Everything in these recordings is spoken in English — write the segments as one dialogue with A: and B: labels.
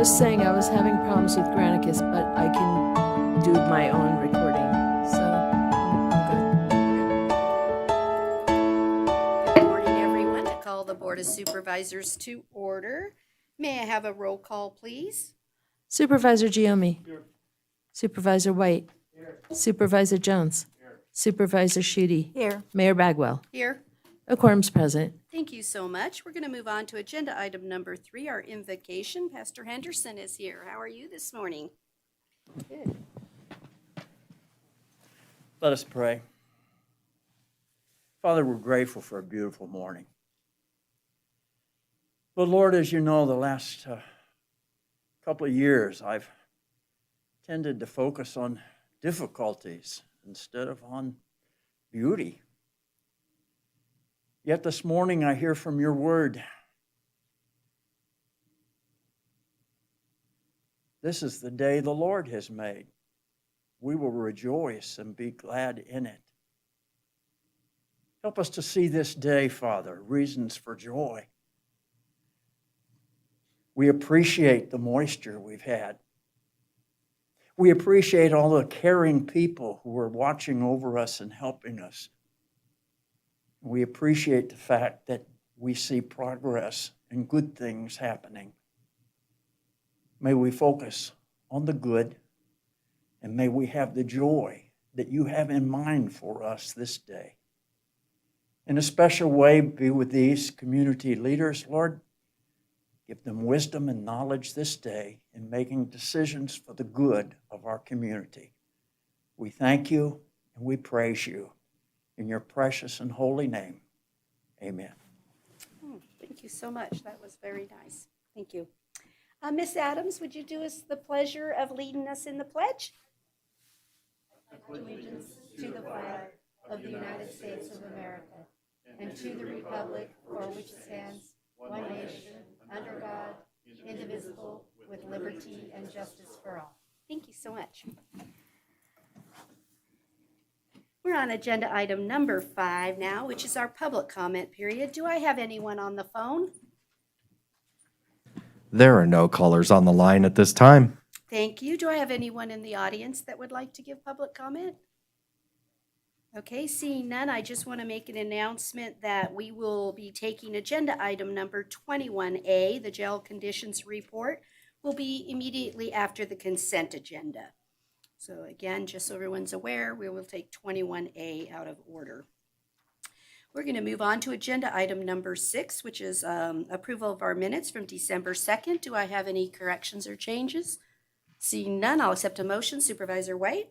A: just saying I was having problems with Granicus, but I can do my own recording, so I'm good.
B: Good morning, everyone. I call the Board of Supervisors to order. May I have a roll call, please?
A: Supervisor Giomi. Here. Supervisor White. Here. Supervisor Jones. Here. Supervisor Sheedy.
C: Here.
A: Mayor Bagwell.
B: Here.
A: A quorum's present.
B: Thank you so much. We're going to move on to agenda item number 3, our invocation. Pastor Henderson is here. How are you this morning? Good.
D: Let us pray. Father, we're grateful for a beautiful morning. But Lord, as you know, the last couple of years, I've tended to focus on difficulties instead of on beauty. Yet this morning I hear from your word. This is the day the Lord has made. We will rejoice and be glad in it. Help us to see this day, Father, reasons for joy. We appreciate the moisture we've had. We appreciate all the caring people who are watching over us and helping us. We appreciate the fact that we see progress and good things happening. May we focus on the good, and may we have the joy that you have in mind for us this day. In a special way, be with these community leaders, Lord. Give them wisdom and knowledge this day in making decisions for the good of our community. We thank you and we praise you. In your precious and holy name, amen.
B: Thank you so much. That was very nice. Thank you. Miss Adams, would you do us the pleasure of leading us in the pledge?
C: Allegiance to the flag of the United States of America and to the republic for which it stands, one nation, under God, indivisible, with liberty and justice for all.
B: Thank you so much. We're on agenda item number 5 now, which is our public comment period. Do I have anyone on the phone?
E: There are no callers on the line at this time.
B: Thank you. Do I have anyone in the audience that would like to give public comment? Okay, seeing none, I just want to make an announcement that we will be taking agenda item number 21A, the jail conditions report, will be immediately after the consent agenda. So again, just so everyone's aware, we will take 21A out of order. We're going to move on to agenda item number 6, which is approval of our minutes from December 2nd. Do I have any corrections or changes? Seeing none, I'll accept a motion. Supervisor White?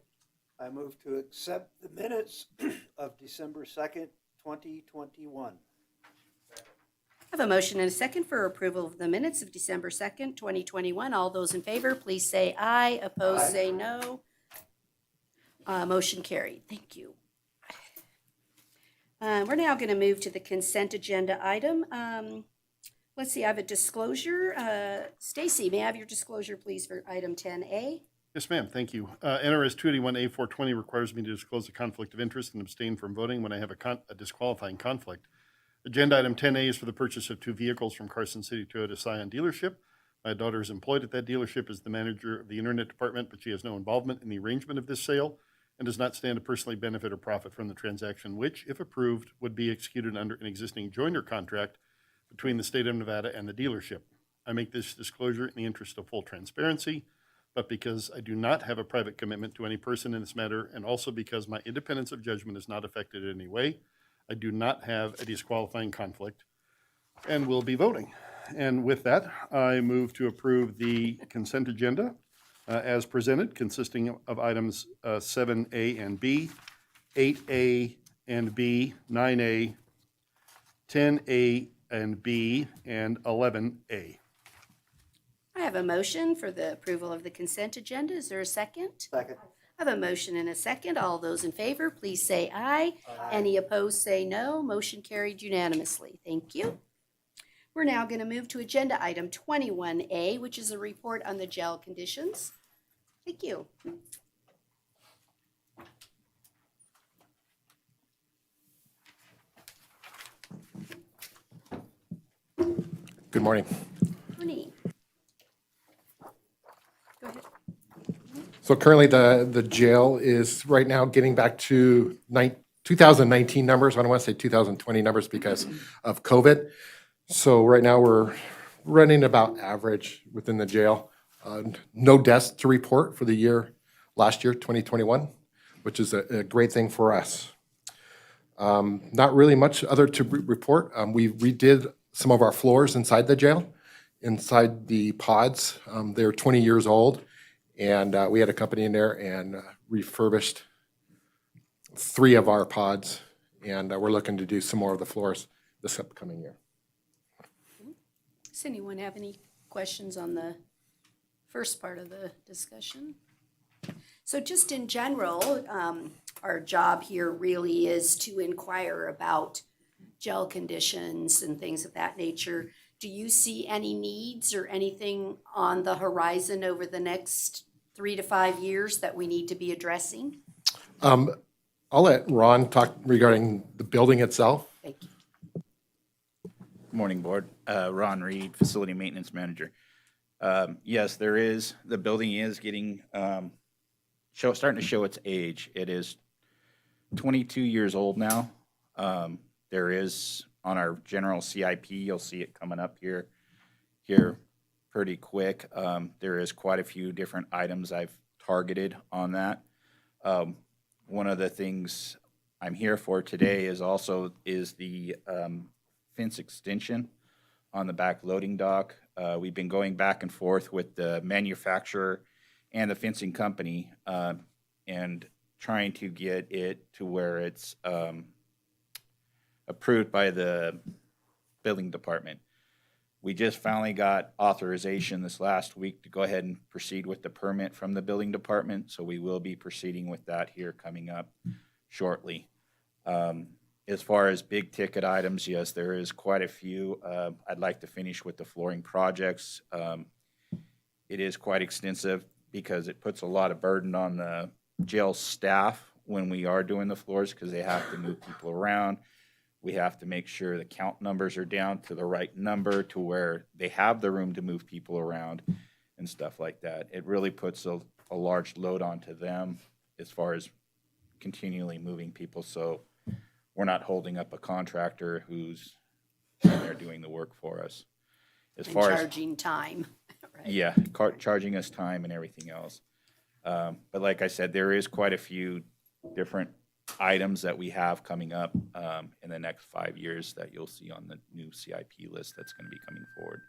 F: I move to accept the minutes of December 2nd, 2021.
B: I have a motion and a second for approval of the minutes of December 2nd, 2021. All those in favor, please say aye. Opposed, say no. Motion carried. Thank you. We're now going to move to the consent agenda item. Let's see, I have a disclosure. Stacy, may I have your disclosure, please, for item 10A?
G: Yes, ma'am. Thank you. NRS 281A420 requires me to disclose a conflict of interest and abstain from voting when I have a disqualifying conflict. Agenda item 10A is for the purchase of 2 vehicles from Carson City Toyota Scion dealership. My daughter is employed at that dealership as the manager of the internet department, but she has no involvement in the arrangement of this sale and does not stand to personally benefit or profit from the transaction, which, if approved, would be executed under an existing joiner contract between the state of Nevada and the dealership. I make this disclosure in the interest of full transparency, but because I do not have a private commitment to any person in this matter, and also because my independence of judgment is not affected in any way, I do not have a disqualifying conflict and will be voting. And with that, I move to approve the consent agenda as presented, consisting of items 7A and B, 8A and B, 9A, 10A and B, and 11A.
B: I have a motion for the approval of the consent agenda. Is there a second?
F: Second.
B: I have a motion and a second. All those in favor, please say aye. Any opposed, say no. Motion carried unanimously. Thank you. We're now going to move to agenda item 21A, which is a report on the jail conditions. Thank you.
E: Good morning.
B: Morning.
H: So currently, the jail is right now getting back to 2019 numbers. I don't want to say 2020 numbers because of COVID. So right now, we're running about average within the jail. No deaths to report for the year, last year, 2021, which is a great thing for us. Not really much other to report. We redid some of our floors inside the jail, inside the pods. They're 20 years old, and we had a company in there and refurbished 3 of our pods, and we're looking to do some more of the floors this upcoming year.
B: Does anyone have any questions on the first part of the discussion? So just in general, our job here really is to inquire about jail conditions and things of that nature. Do you see any needs or anything on the horizon over the next 3 to 5 years that we need to be addressing?
H: I'll let Ron talk regarding the building itself.
B: Thank you.
I: Good morning, Board. Ron Reed, Facility Maintenance Manager. Yes, the building is getting, starting to show its age. It is 22 years old now. There is, on our general CIP, you'll see it coming up here pretty quick. There is quite a few different items I've targeted on that. One of the things I'm here for today is the fence extension on the back loading dock. We've been going back and forth with the manufacturer and the fencing company and trying to get it to where it's approved by the building department. We just finally got authorization this last week to go ahead and proceed with the permit from the building department, so we will be proceeding with that here coming up shortly. As far as big ticket items, yes, there is quite a few. I'd like to finish with the flooring projects. It is quite extensive because it puts a lot of burden on the jail staff when we are doing the floors because they have to move people around. We have to make sure the count numbers are down to the right number to where they have the room to move people around and stuff like that. It really puts a large load onto them as far as continually moving people. So we're not holding up a contractor who's in there doing the work for us. As
B: And
I: far as
B: charging time, right?
I: yeah, charging us time and everything else. But like I said, there is quite a few different items that we have coming up in the next 5 years that you'll see on the new CIP list that's going to be coming forward.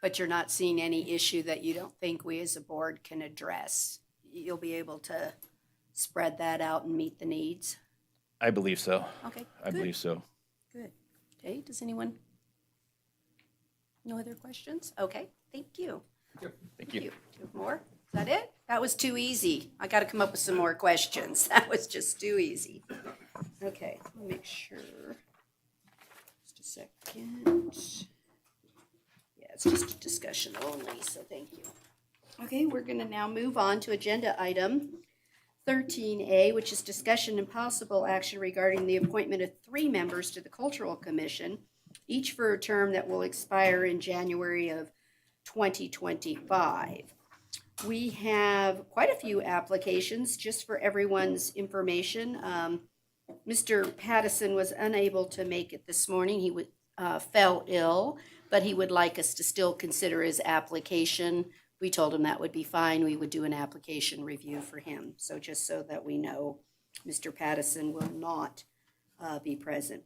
B: But you're not seeing any issue that you don't think we as a board can address? You'll be able to spread that out and meet the needs?
I: I believe so.
B: Okay,
I: I
B: good.
I: believe so.
B: Good. Okay, does anyone? No other questions? Okay, thank you.
I: Thank you.
B: Do you have more? Is that it? That was too easy. I got to come up with some more questions. That was just too easy. Okay, let me make sure. Just a second. Yeah, it's just a discussion only, so thank you. Okay, we're going to now move on to agenda item 13A, which is discussion and possible action regarding the appointment of 3 members to the Cultural Commission, each for a term that will expire in January of 2025. We have quite a few applications, just for everyone's information. Mr. Pattison was unable to make it this morning. He fell ill, but he would like us to still consider his application. We told him that would be fine. We would do an application review for him. So just so that we know, Mr. Pattison will not be present.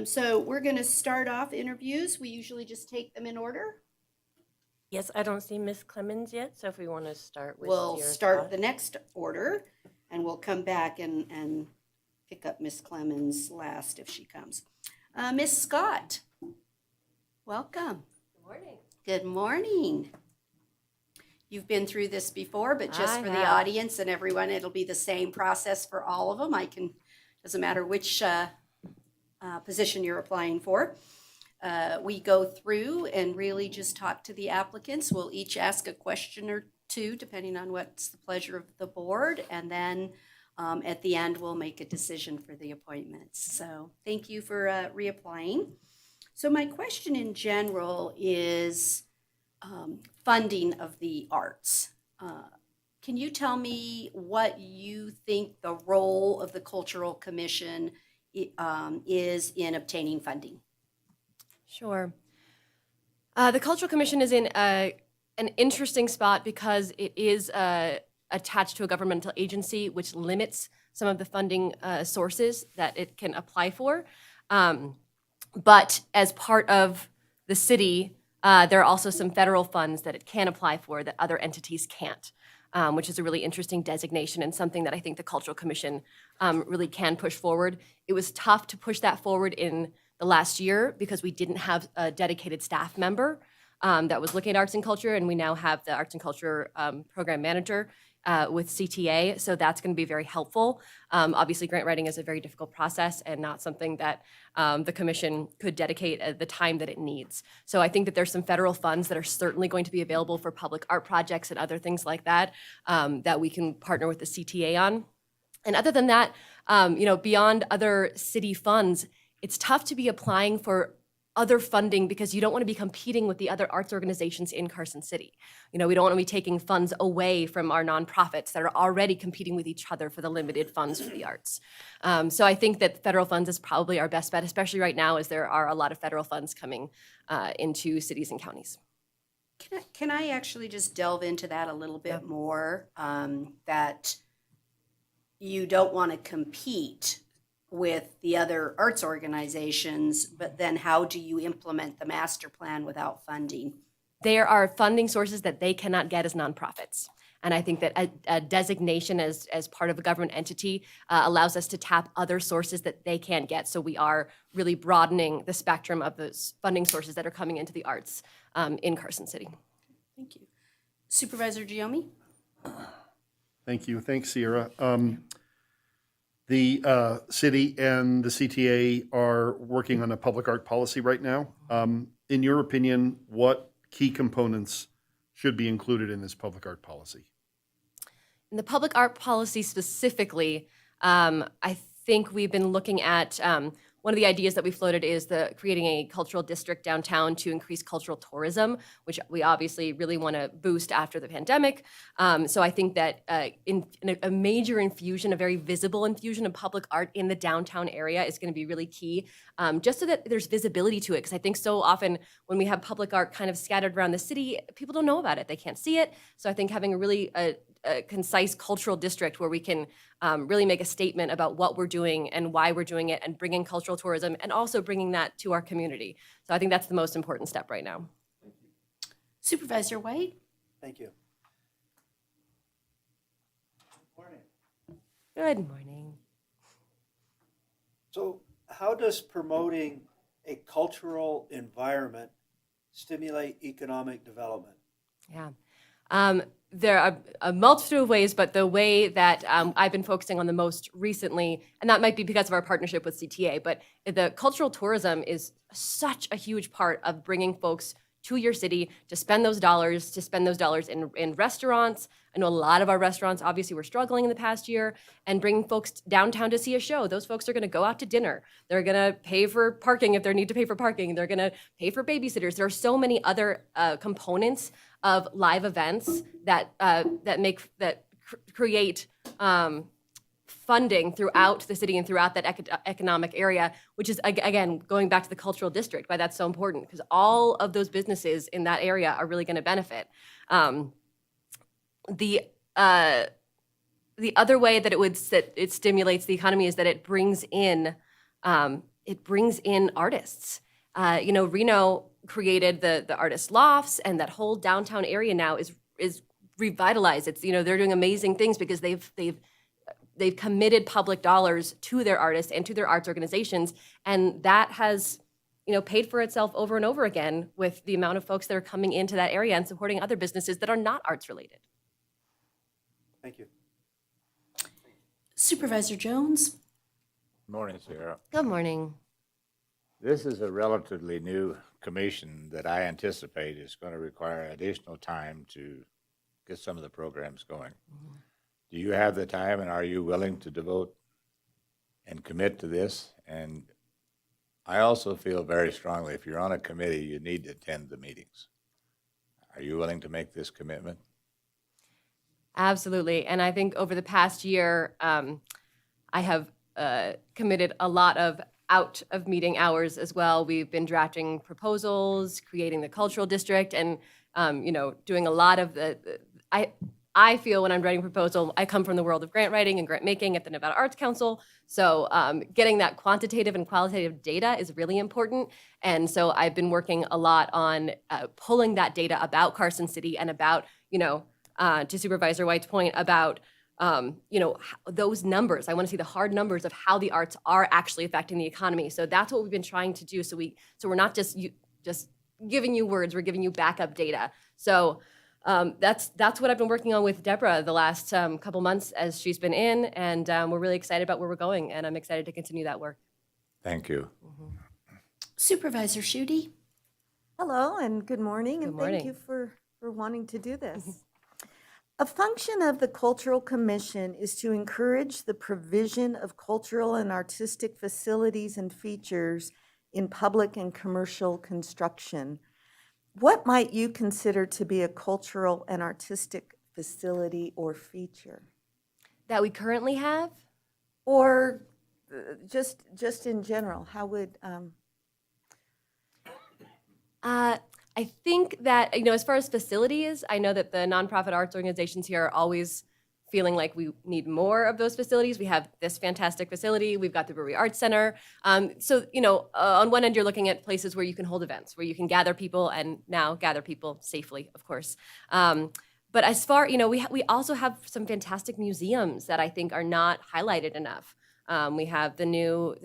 B: So we're going to start off interviews. We usually just take them in order.
J: Yes, I don't see Miss Clemens yet, so if we want to start with
B: We'll
J: your
B: start
J: thought.
B: the next order, and we'll come back and pick up Miss Clemens last if she comes. Miss Scott, welcome.
J: Good morning.
B: Good morning. You've been through this before, but just
J: I
B: for the
J: have.
B: audience and everyone, it'll be the same process for all of them. Doesn't matter which position you're applying for. We go through and really just talk to the applicants. We'll each ask a question or two, depending on what's the pleasure of the board. And then at the end, we'll make a decision for the appointments. So thank you for reapplying. So my question in general is funding of the arts. can you tell me what you think the role of the Cultural Commission is in obtaining funding?
K: Sure. The Cultural Commission is in an interesting spot because it is attached to a governmental agency, which limits some of the funding sources that it can apply for. But as part of the city, there are also some federal funds that it can apply for that other entities can't, which is a really interesting designation and something that I think the Cultural Commission really can push forward. It was tough to push that forward in the last year because we didn't have a dedicated staff member that was looking at arts and culture, and we now have the arts and culture program manager with CTA, so that's going to be very helpful. Obviously, grant writing is a very difficult process and not something that the commission could dedicate the time that it needs. So I think that there's some federal funds that are certainly going to be available for public art projects and other things like that that we can partner with the CTA on. And other than that, beyond other city funds, it's tough to be applying for other funding because you don't want to be competing with the other arts organizations in Carson City. We don't want to be taking funds away from our nonprofits that are already competing with each other for the limited funds for the arts. So I think that federal funds is probably our best bet, especially right now as there are a lot of federal funds coming into cities and counties.
B: Can I actually just delve into that a little bit more? That you don't want to compete with the other arts organizations, but then how do you implement the master plan without funding?
K: There are funding sources that they cannot get as nonprofits. And I think that a designation as part of a government entity allows us to tap other sources that they can't get. So we are really broadening the spectrum of those funding sources that are coming into the arts in Carson City.
B: Thank you. Supervisor Giomi?
G: Thank you. Thanks, Sierra. The city and the CTA are working on a public art policy right now. In your opinion, what key components should be included in this public art policy?
K: In the public art policy specifically, I think we've been looking at one of the ideas that we floated is creating a cultural district downtown to increase cultural tourism, which we obviously really want to boost after the pandemic. So I think that in a major infusion, a very visible infusion of public art in the downtown area is going to be really key, just so that there's visibility to it. Because I think so often when we have public art kind of scattered around the city, people don't know about it. They can't see it. So I think having a really a concise cultural district where we can really make a statement about what we're doing and why we're doing it and bringing cultural tourism and also bringing that to our community. So I think that's the most important step right now.
B: Supervisor White?
F: Thank you.
K: Good morning.
F: So how does promoting a cultural environment stimulate economic development?
K: Yeah. There are a multitude of ways, but the way that I've been focusing on the most recently, and that might be because of our partnership with CTA, but the cultural tourism is such a huge part of bringing folks to your city to spend those dollars in restaurants. I know a lot of our restaurants obviously were struggling in the past year, and bringing folks downtown to see a show. Those folks are going to go out to dinner. They're going to pay for parking if they need to pay for parking. They're going to pay for babysitters. There are so many other components of live events that create funding throughout the city and throughout that economic area, which is, again, going back to the cultural district, why that's so important, because all of those businesses in that area are really going to benefit. The other way that it stimulates the economy is that it brings in artists. Reno created the artist lofts, and that whole downtown area now is revitalized. It's they're doing amazing things because they've committed public dollars to their artists and to their arts organizations, and that has paid for itself over and over again with the amount of folks that are coming into that area and supporting other businesses that are not arts related.
F: Thank you.
B: Supervisor Jones?
L: Morning, Sarah.
K: Good morning.
L: This is a relatively new commission that I anticipate is going to require additional time to get some of the programs going. Mm-hmm. Do you have the time, and are you willing to devote and commit to this? And I also feel very strongly, if you're on a committee, you need to attend the meetings. Are you willing to make this commitment?
K: Absolutely. And I think over the past year, I have committed a lot of out of meeting hours as well. We've been drafting proposals, creating the cultural district, and doing a lot of I feel when I'm writing a proposal, I come from the world of grant writing and grant making at the Nevada Arts Council. So getting that quantitative and qualitative data is really important. And so I've been working a lot on pulling that data about Carson City and about, to Supervisor White's point about, those numbers. I want to see the hard numbers of how the arts are actually affecting the economy. So that's what we've been trying to do. So we're not just giving you words, we're giving you backup data. So that's what I've been working on with Deborah the last couple months as she's been in, and we're really excited about where we're going, and I'm excited to continue that work.
L: Thank you.
B: Supervisor Schutte?
M: Hello and good morning,
K: Good
M: and
K: morning.
M: thank you for wanting to do this. A function of the Cultural Commission is to encourage the provision of cultural and artistic facilities and features in public and commercial construction. What might you consider to be a cultural and artistic facility or feature?
K: That we currently have?
M: Or just in general, how would,
K: I think that, as far as facilities, I know that the nonprofit arts organizations here are always feeling like we need more of those facilities. We have this fantastic facility. We've got the Brewery Arts Center. On one end, you're looking at places where you can hold events, where you can gather people, and now gather people safely, of course. But as far, we also have some fantastic museums that I think are not highlighted enough. We have the new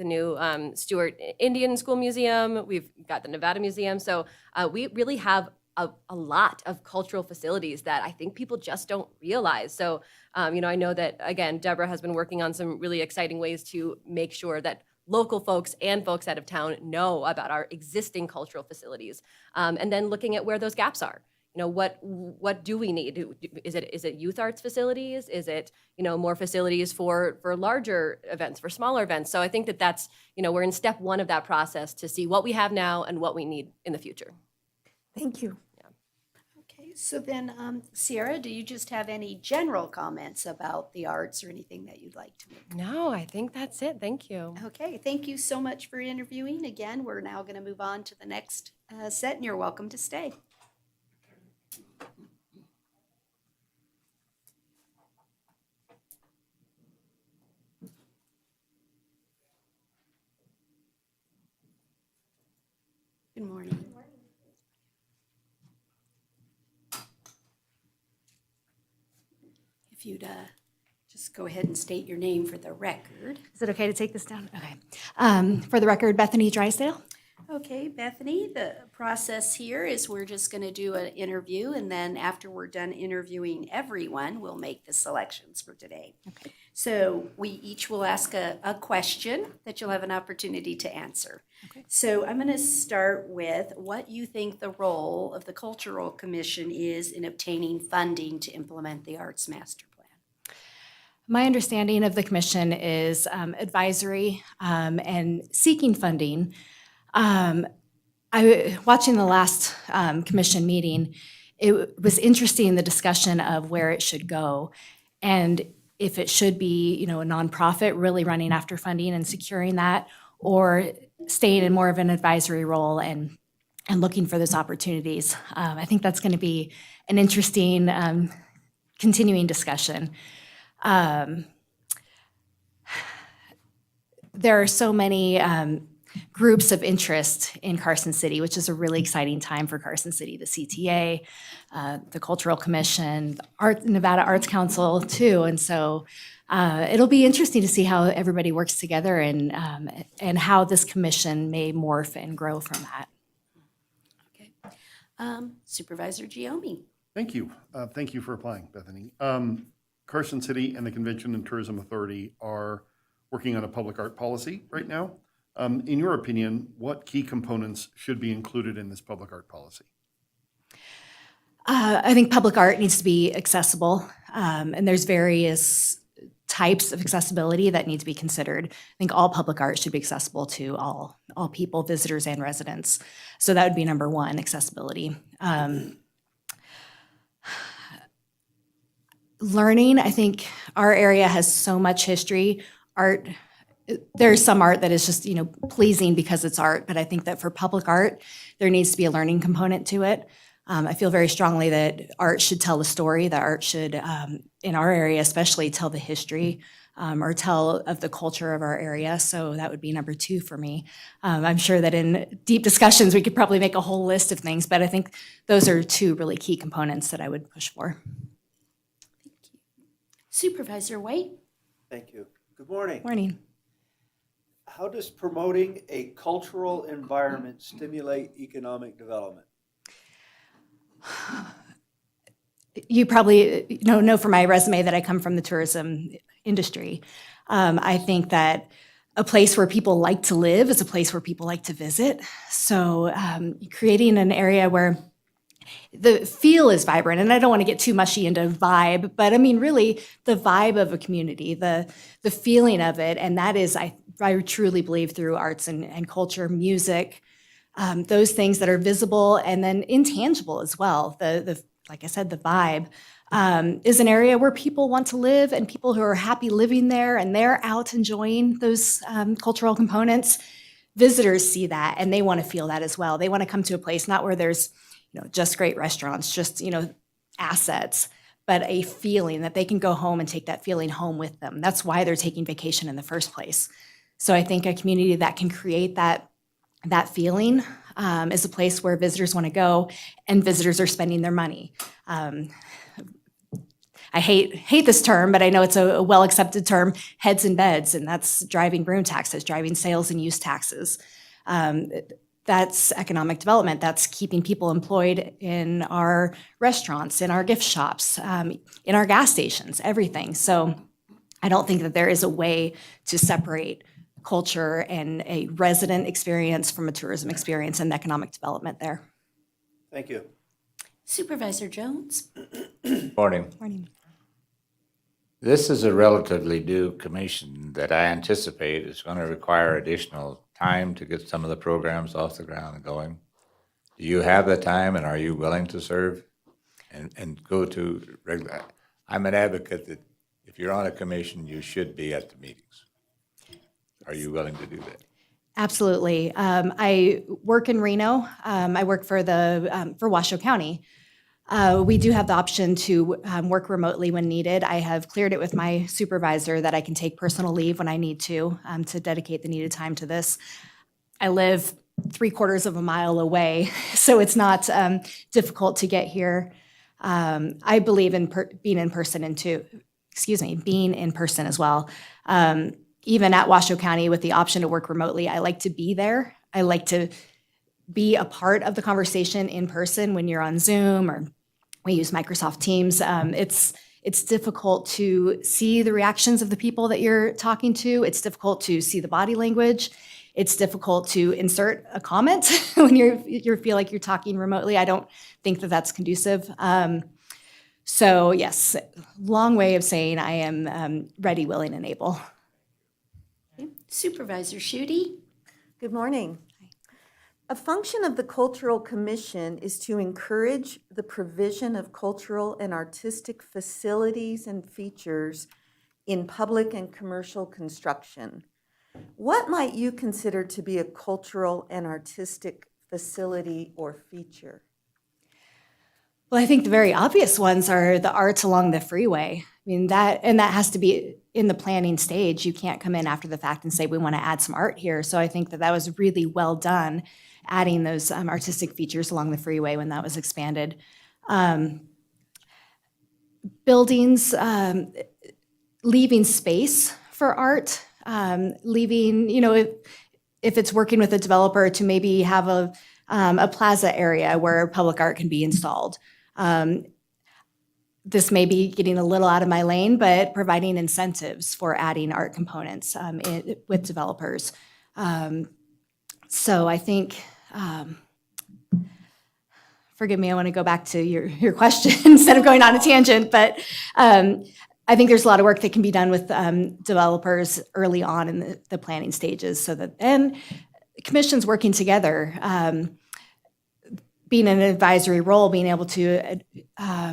K: Stewart Indian School Museum. We've got the Nevada Museum. So we really have a lot of cultural facilities that I think people just don't realize. So, I know that, again, Deborah has been working on some really exciting ways to make sure that local folks and folks out of town know about our existing cultural facilities. And then looking at where those gaps are. What do we need? Is it youth arts facilities? Is it, more facilities for larger events, for smaller events? So I think that's, we're in step one of that process to see what we have now and what we need in the future.
M: thank you.
B: Okay, so then, Sierra, do you just have any general comments about the arts or anything that you'd like to make?
K: No, I think that's it. Thank you.
B: Okay, thank you so much for interviewing. Again, we're now going to move on to the next set, and you're welcome to stay. Good morning. If you'd just go ahead and state your name for the record.
N: Is it okay to take this down? Okay. For the record, Bethany Drysdale.
B: Okay, Bethany, the process here is we're just going to do an interview, and then after we're done interviewing everyone, we'll make the selections for today.
N: Okay.
B: So we each will ask a question that you'll have an opportunity to answer.
N: Okay.
B: So I'm going to start with what you think the role of the Cultural Commission is in obtaining funding to implement the Arts Master Plan.
N: My understanding of the commission is advisory and seeking funding. Watching the last commission meeting, it was interesting, the discussion of where it should go. And if it should be, a nonprofit really running after funding and securing that, or staying in more of an advisory role and looking for those opportunities. I think that's going to be an interesting continuing discussion. There are so many groups of interest in Carson City, which is a really exciting time for Carson City. The CTA, the Cultural Commission, Nevada Arts Council too. And so it'll be interesting to see how everybody works together and how this commission may morph and grow from that.
B: Okay. Supervisor Giomi.
G: Thank you. Thank you for applying, Bethany. Carson City and the Convention and Tourism Authority are working on a public art policy right now. In your opinion, what key components should be included in this public art policy?
N: I think public art needs to be accessible, and there's various types of accessibility that need to be considered. I think all public art should be accessible to all people, visitors and residents. So that would be number one, accessibility. learning. I think our area has so much history. Art, there's some art that is just, pleasing because it's art, but I think that for public art, there needs to be a learning component to it. I feel very strongly that art should tell the story, that art should, in our area especially, tell the history or tell of the culture of our area. So that would be number 2 for me. I'm sure that in deep discussions, we could probably make a whole list of things, but I think those are 2 really key components that I would push for.
B: Supervisor White?
F: Thank you. Good morning.
N: Morning.
F: How does promoting a cultural environment stimulate economic development?
N: You probably know from my resume that I come from the tourism industry. I think that a place where people like to live is a place where people like to visit. So creating an area where the feel is vibrant, and I don't want to get too mushy into vibe, but I mean really the vibe of a community, the feeling of it, and that is, I truly believe, through arts and culture, music, those things that are visible and then intangible as well. Like I said, the vibe is an area where people want to live, and people who are happy living there and they're out enjoying those cultural components. Visitors see that and they want to feel that as well. They want to come to a place not where there's just great restaurants, just assets, but a feeling that they can go home and take that feeling home with them. That's why they're taking vacation in the first place. So I think a community that can create that feeling is a place where visitors want to go, and visitors are spending their money. I hate this term, but I know it's a well-accepted term, heads and beds, and that's driving room taxes, driving sales and use taxes. That's economic development. That's keeping people employed in our restaurants, in our gift shops, in our gas stations, everything. So I don't think that there is a way to separate culture and a resident experience from a tourism experience and economic development there.
F: Thank you.
B: Supervisor Jones?
L: Morning.
N: Morning.
L: This is a relatively new commission that I anticipate is going to require additional time to get some of the programs off the ground and going. Do you have the time, and are you willing to serve and go to regular? I'm an advocate that if you're on a commission, you should be at the meetings. Are you willing to do that?
N: Absolutely. I work in Reno. I work for Washoe County. We do have the option to work remotely when needed. I have cleared it with my supervisor that I can take personal leave when I need to dedicate the needed time to this. I live 3/4 of a mile away, so it's not difficult to get here. I believe in being in person being in person as well. Even at Washoe County with the option to work remotely, I like to be there. I like to be a part of the conversation in person when you're on Zoom or we use Microsoft Teams. It's difficult to see the reactions of the people that you're talking to. It's difficult to see the body language. It's difficult to insert a comment when you feel like you're talking remotely. I don't think that that's conducive. So yes, long way of saying I am ready, willing, and able.
B: Supervisor Schutte?
M: Good morning. A function of the Cultural Commission is to encourage the provision of cultural and artistic facilities and features in public and commercial construction. What might you consider to be a cultural and artistic facility or feature?
N: Well, I think the very obvious ones are the arts along the freeway. I mean, that has to be in the planning stage. You can't come in after the fact and say, we want to add some art here. So I think that was really well done, adding those artistic features along the freeway when that was expanded. Buildings, leaving space for art, leaving, if it's working with a developer to maybe have a plaza area where public art can be installed. This may be getting a little out of my lane, but providing incentives for adding art components with developers. So I think, forgive me, I want to go back to your question instead of going on a tangent, but I think there's a lot of work that can be done with developers early on in the planning stages and commissions working together. being in an advisory role, being able to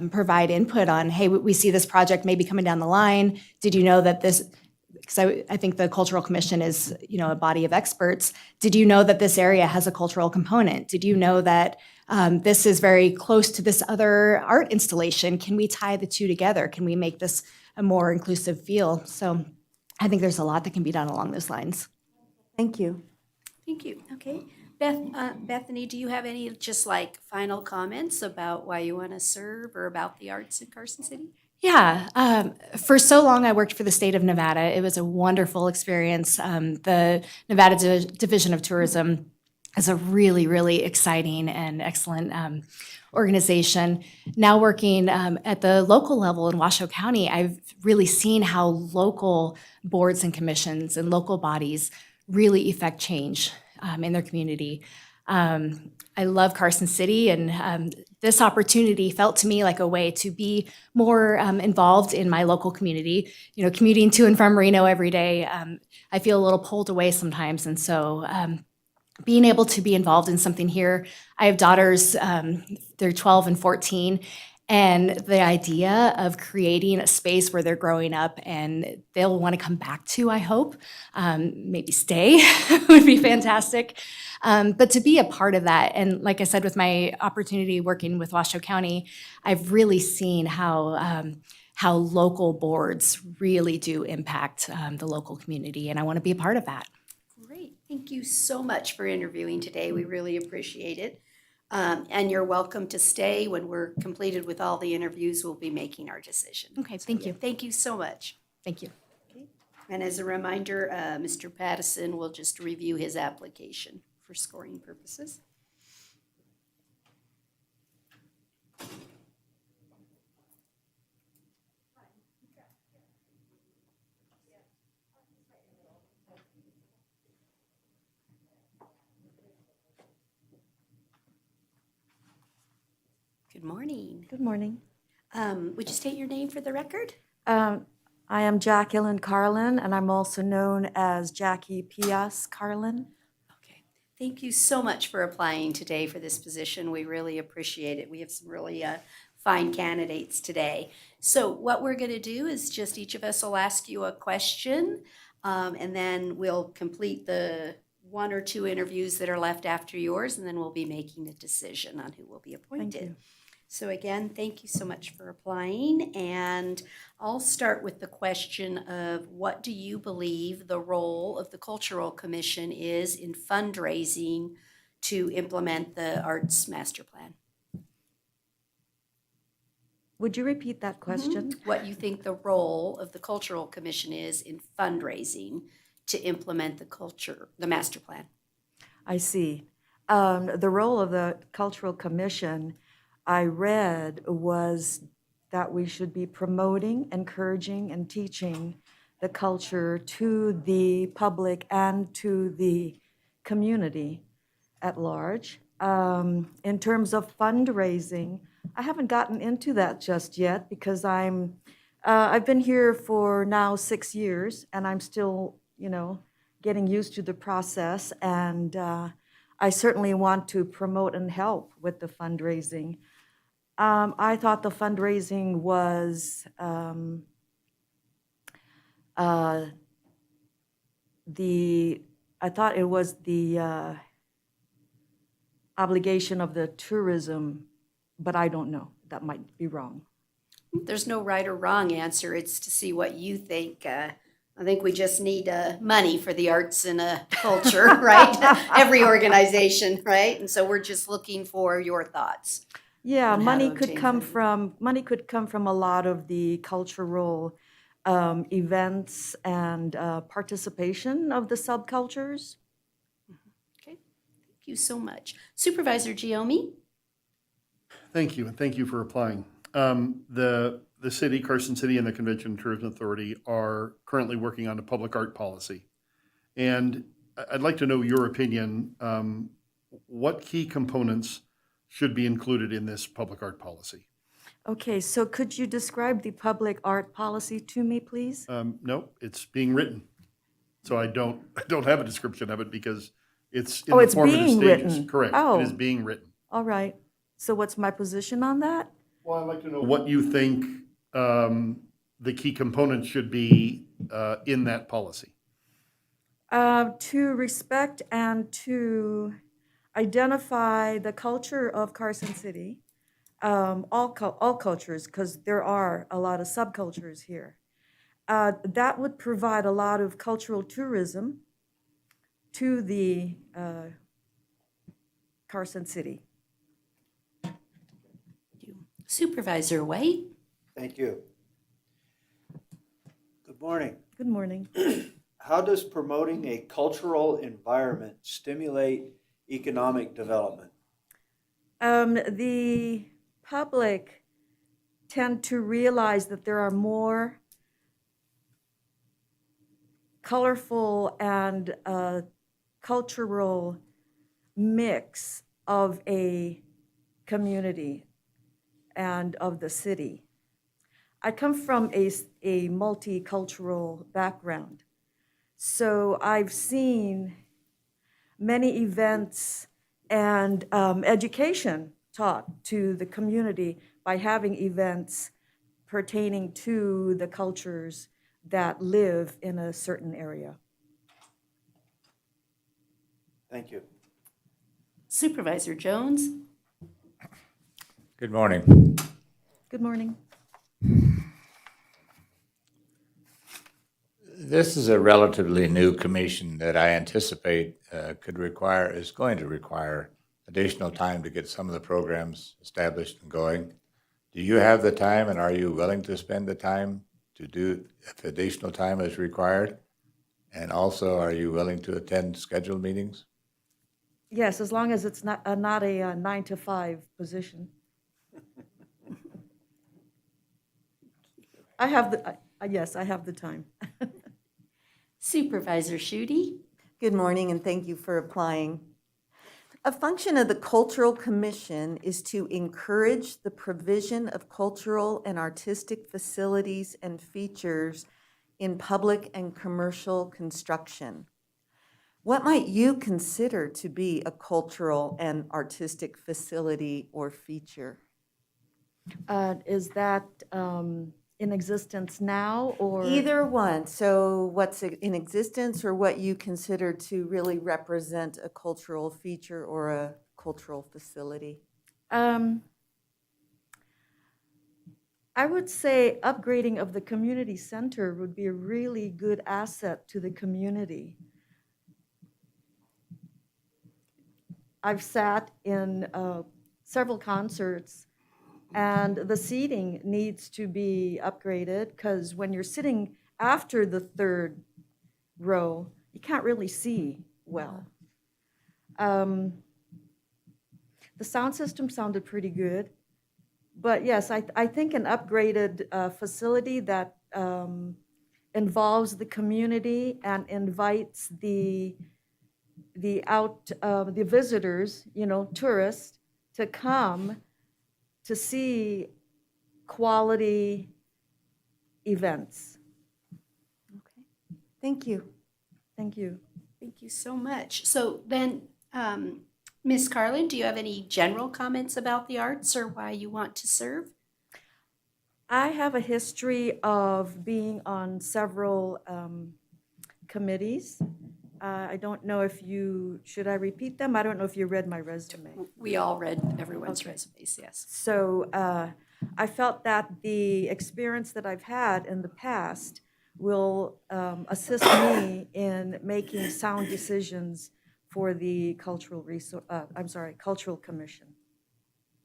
N: provide input on, hey, we see this project maybe coming down the line. Did you know that this, because I think the Cultural Commission is, a body of experts. Did you know that this area has a cultural component? Did you know that this is very close to this other art installation? Can we tie the two together? Can we make this a more inclusive feel? So I think there's a lot that can be done along those lines.
M: Thank you.
B: Thank you. Okay. Bethany, do you have any just like final comments about why you want to serve or about the arts in Carson City?
N: Yeah, for so long I worked for the state of Nevada. It was a wonderful experience. The Nevada Division of Tourism is a really, really exciting and excellent organization. Now working at the local level in Washoe County, I've really seen how local boards and commissions and local bodies really effect change in their community. I love Carson City, and this opportunity felt to me like a way to be more involved in my local community. Commuting to and from Reno every day, I feel a little pulled away sometimes, and so being able to be involved in something here. I have daughters, they're 12 and 14, and the idea of creating a space where they're growing up and they'll want to come back to, I hope, maybe stay, would be fantastic. But to be a part of that, and like I said, with my opportunity working with Washoe County, I've really seen how local boards really do impact the local community, and I want to be a part of that.
B: Great. Thank you so much for interviewing today. We really appreciate it. And you're welcome to stay. When we're completed with all the interviews, we'll be making our decision.
N: Okay, thank you.
B: Thank you so much.
N: Thank you.
B: And as a reminder, Mr. Pattison will just review his application for scoring purposes. Good morning.
M: Good morning.
B: Would you state your name for the record?
M: I am Jacqueline Carlin, and I'm also known as Jackie Pias Carlin.
B: Okay. Thank you so much for applying today for this position. We really appreciate it. We have some really fine candidates today. So what we're going to do is just each of us will ask you a question, and then we'll complete the 1 or 2 interviews that are left after yours, and then we'll be making a decision on who will be appointed.
M: Thank you.
B: So again, thank you so much for applying, and I'll start with the question of what do you believe the role of the Cultural Commission is in fundraising to implement the Arts Master Plan?
M: Would you repeat that question?
B: What you think the role of the Cultural Commission is in fundraising to implement the Master Plan?
M: I see. The role of the Cultural Commission, I read, was that we should be promoting, encouraging, and teaching the culture to the public and to the community at large. In terms of fundraising, I haven't gotten into that just yet because I've been here for now 6 years, and I'm still, getting used to the process, and I certainly want to promote and help with the fundraising. I thought the fundraising was the obligation of the tourism, but I don't know. That might be wrong.
B: There's no right or wrong answer. It's to see what you think. I think we just need money for the arts and culture, right? Every organization, right? And so we're just looking for your thoughts.
M: Yeah,
B: on how
M: money
B: to
M: could
B: obtain
M: come
B: funding.
M: from a lot of the cultural events and participation of the subcultures.
B: Okay, thank you so much. Supervisor Giomi?
G: Thank you, and thank you for applying. The city, Carson City, and the Convention and Tourism Authority are currently working on a public art policy. And I'd like to know your opinion. What key components should be included in this public art policy?
M: Okay, so could you describe the public art policy to me, please?
G: No, it's being written. So I don't have a description of it because it's in
M: Oh,
G: the
M: it's
G: formative
M: being
G: stages.
M: written.
G: Correct.
M: Oh.
G: It is being written.
M: All right. So what's my position on that?
G: Well, I'd like to know what you think the key components should be in that policy.
M: To respect and to identify the culture of Carson City, all cultures, because there are a lot of subcultures here. That would provide a lot of cultural tourism to the Carson City.
B: Supervisor White?
F: Thank you. Good morning.
M: Good morning.
F: How does promoting a cultural environment stimulate economic development?
M: The public tend to realize that there are more colorful and cultural mix of a community and of the city. I come from a multicultural background, so I've seen many events and education taught to the community by having events pertaining to the cultures that live in a certain area.
F: Thank you.
B: Supervisor Jones?
L: Good morning.
M: Good morning.
L: This is a relatively new commission that I anticipate is going to require additional time to get some of the programs established and going. Do you have the time, and are you willing to spend the time to do if additional time is required? And also, are you willing to attend scheduled meetings?
M: Yes, as long as it's not a 9 to 5 position. I have the, yes, I have the time.
B: Supervisor Schutte?
M: Good morning, and thank you for applying. A function of the Cultural Commission is to encourage the provision of cultural and artistic facilities and features in public and commercial construction. What might you consider to be a cultural and artistic facility or feature? Is that in existence now, or? Either one. So what's in existence, or what you consider to really represent a cultural feature or a cultural facility? I would say upgrading of the community center would be a really good asset to the community. I've sat in several concerts, and the seating needs to be upgraded, because when you're sitting after the third row, you can't really see well. The sound system sounded pretty good, but yes, I think an upgraded facility that involves the community and invites the visitors, tourists, to come to see quality events. Okay. Thank you. Thank you.
B: Thank you so much. So then, Ms. Carlin, do you have any general comments about the arts or why you want to serve?
M: I have a history of being on several committees. I don't know if should I repeat them? I don't know if you read my resume.
B: We all read everyone's resumes, yes.
M: So I felt that the experience that I've had in the past will assist me in making sound decisions for the Cultural Commission.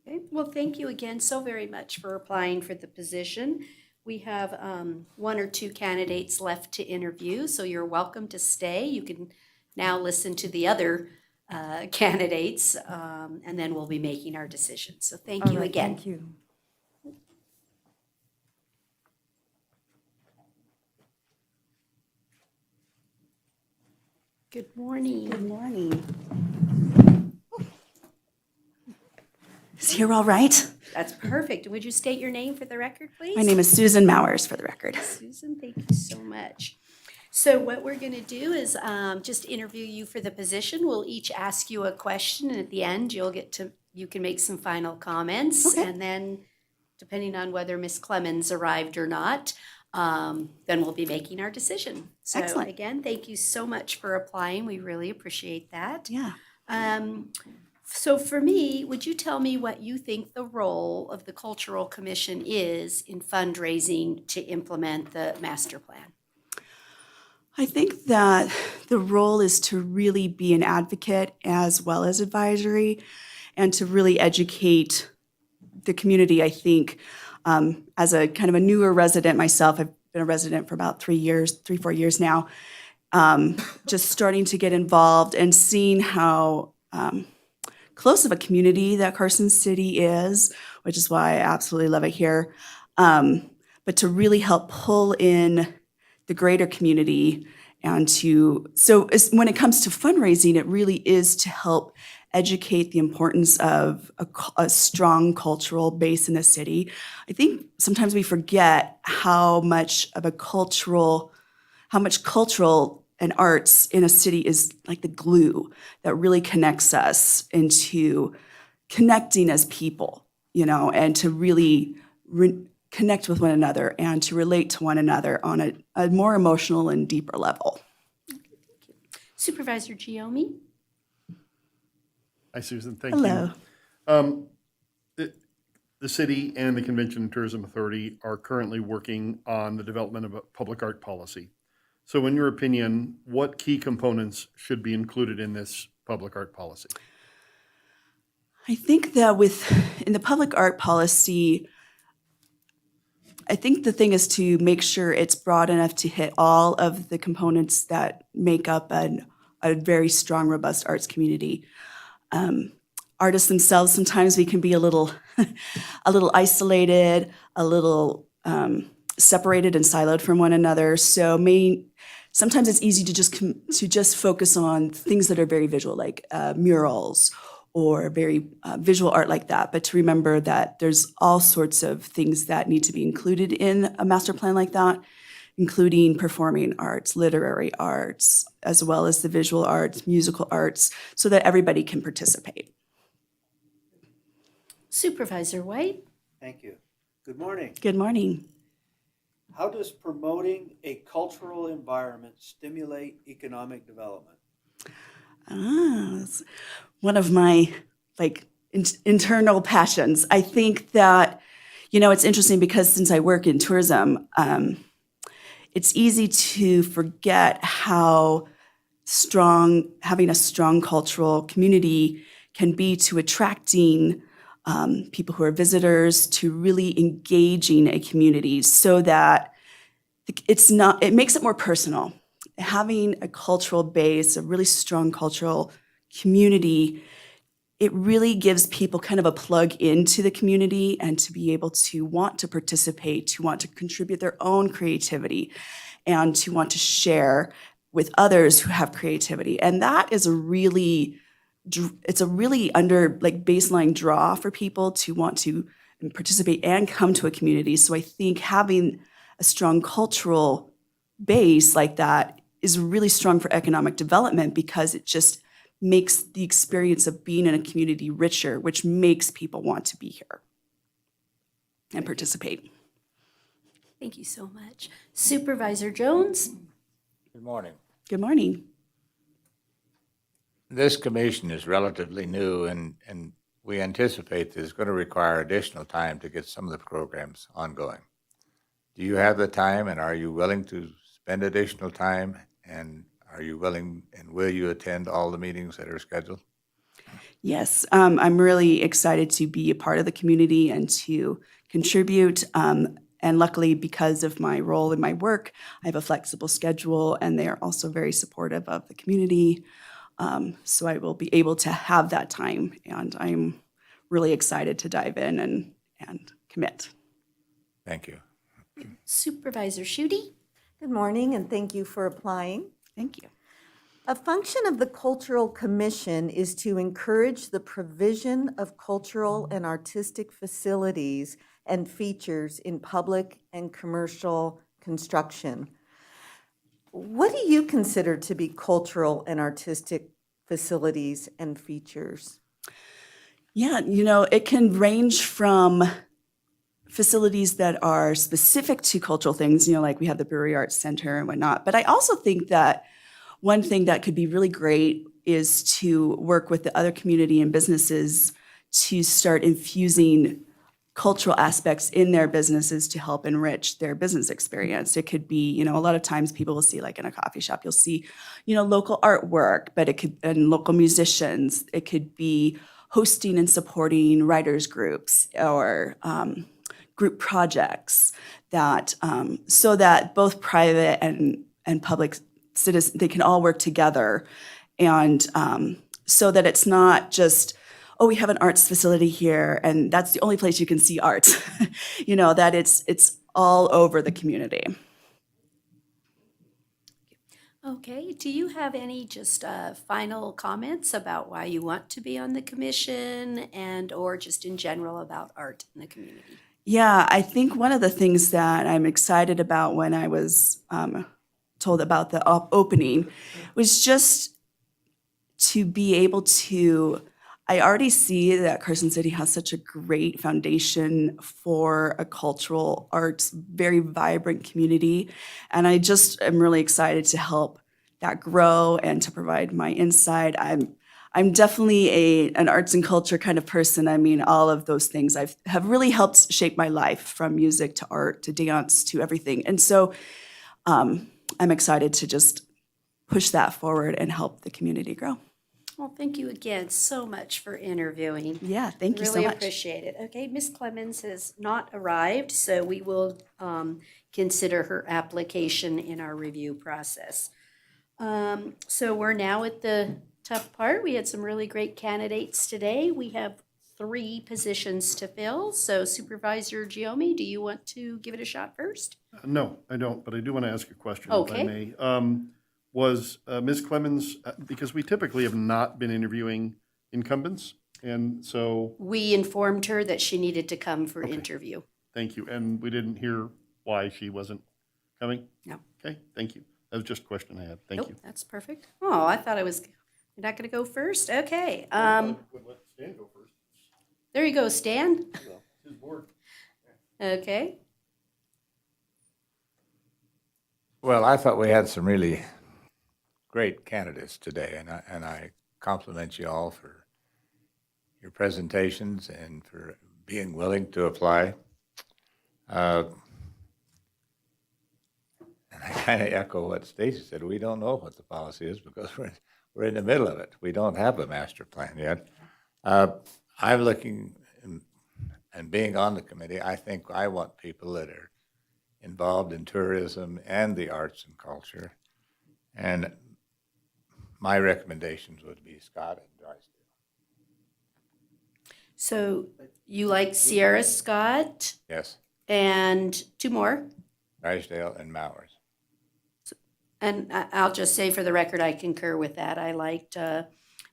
B: Okay. Well, thank you again so very much for applying for the position. We have 1 or 2 candidates left to interview, so you're welcome to stay. You can now listen to the other candidates, and then we'll be making our decision. So thank you again.
M: Thank you.
B: Good morning.
O: Good morning. Is here all right?
B: That's perfect. Would you state your name for the record, please?
O: My name is Susan Mowers, for the record.
B: Susan, thank you so much. So what we're going to do is just interview you for the position. We'll each ask you a question, and at the end, you'll get to you can make some final comments.
O: Okay.
B: And then, depending on whether Ms. Clemens arrived or not, then we'll be making our decision. So
O: Excellent.
B: again, thank you so much for applying. We really appreciate that.
O: Yeah.
B: So for me, would you tell me what you think the role of the Cultural Commission is in fundraising to implement the master plan?
O: I think that the role is to really be an advocate as well as advisory and to really educate the community. I think as a kind of a newer resident myself, I've been a resident for about 4 years now, just starting to get involved and seeing how close of a community that Carson City is, which is why I absolutely love it here. But to really help pull in the greater community and when it comes to fundraising, it really is to help educate the importance of a strong cultural base in the city. I think sometimes we forget how much cultural and arts in a city is like the glue that really connects us into connecting as people, and to really connect with one another and to relate to one another on a more emotional and deeper level.
B: Supervisor Giomi?
G: Hi, Susan. Thank
O: Hello.
G: you. The city and the Convention and Tourism Authority are currently working on the development of a public art policy. So in your opinion, what key components should be included in this public art policy?
O: I think that in the public art policy, I think the thing is to make sure it's broad enough to hit all of the components that make up a very strong, robust arts community. Artists themselves, sometimes we can be a little isolated, a little separated and siloed from one another. So sometimes it's easy to just focus on things that are very visual, like murals or very visual art like that. But to remember that there's all sorts of things that need to be included in a master plan like that, including performing arts, literary arts, as well as the visual arts, musical arts, so that everybody can participate.
B: Supervisor White?
F: Thank you. Good morning.
O: Good morning.
F: How does promoting a cultural environment stimulate economic development?
O: That's one of my internal passions. I think that, it's interesting because since I work in tourism, it's easy to forget how having a strong cultural community can be to attracting people who are visitors, to really engaging a community so that it makes it more personal. Having a cultural base, a really strong cultural community, it really gives people kind of a plug into the community and to be able to want to participate, to want to contribute their own creativity, and to want to share with others who have creativity. And that is a really baseline draw for people to want to participate and come to a community. So I think having a strong cultural base like that is really strong for economic development because it just makes the experience of being in a community richer, which makes people want to be here and participate.
B: Thank you so much. Supervisor Jones?
L: Good morning.
O: Good morning.
L: This commission is relatively new, and we anticipate that it's going to require additional time to get some of the programs ongoing. Do you have the time, and are you willing to spend additional time? And are you willing and will you attend all the meetings that are scheduled?
O: Yes, I'm really excited to be a part of the community and to contribute. And luckily, because of my role in my work, I have a flexible schedule, and they are also very supportive of the community. So I will be able to have that time, and I'm really excited to dive in and commit.
L: Thank you.
B: Supervisor Schutte?
M: Good morning, and thank you for applying.
O: Thank you.
M: A function of the Cultural Commission is to encourage the provision of cultural and artistic facilities and features in public and commercial construction. What do you consider to be cultural and artistic facilities and features?
O: Yeah, it can range from facilities that are specific to cultural things, like we have the Brewery Arts Center and whatnot. But I also think that one thing that could be really great is to work with the other community and businesses to start infusing cultural aspects in their businesses to help enrich their business experience. It could be, a lot of times people will see, like in a coffee shop, you'll see, local artwork, but it could, and local musicians. It could be hosting and supporting writers groups or group projects that, so that both private and public citizens, they can all work together. And so that it's not just, oh, we have an arts facility here, and that's the only place you can see art. That it's all over the community.
B: Okay, do you have any just final comments about why you want to be on the commission and or just in general about art in the community?
O: Yeah, I think one of the things that I'm excited about when I was told about the opening was just to be able to, I already see that Carson City has such a great foundation for a cultural arts, very vibrant community. And I just am really excited to help that grow and to provide my insight. I'm definitely an arts and culture kind of person. I mean, all of those things have really helped shape my life, from music to art to dance to everything. And so I'm excited to just push that forward and help the community grow.
B: Well, thank you again so much for interviewing.
O: Yeah, thank you so
B: Really
O: much.
B: appreciate it. Okay, Ms. Clemens has not arrived, so we will consider her application in our review process. So we're now at the tough part. We had some really great candidates today. We have 3 positions to fill. So Supervisor Giomi, do you want to give it a shot first?
G: No, I don't, but I do want to ask a question, if
B: Okay.
G: I may. Was Ms. Clemens, because we typically have not been interviewing incumbents, and so,
B: We informed her that she needed to come for
G: Okay.
B: interview.
G: thank you, and we didn't hear why she wasn't coming?
B: No.
G: Okay, thank you. That was just a question I had. Thank
B: Nope,
G: you.
B: that's perfect. Oh, I thought I was, you're not going to go first? Okay.
G: Would let Stan go first.
B: There you go, Stan.
G: His board.
B: Okay.
L: Well, I thought we had some really great candidates today, and I compliment you all for your presentations and for being willing to apply. And I kind of echo what Stacy said. We don't know what the policy is because we're in the middle of it. We don't have a master plan yet. I'm looking, and being on the committee, I think I want people that are involved in tourism and the arts and culture. And my recommendations would be Scott and Drysdale.
B: So you like Sierra Scott
L: Yes,
B: and 2 more?
L: Drysdale and Mowers.
B: And I'll just say for the record, I concur with that. I liked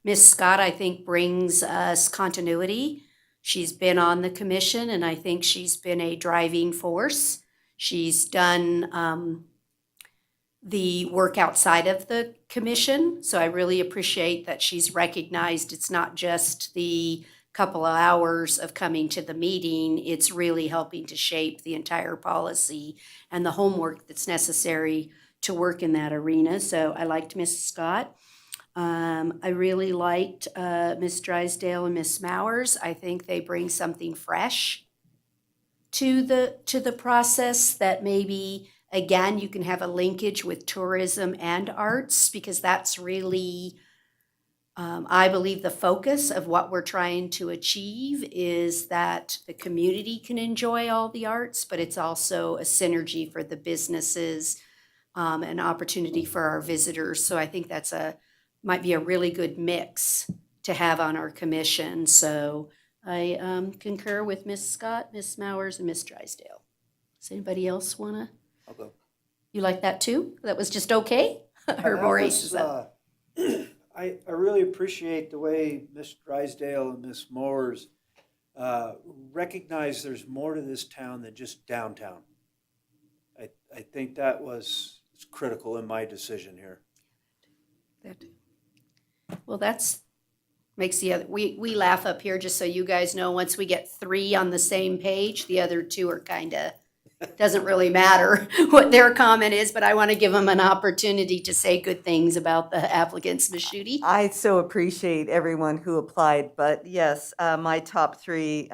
B: Miss Scott, I think brings us continuity. She's been on the commission and I think she's been a driving force. She's done the work outside of the commission. So I really appreciate that she's recognized it's not just the couple of hours of coming to the meeting, it's really helping to shape the entire policy and the homework that's necessary to work in that arena. So I liked Miss Scott. I really liked Miss Drysdale and Miss Mowers. I think they bring something fresh to the process that maybe, again, you can have a linkage with tourism and arts, because that's really, I believe, the focus of what we're trying to achieve is that the community can enjoy all the arts, but it's also a synergy for the businesses, an opportunity for our visitors. So I think that's might be a really good mix to have on our commission. So I concur with Miss Scott, Miss Mowers, and Miss Drysdale. Does anybody else want to?
F: I'll go.
B: You like that too? That was just okay? Or
F: That
B: Maurice
F: was,
B: is up?
F: I really appreciate the way Miss Drysdale and Miss Mowers recognize there's more to this town than just downtown. I think that was critical in my decision here.
B: Well, that's Makes the other, we laugh up here just so you guys know, once we get 3 on the same page, the other 2 are kind of, doesn't really matter what their comment is, but I want to give them an opportunity to say good things about the applicants, Ms. Schutte.
M: I so appreciate everyone who applied, but yes, my top 3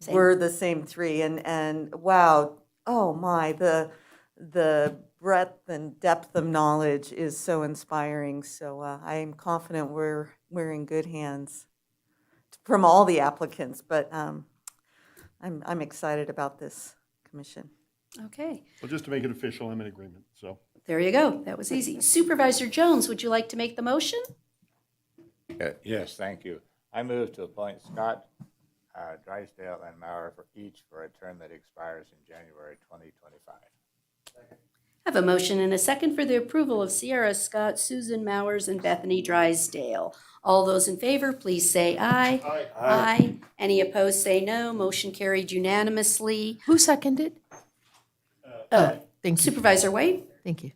M: were the same 3, and wow, oh my, the breadth and depth of knowledge is so inspiring. So I am confident we're in good hands from all the applicants, but I'm excited about this commission.
B: Okay,
G: Well, just to make it official, I'm in agreement, so.
B: there you go. That was easy. Supervisor Jones, would you like to make the motion?
L: Yes, thank you. I move to appoint Scott, Drysdale, and Maurer for each for a term that expires in January 2025.
B: I have a motion and a second for the approval of Sierra Scott, Susan Mowers, and Bethany Drysdale. All those in favor, please say aye.
G: Aye.
B: Aye. Any opposed, say no. Motion carried unanimously.
A: Who seconded? Thank you.
B: Supervisor White?
A: Thank you.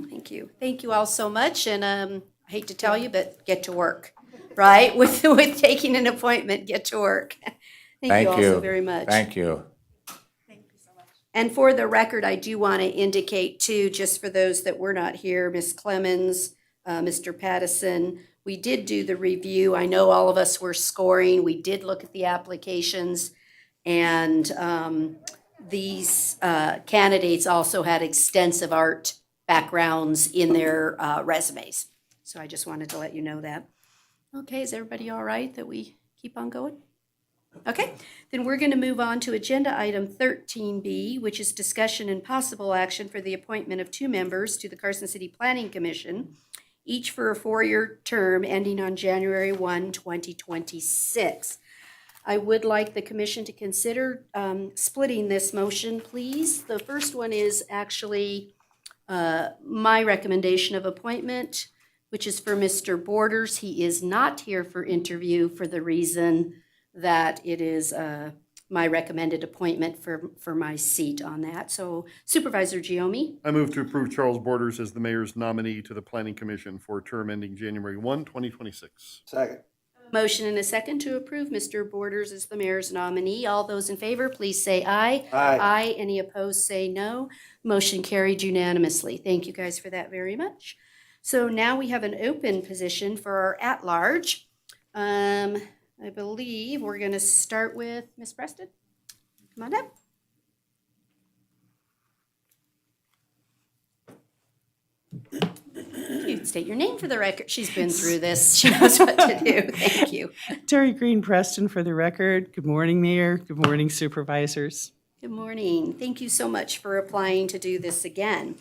B: Thank you. Thank you all so much, and I hate to tell you, but get to work, right? With taking an appointment, get to work. Thank you all so very much.
L: Thank you.
B: And for the record, I do want to indicate too, just for those that were not here, Ms. Clemens, Mr. Pattison, we did do the review. I know all of us were scoring. We did look at the applications, and these candidates also had extensive art backgrounds in their resumes. So I just wanted to let you know that. Okay, is everybody all right that we keep on going? Okay, then we're going to move on to agenda item 13B, which is discussion and possible action for the appointment of 2 members to the Carson City Planning Commission, each for a 4-year term ending on January 1, 2026. I would like the commission to consider splitting this motion, please. The first one is actually my recommendation of appointment, which is for Mr. Borders. He is not here for interview for the reason that it is my recommended appointment for my seat on that. So Supervisor Giomi?
G: I move to approve Charles Borders as the mayor's nominee to the Planning Commission for a term ending January 1, 2026.
F: Second.
B: Motion and a second to approve Mr. Borders as the mayor's nominee. All those in favor, please say aye.
F: Aye.
B: Aye. Any opposed, say no. Motion carried unanimously. Thank you guys for that very much. So now we have an open position for our at-large. I believe we're going to start with Ms. Preston. Come on up. You state your name for the record. She's been through this. She knows what to do. Thank you.
P: Terry Green Preston for the record. Good morning, Mayor. Good morning, Supervisors.
B: Good morning. Thank you so much for applying to do this again.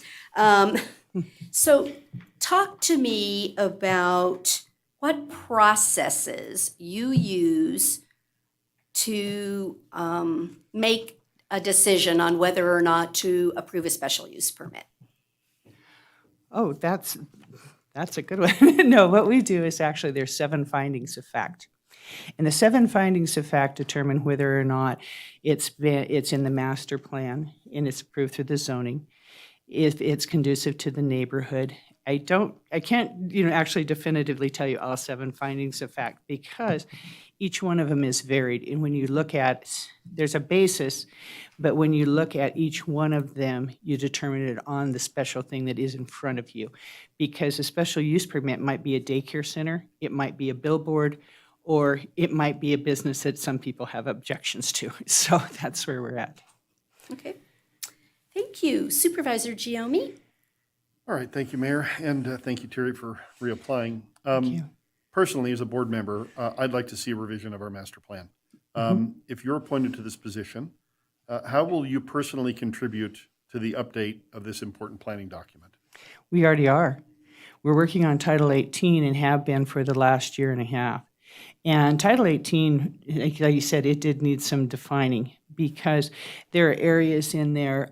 B: So talk to me about what processes you use to make a decision on whether or not to approve a special use permit.
P: Oh, that's a good one. No, what we do is actually there's 7 findings of fact. And the 7 findings of fact determine whether or not it's in the master plan and it's approved through the zoning, if it's conducive to the neighborhood. I can't, actually definitively tell you all 7 findings of fact because each one of them is varied. And when you look at, there's a basis, but when you look at each one of them, you determine it on the special thing that is in front of you. Because a special use permit might be a daycare center, it might be a billboard, or it might be a business that some people have objections to. So that's where we're at.
B: Okay. Thank you. Supervisor Giomi?
G: All right, thank you, Mayor, and thank you, Terry, for reapplying.
P: Thank you.
G: Personally, as a board member, I'd like to see a revision of our master plan. If you're appointed to this position, how will you personally contribute to the update of this important planning document?
P: We already are. We're working on Title 18 and have been for the last year and a half. And Title 18, like you said, it did need some defining because there are areas in there,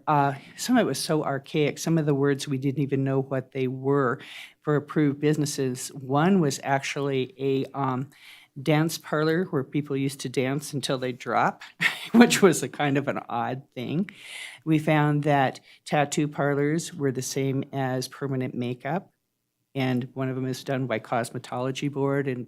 P: some of it was so archaic, some of the words we didn't even know what they were for approved businesses. One was actually a dance parlor where people used to dance until they drop, which was a kind of an odd thing. We found that tattoo parlors were the same as permanent makeup. and one of them is done by cosmetology board, and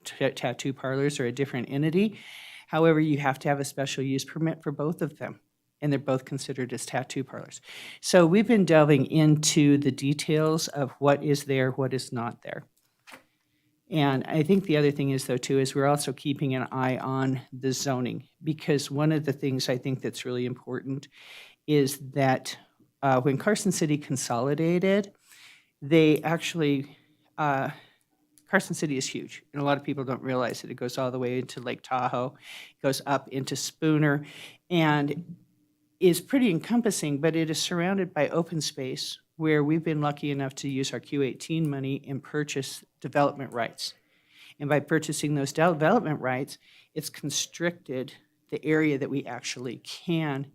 P: tattoo parlors are a different entity. However, you have to have a special use permit for both of them, and they're both considered as tattoo parlors. So we've been delving into the details of what is there, what is not there. And I think the other thing is, though, too, is we're also keeping an eye on the zoning, because one of the things I think that's really important is that when Carson City consolidated, they actually, Carson City is huge, and a lot of people don't realize it. It goes all the way into Lake Tahoe, it goes up into Spooner, and is pretty encompassing, but it is surrounded by open space where we've been lucky enough to use our Q18 money and purchase development rights. And by purchasing those development rights, it's constricted the area that we actually can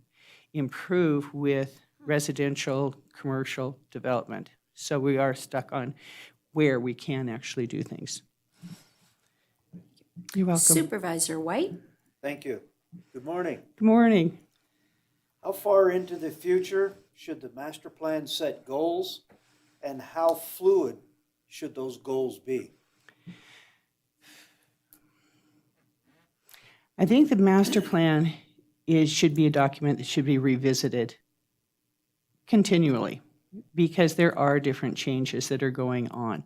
P: improve with residential, commercial development. So we are stuck on where we can actually do things. You're welcome.
B: Supervisor White?
F: Thank you. Good morning.
P: Good morning.
F: How far into the future should the master plan set goals, and how fluid should those goals be?
P: I think the master plan should be a document that should be revisited continually, because there are different changes that are going on.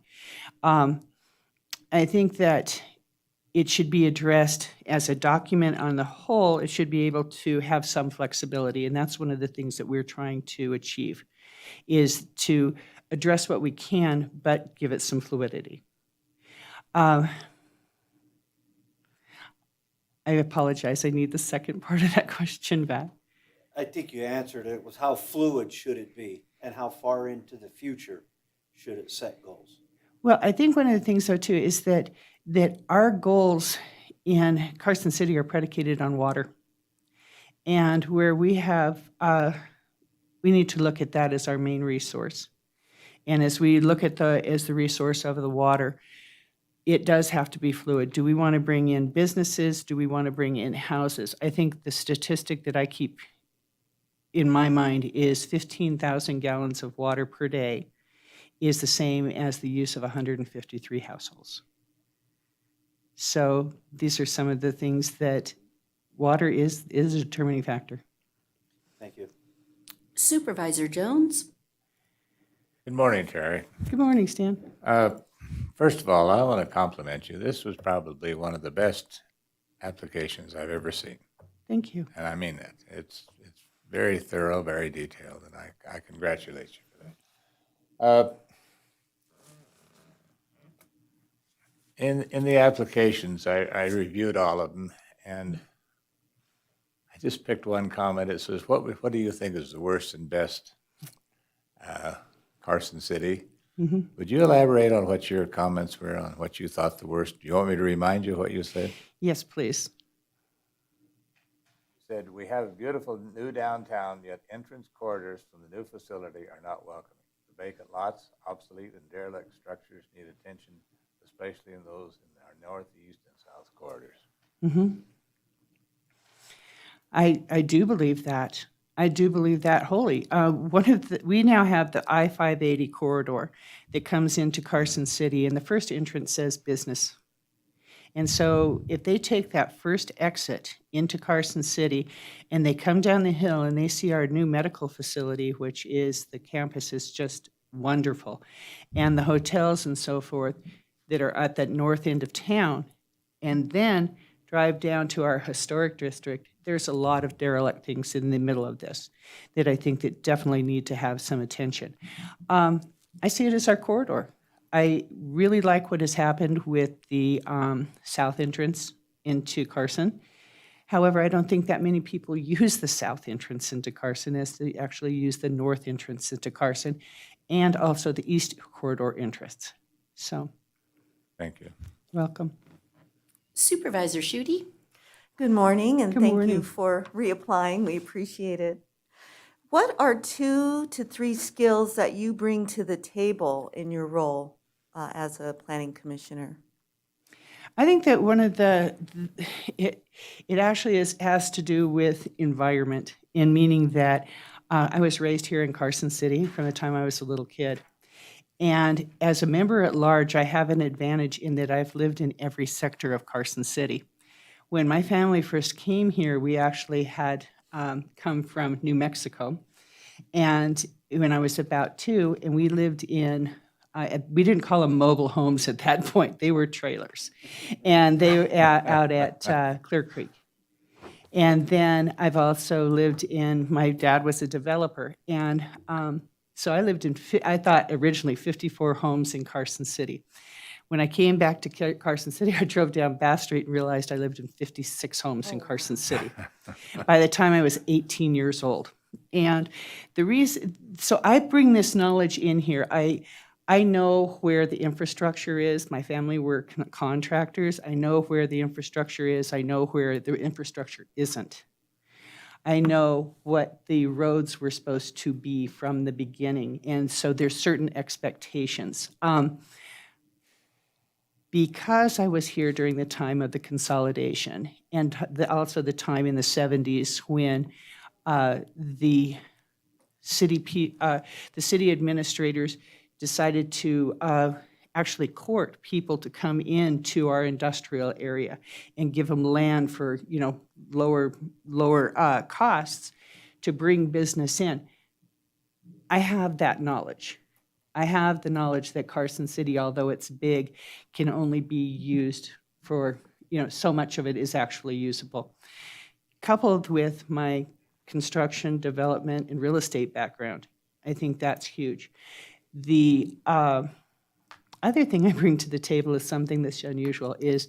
P: I think that it should be addressed as a document on the whole. It should be able to have some flexibility, and that's one of the things that we're trying to achieve, is to address what we can, but give it some fluidity. I apologize, I need the second part of that question back.
F: I think you answered it. It was how fluid should it be, and how far into the future should it set goals?
P: Well, I think one of the things, though, too, is that our goals in Carson City are predicated on water. And where we have, we need to look at that as our main resource. And as we look at as the resource of the water, it does have to be fluid. Do we want to bring in businesses? Do we want to bring in houses? I think the statistic that I keep in my mind is 15,000 gallons of water per day is the same as the use of 153 households. So these are some of the things that water is a determining factor.
F: Thank you.
B: Supervisor Jones?
L: Good morning, Terry.
P: Good morning, Stan.
L: First of all, I want to compliment you. This was probably one of the best applications I've ever seen.
P: Thank you.
L: And I mean that. It's very thorough, very detailed, and I congratulate you for that. In the applications, I reviewed all of them, and I just picked one comment. It says, what do you think is the worst and best Carson City?
P: Mm-hmm.
L: Would you elaborate on what your comments were on what you thought the worst? Do you want me to remind you what you said?
P: Yes, please.
L: You said, we have a beautiful new downtown, yet entrance corridors from the new facility are not welcoming. The vacant lots, obsolete and derelict structures need attention, especially in those in our northeast and south corridors.
P: Mm-hmm. I do believe that. I do believe that wholly. We now have the I-580 corridor that comes into Carson City, and the first entrance says business. And so if they take that first exit into Carson City and they come down the hill and they see our new medical facility, which is the campus is just wonderful, and the hotels and so forth that are at that north end of town, and then drive down to our historic district, there's a lot of derelict things in the middle of this that I think that definitely need to have some attention. I see it as our corridor. I really like what has happened with the south entrance into Carson. However, I don't think that many people use the south entrance into Carson as they actually use the north entrance into Carson, and also the east corridor entrance. So,
L: thank you.
P: Welcome.
B: Supervisor Schutte?
M: Good morning, and
P: Good
M: thank
P: morning.
M: you for reapplying. We appreciate it. What are 2 to 3 skills that you bring to the table in your role as a planning commissioner?
P: I think that one of it actually has to do with environment, in meaning that I was raised here in Carson City from the time I was a little kid. And as a member at large, I have an advantage in that I've lived in every sector of Carson City. When my family first came here, we actually had come from New Mexico. And when I was about 2, and we lived in, we didn't call them mobile homes at that point, they were trailers. And they were out at Clear Creek. And then I've also lived in, my dad was a developer. And so I lived in, I thought originally 54 homes in Carson City. When I came back to Carson City, I drove down Bass Street and realized I lived in 56 homes in Carson City by the time I was 18 years old. And the reason, so I bring this knowledge in here. I know where the infrastructure is. My family were contractors. I know where the infrastructure is. I know where the infrastructure isn't. I know what the roads were supposed to be from the beginning. And so there's certain expectations. Because I was here during the time of the consolidation and also the time in the 70s when the city administrators decided to actually court people to come into our industrial area and give them land for, lower costs to bring business in. I have that knowledge. I have the knowledge that Carson City, although it's big, can only be used for, so much of it is actually usable. Coupled with my construction, development, and real estate background, I think that's huge. The other thing I bring to the table is something that's unusual, is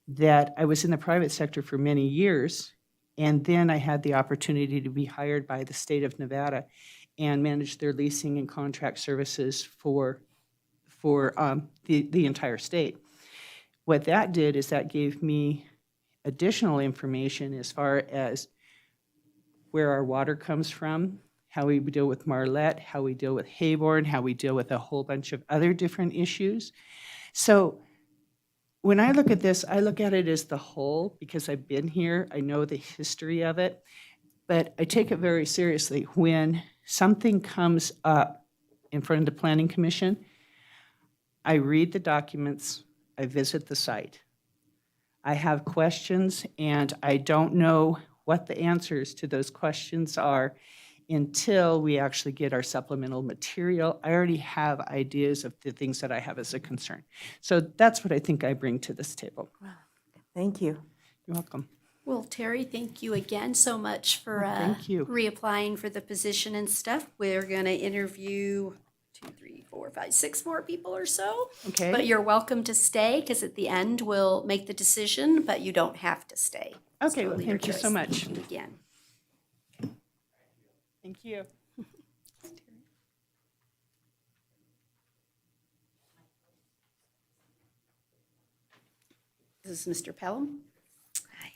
P: that I was in the private sector for many years, and then I had the opportunity to be hired by the state of Nevada and manage their leasing and contract services for the entire state. What that did is that gave me additional information as far as where our water comes from, how we deal with Marlette, how we deal with Hayborn, how we deal with a whole bunch of other different issues. So when I look at this, I look at it as the whole because I've been here, I know the history of it, but I take it very seriously. When something comes up in front of the Planning Commission, I read the documents, I visit the site. I have questions and I don't know what the answers to those questions are until we actually get our supplemental material. I already have ideas of the things that I have as a concern. So that's what I think I bring to this table.
M: Thank you.
P: You're welcome.
B: Well, Terry, thank you again so much for
P: thank you.
B: reapplying for the position and stuff. We're going to interview 2, 3, 4, 5, 6 more people or so.
P: Okay.
B: But you're welcome to stay because at the end we'll make the decision, but you don't have to stay. It's
P: Okay, well,
B: totally your
P: thank you so
B: choice.
P: much.
B: Thank you again.
P: Thank you.
B: This is Mr. Pelham. Hi.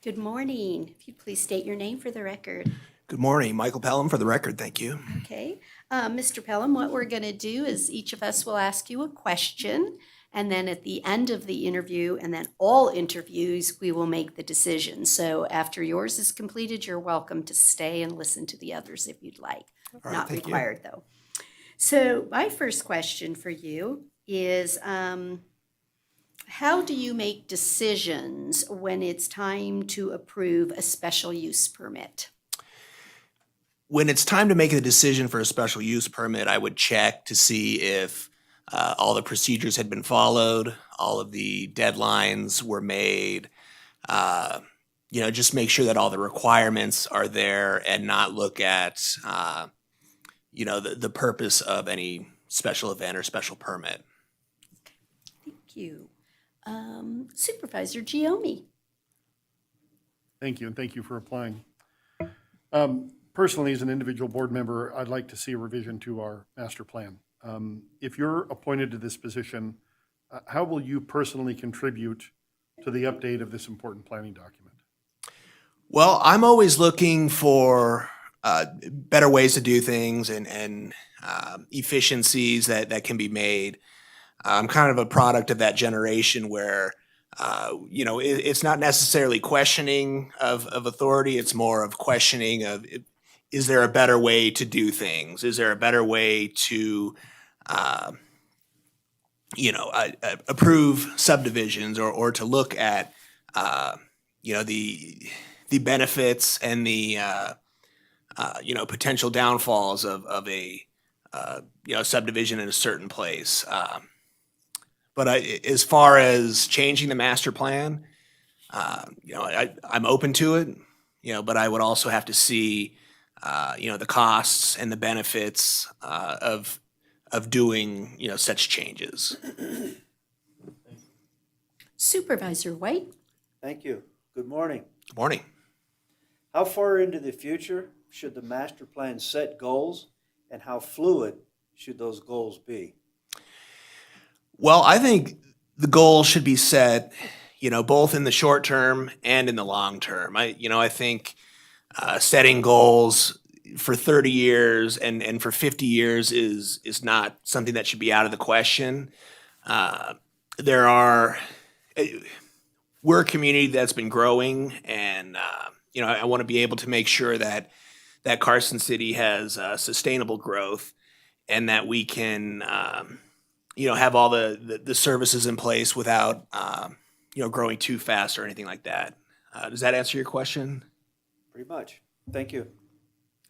B: Good morning. If you'd please state your name for the record.
Q: Good morning, Michael Pelham for the record, thank you.
B: Okay. Mr. Pelham, what we're going to do is each of us will ask you a question, and then at the end of the interview, and then all interviews, we will make the decision. So after yours is completed, you're welcome to stay and listen to the others if you'd like.
Q: All right,
B: Not
Q: thank you.
B: required, though. So my first question for you is, how do you make decisions when it's time to approve a special use permit?
Q: When it's time to make a decision for a special use permit, I would check to see if all the procedures had been followed, all of the deadlines were made, just make sure that all the requirements are there and not look at, the purpose of any special event or special permit.
B: Thank you. Supervisor Giomi.
G: Thank you, and thank you for applying. Personally, as an individual board member, I'd like to see a revision to our master plan. If you're appointed to this position, how will you personally contribute to the update of this important planning document?
Q: Well, I'm always looking for better ways to do things and efficiencies that can be made. I'm kind of a product of that generation where, it's not necessarily questioning of authority. It's more of questioning of, is there a better way to do things? Is there a better way to, approve subdivisions or to look at, the benefits and the, potential downfalls of a, subdivision in a certain place. But as far as changing the master plan, I'm open to it, but I would also have to see, the costs and the benefits of doing, such changes.
B: Supervisor White?
F: Thank you. Good morning.
Q: Good morning.
F: How far into the future should the master plan set goals, and how fluid should those goals be?
Q: Well, I think the goal should be set, both in the short term and in the long term. I think setting goals for 30 years and for 50 years is not something that should be out of the question. We're a community that's been growing, and I want to be able to make sure that Carson City has sustainable growth, and that we can have all the services in place without growing too fast or anything like that. Does that answer your question?
F: Pretty much. Thank you.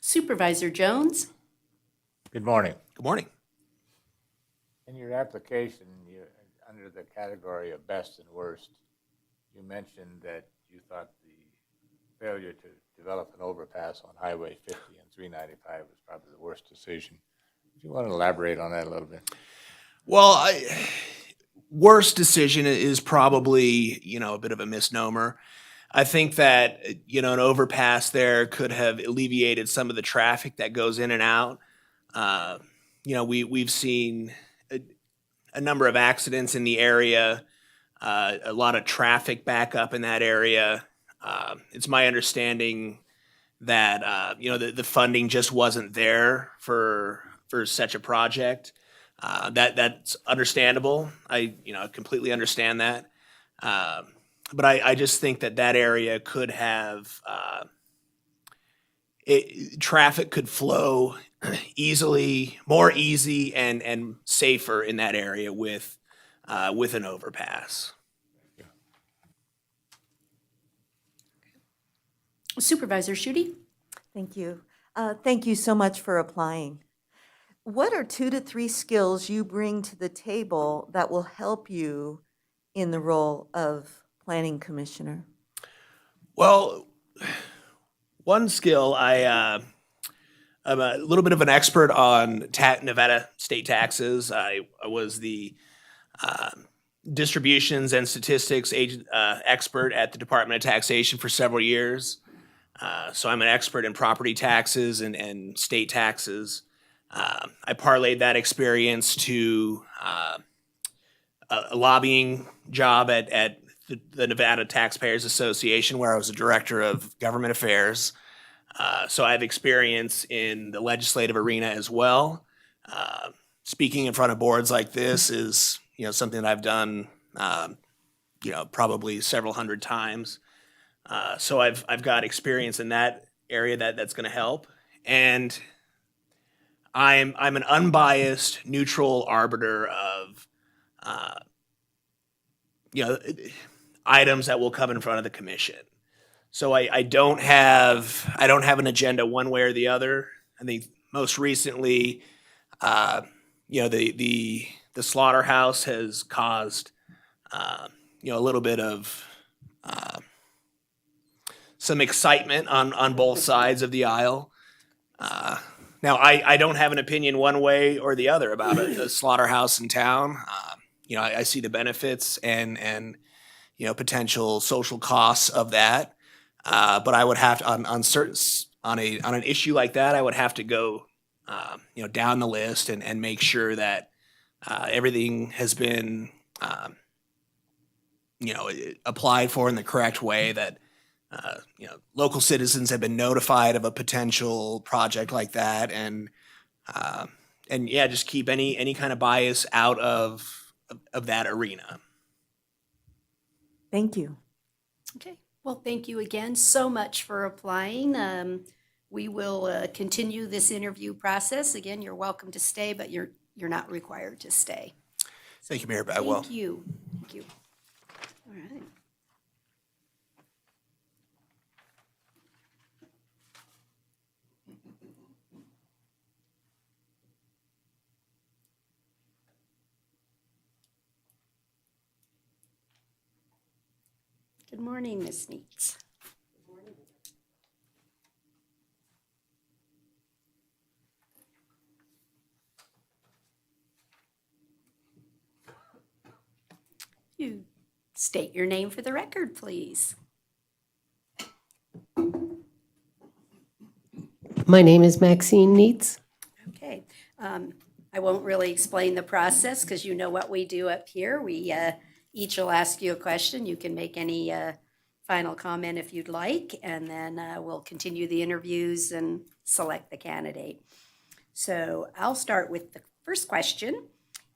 B: Supervisor Jones?
L: Good morning.
Q: Good morning.
L: In your application, under the category of best and worst, you mentioned that you thought the failure to develop an overpass on Highway 50 and 395 was probably the worst decision. Do you want to elaborate on that a little bit?
Q: Well, worst decision is probably, a bit of a misnomer. I think that, an overpass there could have alleviated some of the traffic that goes in and out. We've seen a number of accidents in the area, a lot of traffic back up in that area. It's my understanding that, the funding just wasn't there for such a project. That's understandable. I completely understand that. But I just think that area could have, traffic could flow easily, more easy and safer in that area with an overpass.
B: Supervisor Schutte?
M: Thank you. Thank you so much for applying. What are 2 to 3 skills you bring to the table that will help you in the role of planning commissioner?
Q: Well, one skill, I'm a little bit of an expert on Nevada state taxes. I was the distributions and statistics expert at the Department of Taxation for several years. So I'm an expert in property taxes and state taxes. I parlayed that experience to a lobbying job at the Nevada Taxpayers Association, where I was a director of government affairs. So I have experience in the legislative arena as well. Speaking in front of boards like this is, something that I've done, probably several hundred times. So I've got experience in that area that's going to help. And I'm an unbiased, neutral arbiter of, items that will come in front of the commission. So I don't have an agenda one way or the other. I think most recently, the slaughterhouse has caused, a little bit of some excitement on both sides of the aisle. Now, I don't have an opinion one way or the other about a slaughterhouse in town. I see the benefits and potential social costs of that. But I would have to, on an issue like that, I would have to go, down the list and make sure that everything has been, applied for in the correct way, that local citizens have been notified of a potential project like that, and just keep any kind of bias out of that arena.
M: Thank you.
B: Okay. Well, thank you again so much for applying. we will continue this interview process. Again, you're welcome to stay, but you're not required to stay.
Q: Thank you, Mayor Bagwell.
B: Thank you. Thank you. All right. Good morning, Ms. Neets. You state your name for the record, please.
R: My name is Maxine Neitz.
B: Okay. I won't really explain the process because you know what we do up here. We each will ask you a question. You can make any final comment if you'd like, and then we'll continue the interviews and select the candidate. So I'll start with the first question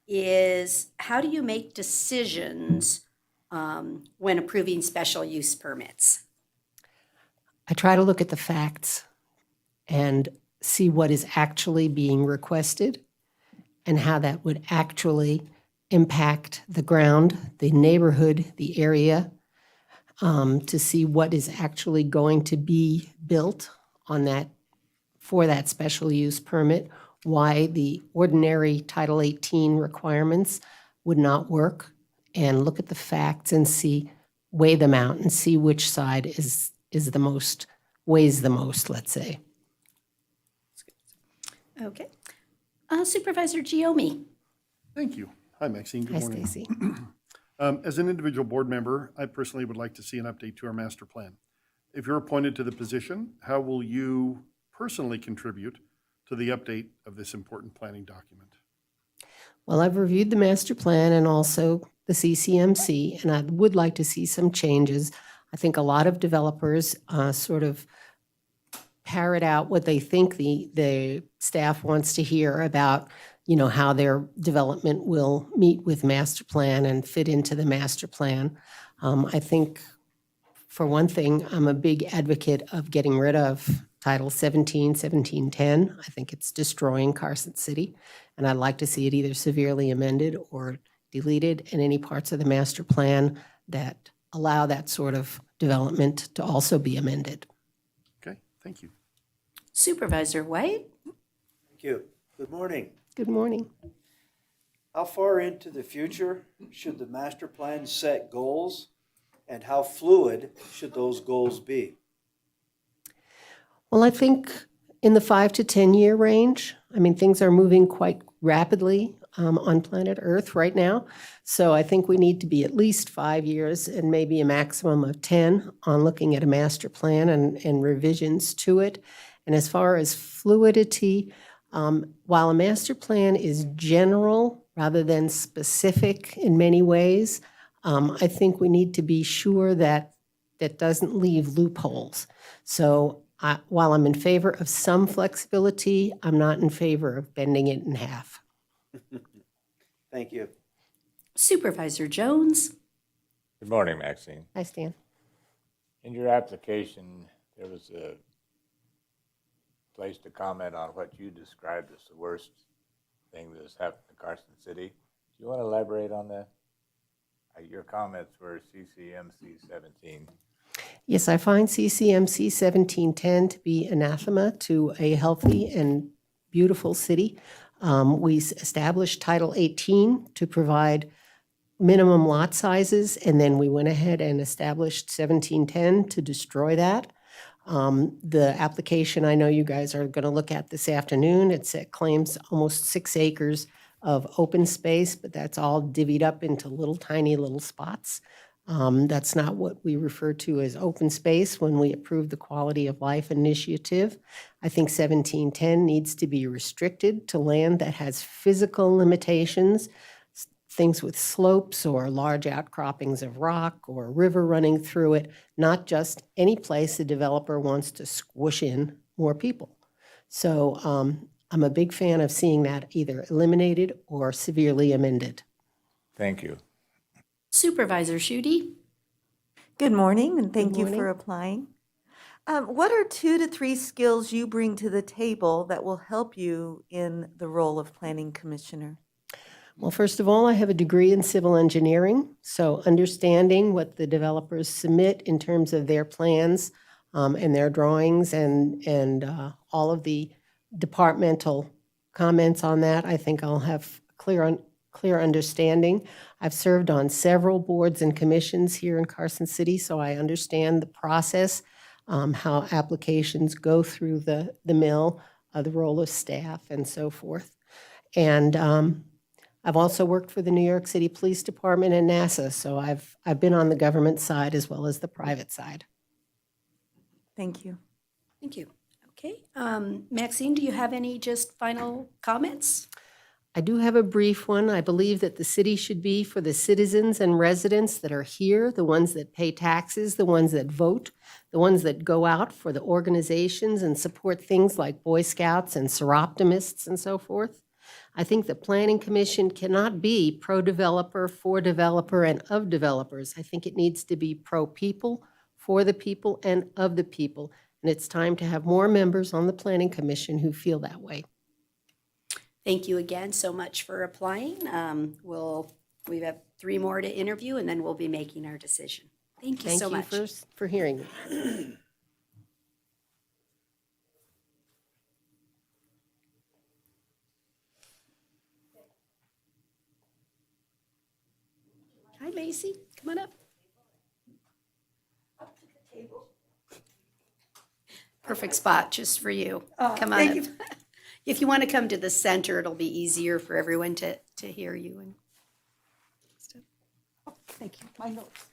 B: is, how do you make decisions when approving special use permits?
R: I try to look at the facts and see what is actually being requested and how that would actually impact the ground, the neighborhood, the area, to see what is actually going to be built on that, for that special use permit, why the ordinary Title 18 requirements would not work, and look at the facts and see, weigh them out and see which side is the most, weighs the most, let's say.
B: Okay. Supervisor Giomi.
G: Thank you. Hi, Maxine. Good
R: Hi,
G: morning.
R: Stacy.
G: As an individual board member, I personally would like to see an update to our master plan. If you're appointed to the position, how will you personally contribute to the update of this important planning document?
R: Well, I've reviewed the master plan and also the CCMC, and I would like to see some changes. I think a lot of developers sort of parrot out what they think the staff wants to hear about, you know, how their development will meet with master plan and fit into the master plan. I think, for one thing, I'm a big advocate of getting rid of Title 17, 1710. I think it's destroying Carson City, and I'd like to see it either severely amended or deleted, and any parts of the master plan that allow that sort of development to also be amended.
G: Okay, thank you.
B: Supervisor White.
F: Thank you. Good morning.
R: Good morning.
F: How far into the future should the master plan set goals, and how fluid should those goals be?
R: Well, I think in the 5 to 10 year range. I mean, things are moving quite rapidly on planet Earth right now. So I think we need to be at least 5 years and maybe a maximum of 10 on looking at a master plan and revisions to it. And as far as fluidity, while a master plan is general rather than specific in many ways, I think we need to be sure that that doesn't leave loopholes. So while I'm in favor of some flexibility, I'm not in favor of bending it in half.
F: Thank you.
B: Supervisor Jones.
L: Good morning, Maxine.
R: Hi, Stan.
L: In your application, there was a place to comment on what you described as the worst thing that has happened in Carson City. Do you want to elaborate on that? Your comments were CCMC 17.
R: Yes, I find CCMC 1710 to be anathema to a healthy and beautiful city. We established Title 18 to provide minimum lot sizes, and then we went ahead and established 1710 to destroy that. The application I know you guys are going to look at this afternoon, it claims almost 6 acres of open space, but that's all divvied up into little tiny little spots. That's not what we refer to as open space when we approve the quality of life initiative. I think 1710 needs to be restricted to land that has physical limitations, things with slopes or large outcroppings of rock or a river running through it, not just any place the developer wants to squish in more people. So I'm a big fan of seeing that either eliminated or severely amended.
L: Thank you.
B: Supervisor Schutte.
M: Good morning, and thank
R: Good
M: you
R: morning.
M: for applying. What are 2 to 3 skills you bring to the table that will help you in the role of planning commissioner?
R: Well, first of all, I have a degree in civil engineering, so understanding what the developers submit in terms of their plans and their drawings and all of the departmental comments on that, I think I'll have clear understanding. I've served on several boards and commissions here in Carson City, so I understand the process, how applications go through the mill, the role of staff, and so forth. And I've also worked for the New York City Police Department and NASA, so I've been on the government side as well as the private side.
M: Thank you.
B: Thank you. Okay. Maxine, do you have any just final comments?
R: I do have a brief one. I believe that the city should be for the citizens and residents that are here, the ones that pay taxes, the ones that vote, the ones that go out for the organizations and support things like Boy Scouts and Seroptimists and so forth. I think the Planning Commission cannot be pro-developer, for developer, and of developers. I think it needs to be pro-people, for the people, and of the people. And it's time to have more members on the Planning Commission who feel that way.
B: Thank you again so much for applying. We have 3 more to interview, and then we'll be making our decision. Thank you so much.
R: Thank you for hearing me.
B: Hi, Macy. Come on up. Perfect spot just for you. Come on
M: thank
B: up.
M: you.
B: If you want to come to the center, it'll be easier for everyone to hear you. And
C: Thank you. My notes.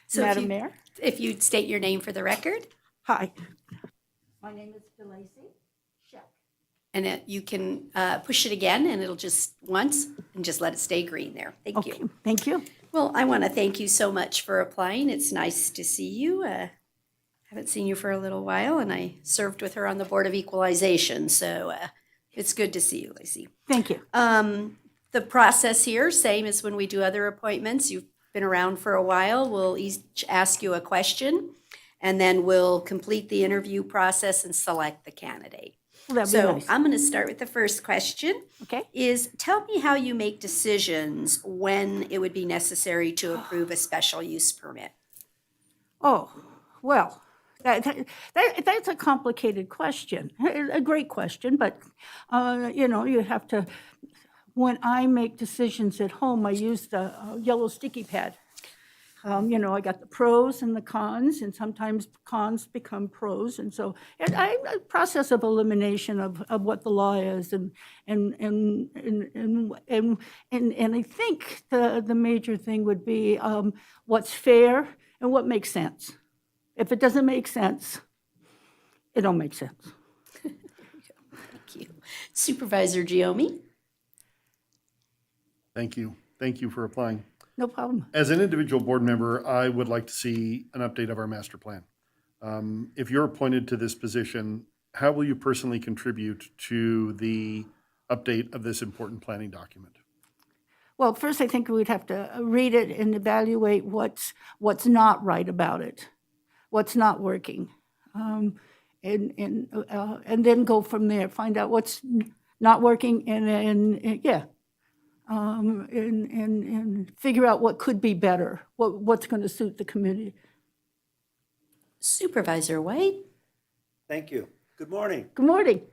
B: so
C: Madam Mayor?
B: if you'd state your name for the record,
C: Hi. My name is DeLacy Sheck.
B: and you can push it again, and it'll just once, and just let it stay green there. Thank
C: Okay,
B: you.
C: thank you.
B: Well, I want to thank you so much for applying. It's nice to see you. Haven't seen you for a little while, and I served with her on the Board of Equalization, so it's good to see you, Lacey.
C: Thank you.
B: The process here, same as when we do other appointments. You've been around for a while. We'll each ask you a question, and then we'll complete the interview process and select the candidate.
C: That'd be
B: So
C: nice.
B: I'm going to start with the first question.
C: Okay.
B: Is tell me how you make decisions when it would be necessary to approve a special use permit.
C: Oh, well, that's a complicated question. A great question, but, you have to, when I make decisions at home, I use the yellow sticky pad. I got the pros and the cons, and sometimes cons become pros, and so a process of elimination of what the law is, and I think the major thing would be what's fair and what makes sense. If it doesn't make sense, it don't make sense.
B: Thank you. Supervisor Giomi?
G: Thank you. Thank you for applying.
C: No problem.
G: As an individual board member, I would like to see an update of our master plan. If you're appointed to this position, how will you personally contribute to the update of this important planning document?
C: Well, first, I think we'd have to read it and evaluate what's not right about it, what's not working, and then go from there. Find out what's not working, and figure out what could be better, what's going to suit the community.
B: Supervisor White?
F: Thank you. Good morning.
C: Good morning.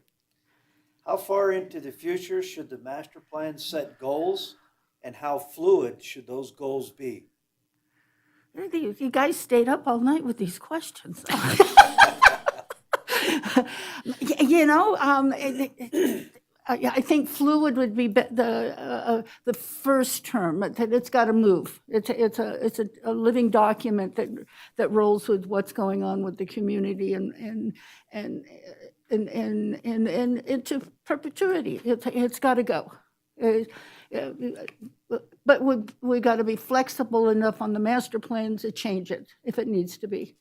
F: How far into the future should the master plan set goals, and how fluid should those goals be?
C: You guys stayed up all night with these questions. I think fluid would be the first term. That it's got to move. It's a living document that rolls with what's going on with the community and into perpetuity. It's got to go. But we got to be flexible enough on the master plan to change it if it needs to be.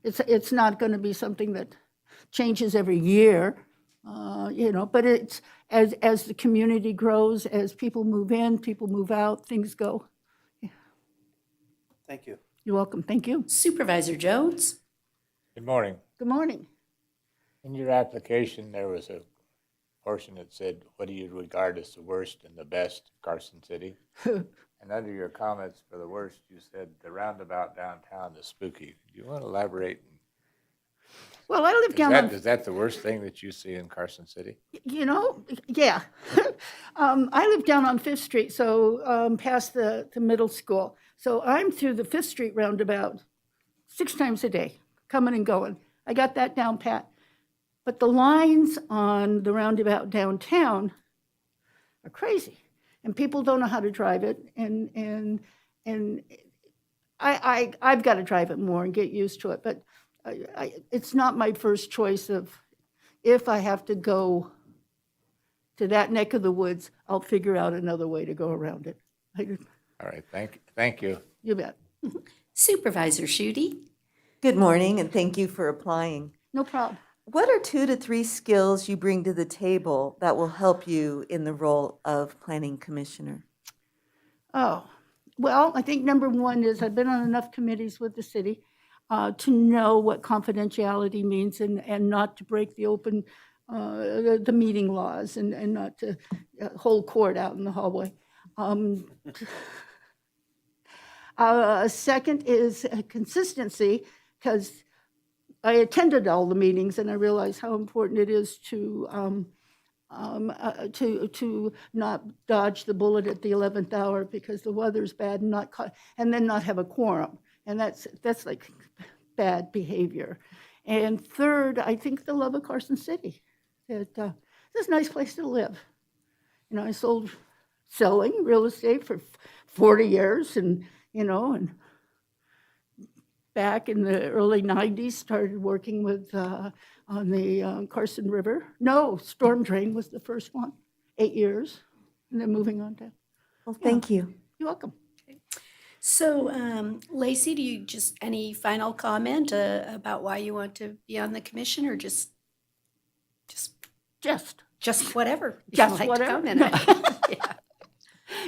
C: It's not going to be something that changes every year. But it's as the community grows, as people move in, people move out, things go.
F: Thank you.
C: You're welcome. Thank you.
B: Supervisor Jones?
L: Good morning.
C: Good morning.
L: In your application, there was a portion that said, what do you regard as the worst and the best of Carson City? And under your comments for the worst, you said the roundabout downtown is spooky. Do you want to elaborate?
C: Well, I live
L: Is
C: down
L: that,
C: on,
L: is that the worst thing that you see in Carson City?
C: you know, yeah. I live down on Fifth Street, so past the middle school. So I'm through the Fifth Street roundabout 6 times a day, coming and going. I got that down pat. But the lines on the roundabout downtown are crazy, and people don't know how to drive it. And I've got to drive it more and get used to it. But it's not my first choice of if I have to go to that neck of the woods, I'll figure out another way to go around it.
L: All right, thank you.
C: You bet.
B: Supervisor Schutte?
M: Good morning, and thank you for applying.
C: No problem.
M: What are 2 to 3 skills you bring to the table that will help you in the role of planning commissioner?
C: Oh, well, I think number one is I've been on enough committees with the city to know what confidentiality means and not to break the open, the meeting laws and not to hold court out in the hallway. Second is consistency, because I attended all the meetings and I realized how important it is to not dodge the bullet at the 11th hour because the weather's bad and then not have a quorum. And that's like bad behavior. And third, I think the love of Carson City. It's a nice place to live. You know, I selling real estate for 40 years and back in the early 90s, started working with on the Carson River. No, storm drain was the first one, 8 years, and then moving on to.
M: Well, thank you.
C: You're welcome.
B: So, Lacey, do you any final comment about why you want to be on the commission, or just whatever? you
C: Just
B: like to
C: whatever.
B: comment on? Yeah.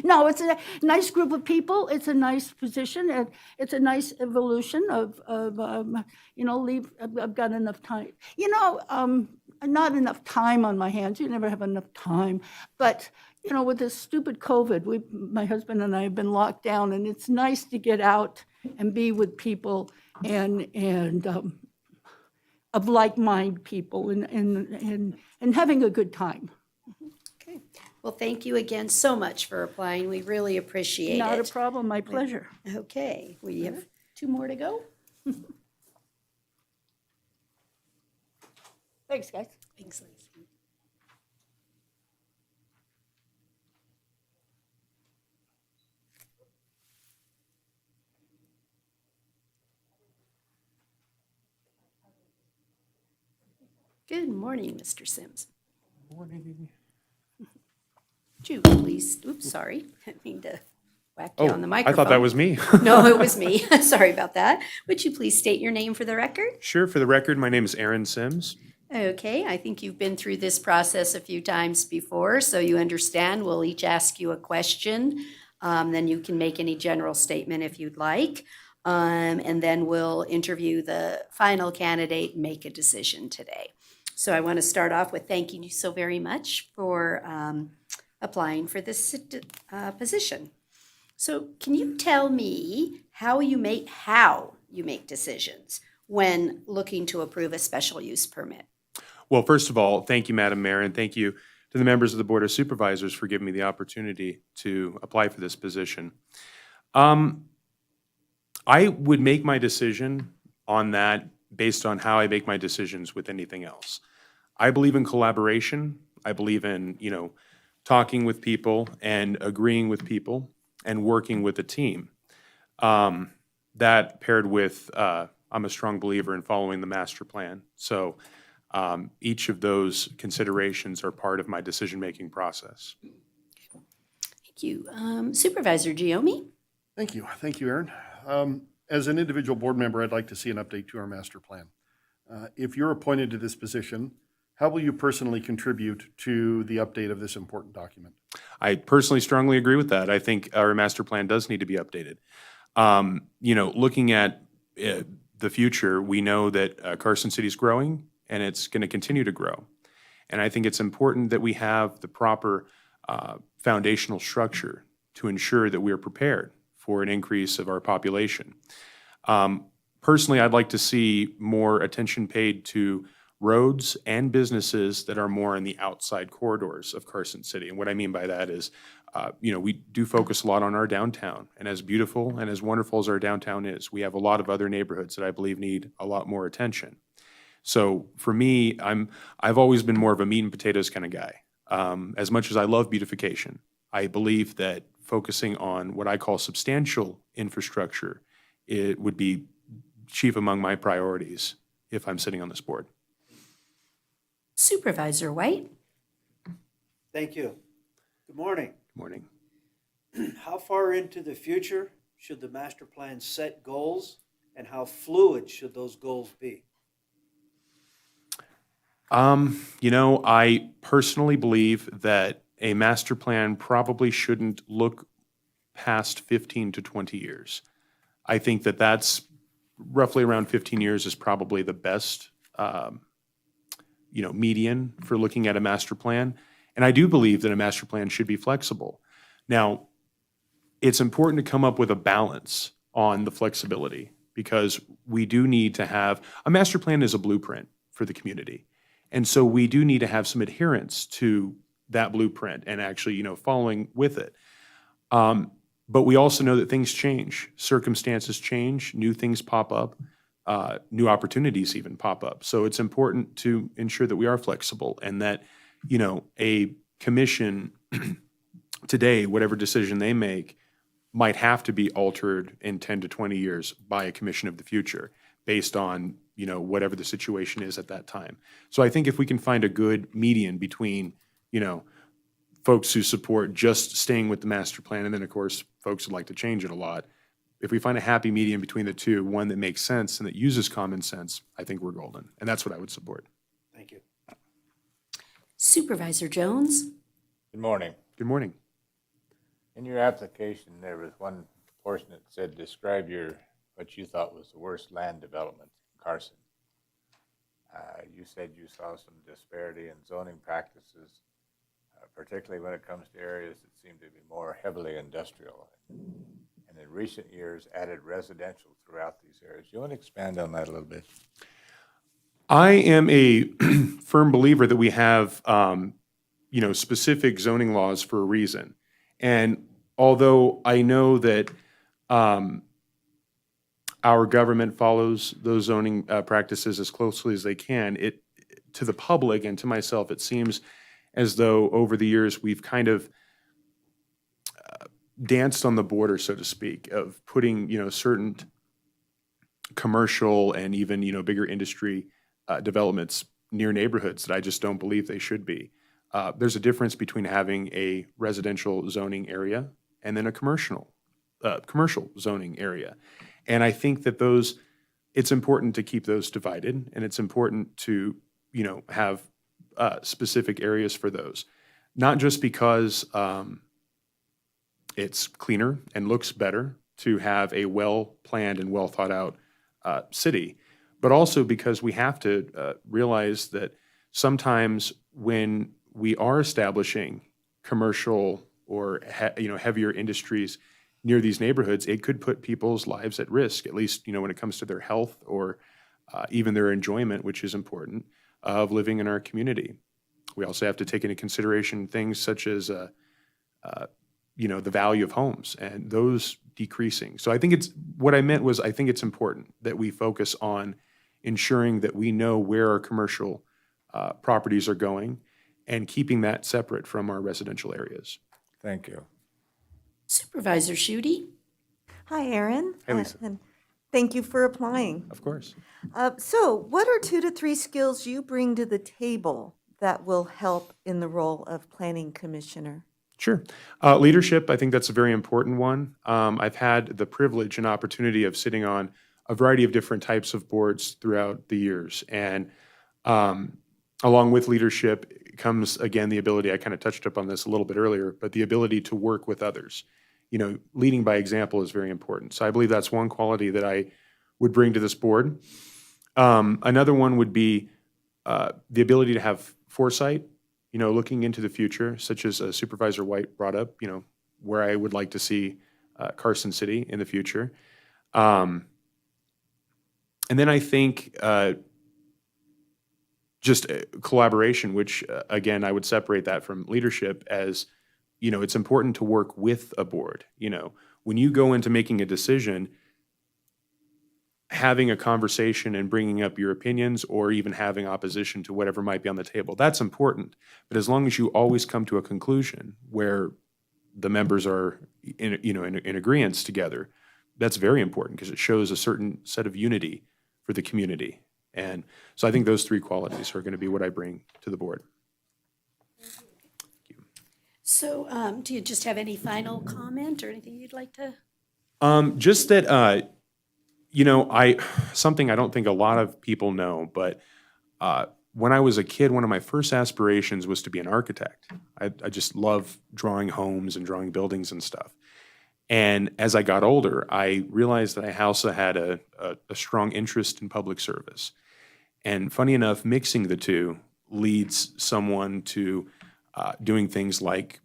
C: No, it's a nice group of people. It's a nice position, and it's a nice evolution of I've got enough time. Not enough time on my hands. You never have enough time. But, with this stupid COVID, my husband and I have been locked down, and it's nice to get out and be with people and of like-minded people and having a good time.
B: Okay. Well, thank you again so much for applying. We really appreciate it.
C: Not a problem. My pleasure.
B: Okay, we have 2 more to go.
C: Thanks, guys.
B: Thanks, Lacey. Good morning, Mr. Sims.
S: Morning.
B: Would you please, oops, sorry, I didn't mean to whack you on the microphone.
S: I thought that was me.
B: No, it was me. Sorry about that. Would you please state your name for the record?
S: Sure, for the record, my name is Aaron Sims.
B: Okay, I think you've been through this process a few times before, so you understand. We'll each ask you a question. Then you can make any general statement if you'd like. And then we'll interview the final candidate and make a decision today. So I want to start off with thanking you so very much for applying for this position. So can you tell me how you make decisions when looking to approve a special use permit?
S: Well, first of all, thank you, Madam Mayor, and thank you to the members of the Board of Supervisors for giving me the opportunity to apply for this position. I would make my decision on that based on how I make my decisions with anything else. I believe in collaboration. I believe in, talking with people and agreeing with people and working with a team. That paired with, I'm a strong believer in following the master plan. So each of those considerations are part of my decision-making process.
B: Thank you. Supervisor Giomi?
G: Thank you. Thank you, Aaron. As an individual board member, I'd like to see an update to our master plan. If you're appointed to this position, how will you personally contribute to the update of this important document?
S: I personally strongly agree with that. I think our master plan does need to be updated. Looking at the future, we know that Carson City is growing and it's going to continue to grow. And I think it's important that we have the proper foundational structure to ensure that we are prepared for an increase of our population. Personally, I'd like to see more attention paid to roads and businesses that are more in the outside corridors of Carson City. And what I mean by that is, we do focus a lot on our downtown. And as beautiful and as wonderful as our downtown is, we have a lot of other neighborhoods that I believe need a lot more attention. So for me, I've always been more of a meat and potatoes kind of guy. As much as I love beautification, I believe that focusing on what I call substantial infrastructure, it would be chief among my priorities if I'm sitting on this board.
B: Supervisor White?
F: Thank you. Good morning.
S: Good morning.
F: How far into the future should the master plan set goals, and how fluid should those goals be?
S: I personally believe that a master plan probably shouldn't look past 15 to 20 years. I think that that's roughly around 15 years is probably the best, median for looking at a master plan. And I do believe that a master plan should be flexible. Now, it's important to come up with a balance on the flexibility because we do need to have, a master plan is a blueprint for the community. And so we do need to have some adherence to that blueprint and actually, following with it. But we also know that things change, circumstances change, new things pop up, new opportunities even pop up. So it's important to ensure that we are flexible and that, a commission today, whatever decision they make, might have to be altered in 10 to 20 years by a commission of the future based on, whatever the situation is at that time. So I think if we can find a good median between, folks who support just staying with the master plan, and then of course, folks would like to change it a lot. If we find a happy median between the two, one that makes sense and that uses common sense, I think we're golden. And that's what I would support.
F: Thank you.
B: Supervisor Jones?
L: Good morning.
S: Good morning.
L: In your application, there was one portion that said, describe what you thought was the worst land development in Carson. You said you saw some disparity in zoning practices, particularly when it comes to areas that seem to be more heavily industrial. And in recent years, added residential throughout these areas. You want to expand on that a little bit?
S: I am a firm believer that we have, specific zoning laws for a reason. And although I know that our government follows those zoning practices as closely as they can, to the public and to myself, it seems as though over the years we've kind of danced on the border, so to speak, of putting, certain commercial and even, bigger industry developments near neighborhoods that I just don't believe they should be. There's a difference between having a residential zoning area and then a commercial zoning area. And I think that it's important to keep those divided, and it's important to, have specific areas for those. Not just because it's cleaner and looks better to have a well-planned and well-thought-out city, but also because we have to realize that sometimes when we are establishing commercial or heavier industries near these neighborhoods, it could put people's lives at risk, at least when it comes to their health or even their enjoyment, which is important, of living in our community. We also have to take into consideration things such as the value of homes and those decreasing. So I think I think it's important that we focus on ensuring that we know where our commercial properties are going and keeping that separate from our residential areas.
L: Thank you.
B: Supervisor Schutte?
M: Hi, Aaron.
S: Hey, Lisa.
M: And thank you for applying.
S: Of course.
M: So what are 2 to 3 skills you bring to the table that will help in the role of planning commissioner?
S: Sure. Leadership, I think that's a very important one. I've had the privilege and opportunity of sitting on a variety of different types of boards throughout the years. And along with leadership comes, again, the ability, I kind of touched up on this a little bit earlier, but the ability to work with others. leading by example is very important. So I believe that's one quality that I would bring to this board. Another one would be the ability to have foresight, looking into the future, such as Supervisor White brought up, where I would like to see Carson City in the future. And then I think just collaboration, which again, I would separate that from leadership as, it's important to work with a board. When you go into making a decision, having a conversation and bringing up your opinions or even having opposition to whatever might be on the table, that's important. But as long as you always come to a conclusion where the members are in agreement together, that's very important because it shows a certain set of unity for the community. And so I think those three qualities are going to be what I bring to the board.
B: So do you just have any final comment or anything you'd like to?
S: Just that, something I don't think a lot of people know, but when I was a kid, one of my first aspirations was to be an architect. I just love drawing homes and drawing buildings and stuff. And as I got older, I realized that I also had a strong interest in public service. And funny enough, mixing the two leads someone to doing things like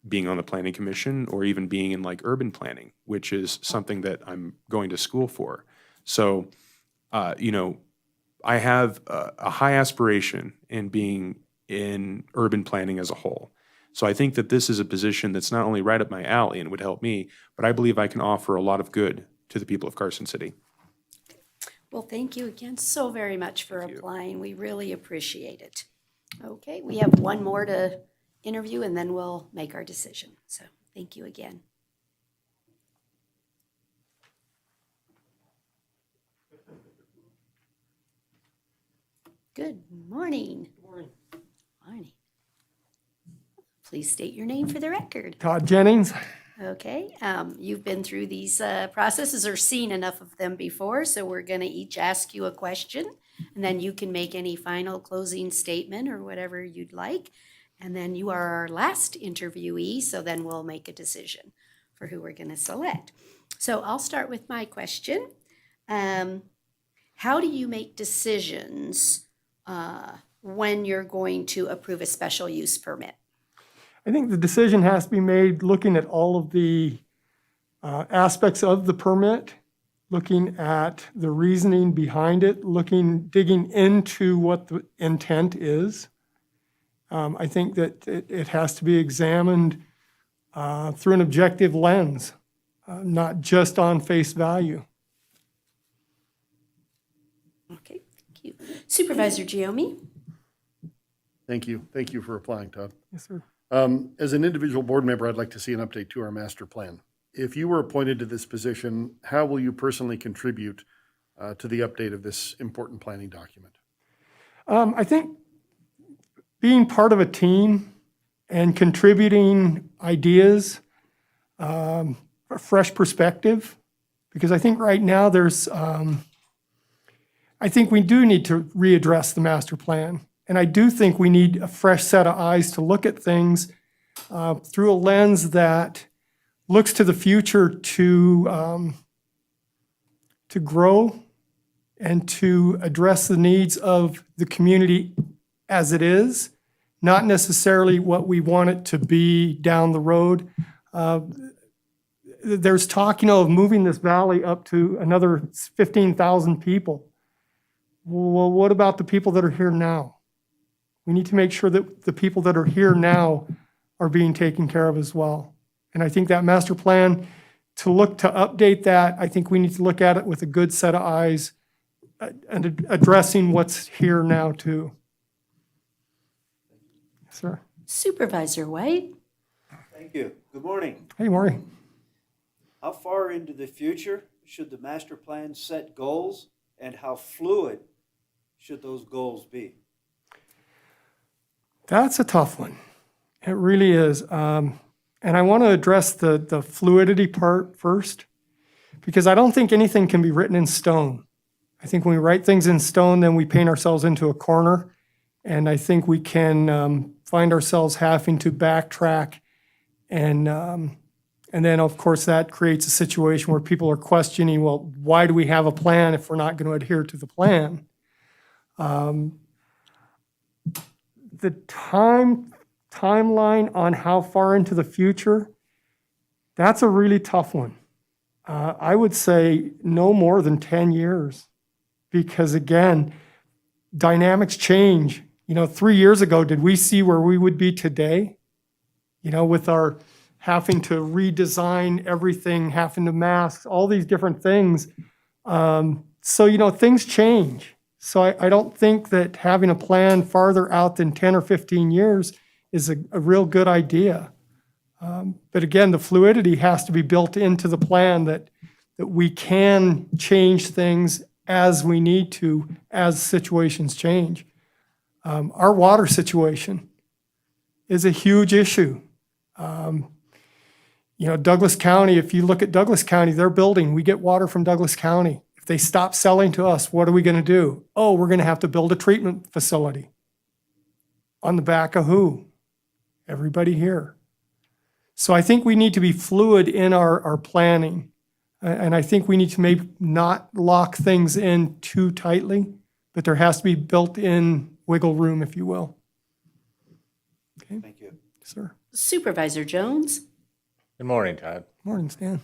S: being on the planning commission or even being in like urban planning, which is something that I'm going to school for. So, I have a high aspiration in being in urban planning as a whole. So I think that this is a position that's not only right up my alley and would help me, but I believe I can offer a lot of good to the people of Carson City.
B: Well, thank you again so very much for applying. We really appreciate it. Okay, we have one more to interview and then we'll make our decision. So thank you again. Good morning. Morning. Please state your name for the record.
T: Todd Jennings.
B: Okay, you've been through these processes or seen enough of them before, so we're going to each ask you a question, and then you can make any final closing statement or whatever you'd like. And then you are our last interviewee, so then we'll make a decision for who we're going to select. So I'll start with my question. How do you make decisions when you're going to approve a special use permit?
T: I think the decision has to be made looking at all of the aspects of the permit, looking at the reasoning behind it, digging into what the intent is. I think that it has to be examined through an objective lens, not just on face value.
B: Okay, thank you. Supervisor Giomi?
G: Thank you. Thank you for applying, Todd.
T: Yes, sir.
G: As an individual board member, I'd like to see an update to our master plan. If you were appointed to this position, how will you personally contribute to the update of this important planning document?
T: I think being part of a team and contributing ideas, a fresh perspective, because I think right now I think we do need to readdress the master plan. And I do think we need a fresh set of eyes to look at things through a lens that looks to the future to grow and to address the needs of the community as it is, not necessarily what we want it to be down the road. There's talk, of moving this valley up to another 15,000 people. Well, what about the people that are here now? We need to make sure that the people that are here now are being taken care of as well. And I think that master plan, to update that, I think we need to look at it with a good set of eyes and addressing what's here now too. Yes, sir.
B: Supervisor White?
F: Thank you. Good morning.
T: Hey, Maury.
F: How far into the future should the master plan set goals, and how fluid should those goals be?
T: That's a tough one. It really is. And I want to address the fluidity part first, because I don't think anything can be written in stone. I think when we write things in stone, then we paint ourselves into a corner. And I think we can find ourselves having to backtrack and And then, of course, that creates a situation where people are questioning, well, why do we have a plan if we're not going to adhere to the plan? The timeline on how far into the future, that's a really tough one. I would say no more than 10 years. Because again, dynamics change. 3 years ago, did we see where we would be today? With our having to redesign everything, having to mask, all these different things. So, things change. So I don't think that having a plan farther out than 10 or 15 years is a real good idea. But again, the fluidity has to be built into the plan that we can change things as we need to, as situations change. Our water situation is a huge issue. Douglas County, if you look at Douglas County, they're building, we get water from Douglas County. If they stop selling to us, what are we going to do? Oh, we're going to have to build a treatment facility. On the back of who? Everybody here. So I think we need to be fluid in our planning. And I think we need to maybe not lock things in too tightly, but there has to be built-in wiggle room, if you will. Okay.
F: Thank you.
T: Sir.
B: Supervisor Jones?
L: Good morning, Todd.
T: Morning, Stan.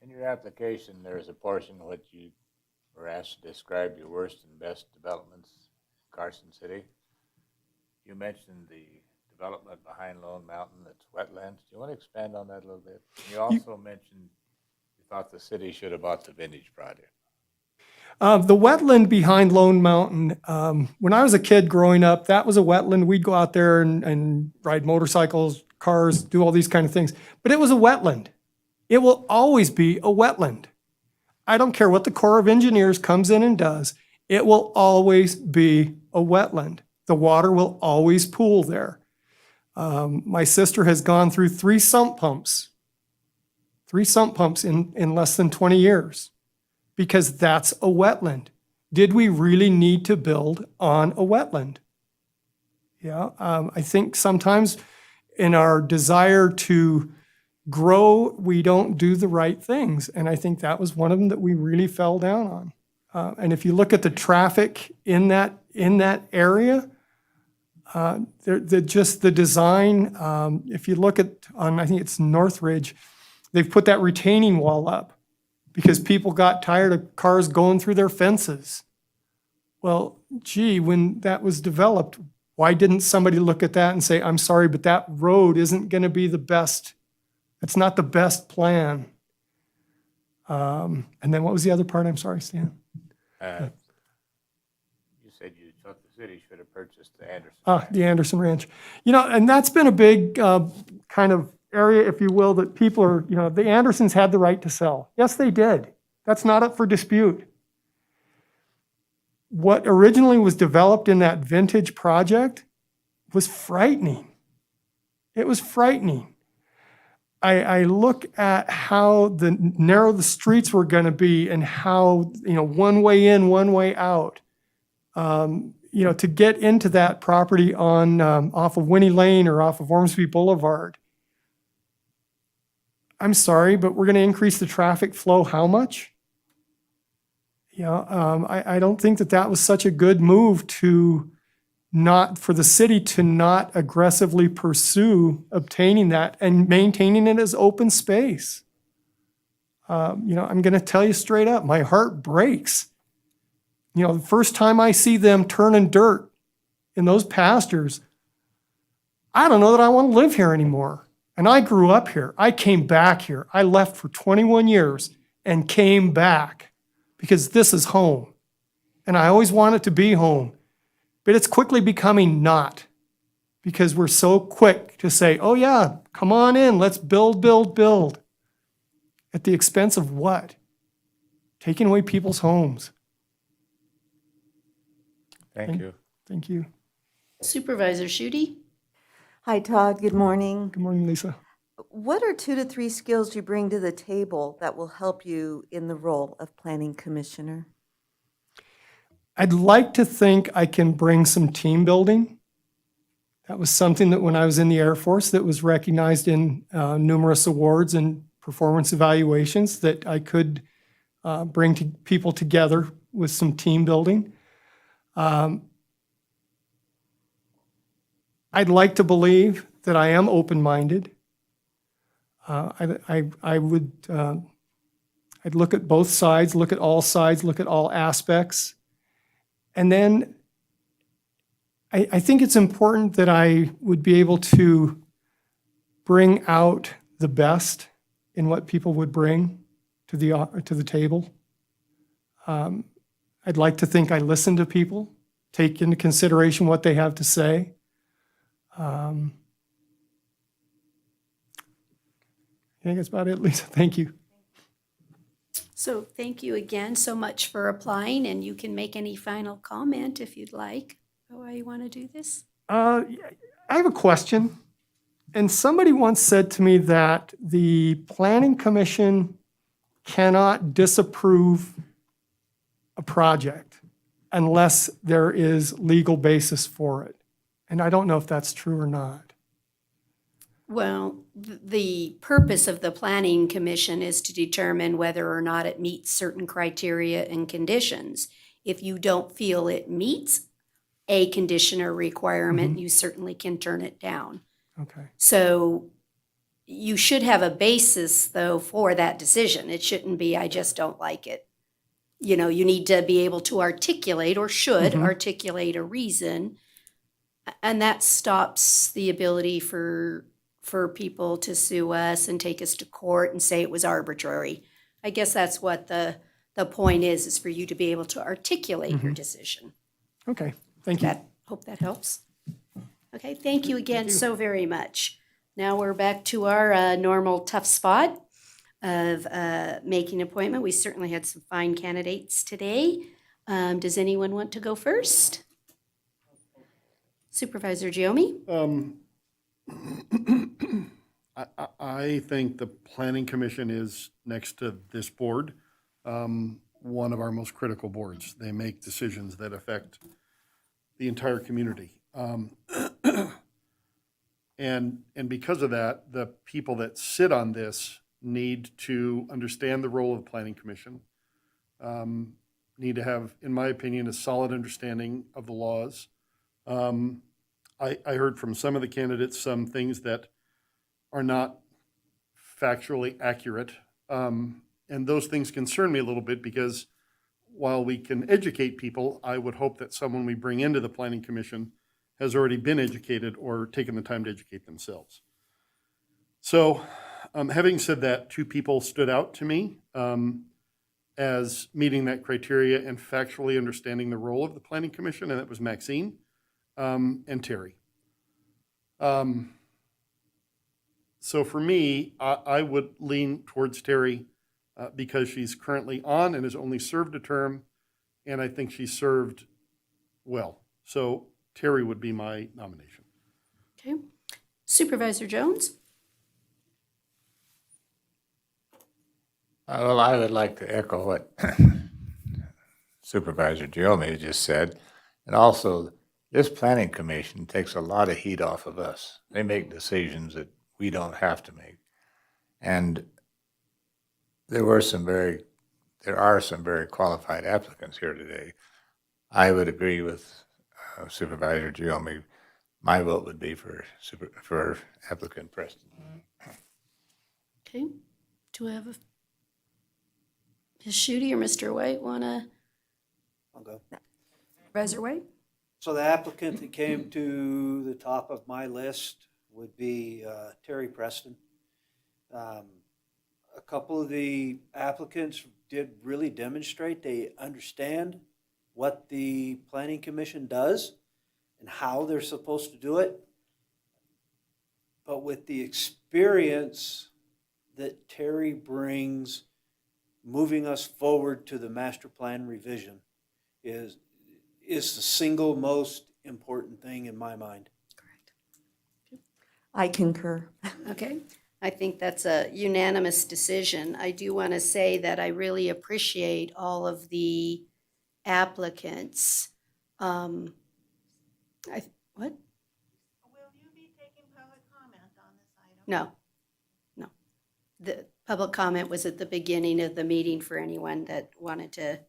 L: In your application, there is a portion in which you were asked to describe your worst and best developments in Carson City. You mentioned the development behind Lone Mountain that's wetlands. Do you want to expand on that a little bit? You also mentioned you thought the city should have bought the Vintage project.
T: The wetland behind Lone Mountain, when I was a kid growing up, that was a wetland. We'd go out there and ride motorcycles, cars, do all these kind of things. But it was a wetland. It will always be a wetland. I don't care what the Corps of Engineers comes in and does. It will always be a wetland. The water will always pool there. My sister has gone through 3 sump pumps in less than 20 years. Because that's a wetland. Did we really need to build on a wetland? Yeah, I think sometimes in our desire to grow, we don't do the right things. And I think that was one of them that we really fell down on. And if you look at the traffic in that area, just the design, if you look at, I think it's Northridge, they've put that retaining wall up because people got tired of cars going through their fences. Well, gee, when that was developed, why didn't somebody look at that and say, I'm sorry, but that road isn't going to be the best. It's not the best plan. And then what was the other part? I'm sorry, Stan.
L: You said you thought the city should have purchased the Anderson.
T: The Anderson Ranch. And that's been a big kind of area, if you will, that people are, the Andersons had the right to sell. Yes, they did. That's not up for dispute. What originally was developed in that Vintage project was frightening. It was frightening. I look at how narrow the streets were going to be and how, one way in, one way out. To get into that property on off of Winnie Lane or off of Ormsby Boulevard. I'm sorry, but we're going to increase the traffic flow how much? I don't think that was such a good move for the city to not aggressively pursue obtaining that and maintaining it as open space. I'm going to tell you straight up, my heart breaks. The first time I see them turning dirt in those pastures, I don't know that I want to live here anymore. And I grew up here. I came back here. I left for 21 years and came back because this is home. And I always wanted to be home. But it's quickly becoming not because we're so quick to say, oh yeah, come on in, let's build, build, build. At the expense of what? Taking away people's homes.
L: Thank you.
T: Thank you.
B: Supervisor Schutte?
M: Hi, Todd. Good morning.
T: Good morning, Lisa.
M: What are 2 to 3 skills you bring to the table that will help you in the role of planning commissioner?
T: I'd like to think I can bring some team building. That was something that when I was in the Air Force that was recognized in numerous awards and performance evaluations that I could bring people together with some team building. I'd like to believe that I am open-minded. I would, I'd look at both sides, look at all aspects. And then I think it's important that I would be able to bring out the best in what people would bring to the table. I'd like to think I listen to people, take into consideration what they have to say. I think that's about it, Lisa. Thank you.
B: So thank you again so much for applying, and you can make any final comment if you'd like. Why you want to do this?
T: I have a question. And somebody once said to me that the Planning Commission cannot disapprove a project unless there is legal basis for it. And I don't know if that's true or not.
B: Well, the purpose of the Planning Commission is to determine whether or not it meets certain criteria and conditions. If you don't feel it meets a condition or requirement, you certainly can turn it down.
T: Okay.
B: So you should have a basis, though, for that decision. It shouldn't be, I just don't like it. You know, you need to be able to articulate, or should articulate, a reason. And that stops the ability for people to sue us and take us to court and say it was arbitrary. I guess that's what the point is for you to be able to articulate your decision.
T: Okay, thank you.
B: Hope that helps. Okay, thank you again so very much. Now we're back to our normal tough spot of making an appointment. We certainly had some fine candidates today. Does anyone want to go first? Supervisor Giomi?
G: I think the Planning Commission is, next to this board, one of our most critical boards. They make decisions that affect the entire community. And because of that, the people that sit on this need to understand the role of the Planning Commission, need to have, in my opinion, a solid understanding of the laws. I heard from some of the candidates some things that are not factually accurate. And those things concern me a little bit, because while we can educate people, I would hope that someone we bring into the Planning Commission has already been educated or taken the time to educate themselves. So having said that, two people stood out to me as meeting that criteria and factually understanding the role of the Planning Commission, and that was Maxine and Terry. So for me, I would lean towards Terry because she's currently on and has only served a term, and I think she served well. So Terry would be my nomination.
B: Okay. Supervisor Jones?
L: Well, I would like to echo what Supervisor Giomi just said. And also, this Planning Commission takes a lot of heat off of us. They make decisions that we don't have to make. And there are some very qualified applicants here today. I would agree with Supervisor Giomi. My vote would be for applicant Preston.
B: Okay. Do I have Ms. Schutte or Mr. White want to?
F: I'll go.
B: Supervisor White?
F: So the applicant that came to the top of my list would be Terry Preston. A couple of the applicants did really demonstrate they understand what the Planning Commission does and how they're supposed to do it. But with the experience that Terry brings moving us forward to the master plan revision is the single most important thing in my mind.
B: Correct.
M: I concur.
B: Okay. I think that's a unanimous decision. I do want to say that I really appreciate all of the applicants. What? No, no. The public comment was at the beginning of the meeting for anyone that wanted to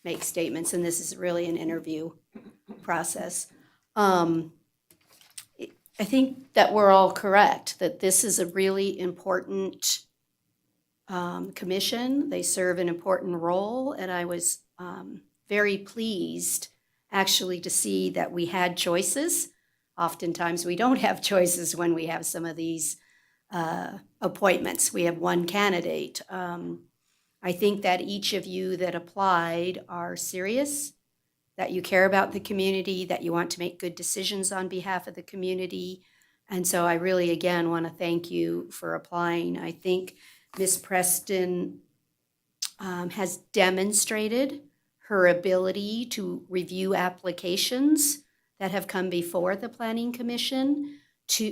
B: make statements, and this is really an interview process. I think that we're all correct, that this is a really important commission. They serve an important role, and I was very pleased actually to see that we had choices. Oftentimes, we don't have choices when we have some of these appointments. We have one candidate. I think that each of you that applied are serious, that you care about the community, that you want to make good decisions on behalf of the community. And so I really, again, want to thank you for applying. I think Ms. Preston has demonstrated her ability to review applications that have come before the Planning Commission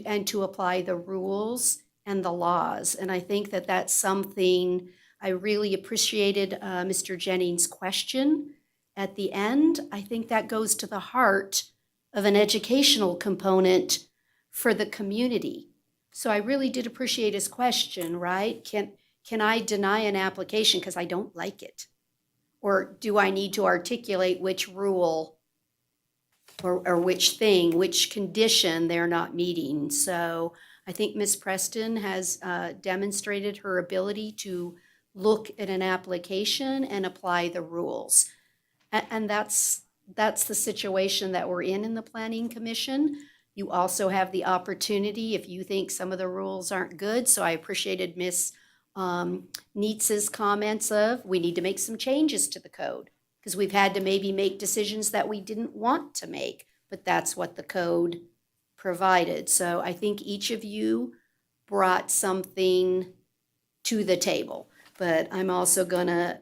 B: and to apply the rules and the laws. And I think that that's something I really appreciated Mr. Jennings' question at the end. I think that goes to the heart of an educational component for the community. So I really did appreciate his question, right? Can I deny an application because I don't like it? Or do I need to articulate which rule or which thing, which condition they're not meeting? So I think Ms. Preston has demonstrated her ability to look at an application and apply the rules. And that's the situation that we're in the Planning Commission. You also have the opportunity if you think some of the rules aren't good. So I appreciated Ms. Nietzsche's comments of we need to make some changes to the code because we've had to maybe make decisions that we didn't want to make, but that's what the code provided. So I think each of you brought something to the table, but I'm also gonna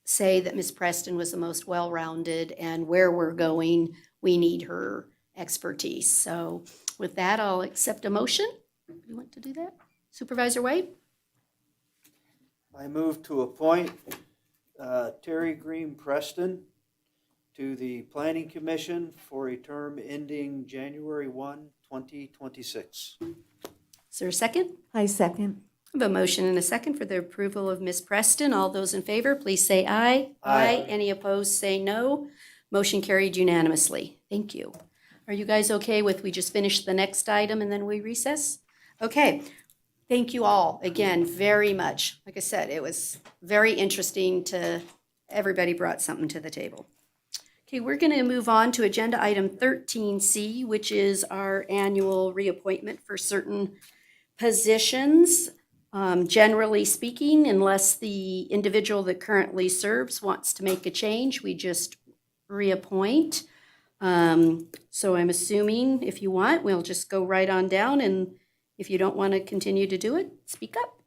B: say that Ms. Preston was the most well-rounded, and where we're going, we need her expertise. So with that, I'll accept a motion. You want to do that? Supervisor White?
F: I move to appoint Terry Green Preston to the Planning Commission for a term ending January 1, 2026.
B: Is there a second?
M: I second.
B: I have a motion and a second for the approval of Ms. Preston. All those in favor, please say aye.
F: Aye.
B: Any opposed, say no. Motion carried unanimously. Thank you. Are you guys okay with we just finish the next item and then we recess? Okay. Thank you all again very much. Like I said, it was very interesting to, everybody brought something to the table. Okay, we're going to move on to agenda item 13C, which is our annual reappointment for certain positions. Generally speaking, unless the individual that currently serves wants to make a change, we just reappoint. So I'm assuming if you want, we'll just go right on down, and if you don't want to continue to do it, speak up.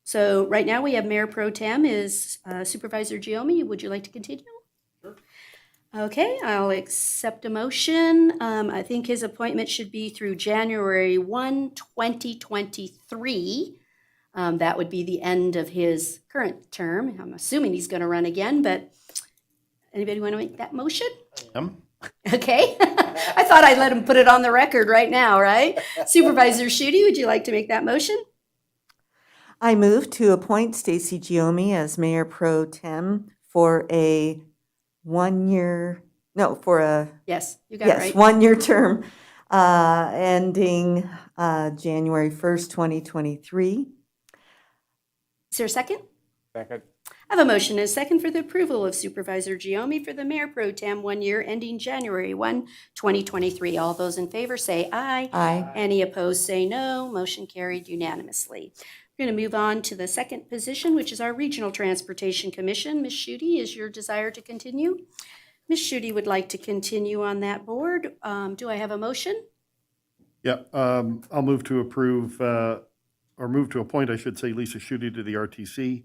B: So right now we have Mayor Pro Tem is Supervisor Giomi. Would you like to continue? Sure. Okay, I'll accept a motion. I think his appointment should be through January 1, 2023. That would be the end of his current term. I'm assuming he's going to run again, but anybody want to make that motion? Okay. I thought I'd let him put it on the record right now, right? Supervisor Schutte, would you like to make that motion?
M: I move to appoint Stacy Giomi as Mayor Pro Tem for a one-year, no, for a,
B: Yes, you got it right.
M: yes, one-year term ending January 1st, 2023.
B: Is there a second?
L: Second.
B: I have a motion and a second for the approval of Supervisor Giomi for the Mayor Pro Tem 1 year ending January 1, 2023. All those in favor say aye.
M: Aye.
B: Any opposed say no. Motion carried unanimously. We're going to move on to the second position, which is our Regional Transportation Commission. Ms. Schutte, is your desire to continue? Ms. Schutte would like to continue on that board. Do I have a motion?
G: Yeah, I'll move to approve, or move to appoint, I should say, Lisa Schutte to the RTC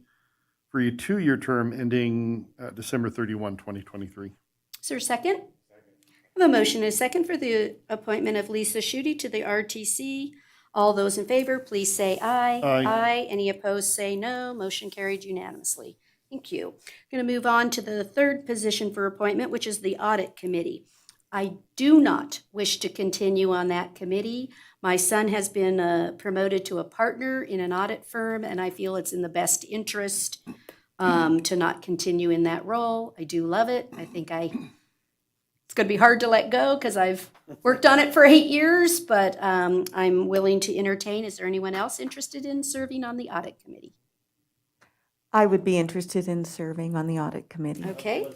G: for a 2-year term ending December 31, 2023.
B: Is there a second? I have a motion and a second for the appointment of Lisa Schutte to the RTC. All those in favor, please say aye.
G: Aye.
B: Any opposed, say no. Motion carried unanimously. Thank you. Going to move on to the third position for appointment, which is the Audit Committee. I do not wish to continue on that committee. My son has been promoted to a partner in an audit firm, and I feel it's in the best interest to not continue in that role. I do love it. I think it's going to be hard to let go because I've worked on it for 8 years, but I'm willing to entertain. Is there anyone else interested in serving on the audit committee?
M: I would be interested in serving on the audit committee.
B: Okay.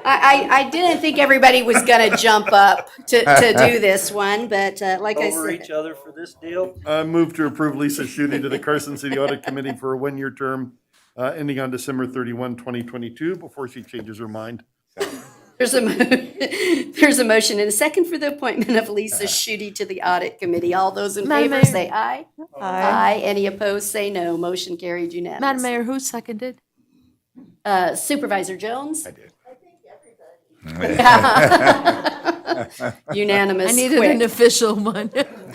B: I didn't think everybody was going to jump up to do this one, but like I
F: Over
B: said.
F: each other for this deal?
G: I move to approve Lisa Schutte to the Carson City Audit Committee for a one-year term ending on December 31, 2022, before she changes her mind.
B: There's a motion and a second for the appointment of Lisa Schutte to the audit committee. All those in
A: Madam
B: favor
A: Mayor.
B: say aye.
M: Aye.
B: Any opposed say no. Motion carried unanimously.
A: Madam Mayor, who seconded?
B: Supervisor Jones?
L: I did.
B: Unanimous.
A: I needed
B: quick.
A: an official one.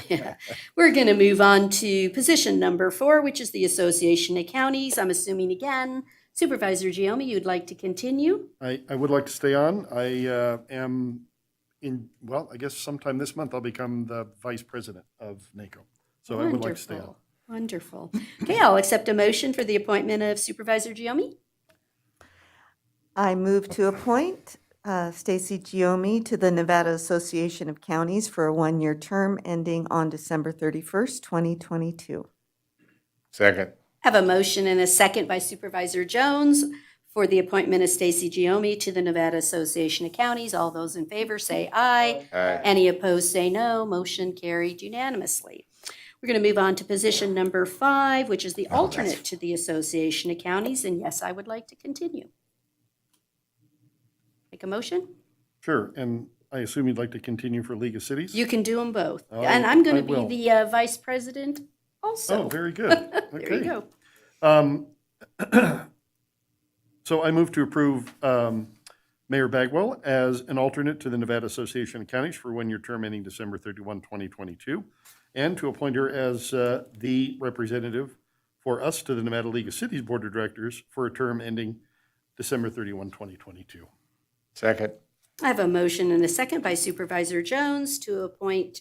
B: Yeah. We're going to move on to position number 4, which is the Association of Counties. I'm assuming again, Supervisor Giomi, you'd like to continue?
G: I would like to stay on. I am I guess sometime this month I'll become the vice president of NACO. So I would like to stay on.
B: Wonderful. Okay, I'll accept a motion for the appointment of Supervisor Giomi.
M: I move to appoint Stacy Giomi to the Nevada Association of Counties for a one-year term ending on December 31st, 2022.
L: Second.
B: Have a motion and a second by Supervisor Jones for the appointment of Stacy Giomi to the Nevada Association of Counties. All those in favor say aye.
L: Aye.
B: Any opposed say no. Motion carried unanimously. We're going to move on to position number 5, which is the alternate to the Association of Counties. And yes, I would like to continue. Make a motion?
G: Sure, and I assume you'd like to continue for League of Cities?
B: You can do them both.
G: Oh,
B: And I'm going
G: I
B: to
G: will.
B: be the vice president also.
G: Oh, very good.
B: There you
G: Okay.
B: go.
G: So I move to approve Mayor Bagwell as an alternate to the Nevada Association of Counties for a one-year term ending December 31, 2022, and to appoint her as the representative for us to the Nevada League of Cities Board of Directors for a term ending December 31, 2022.
L: Second.
B: I have a motion and a second by Supervisor Jones to appoint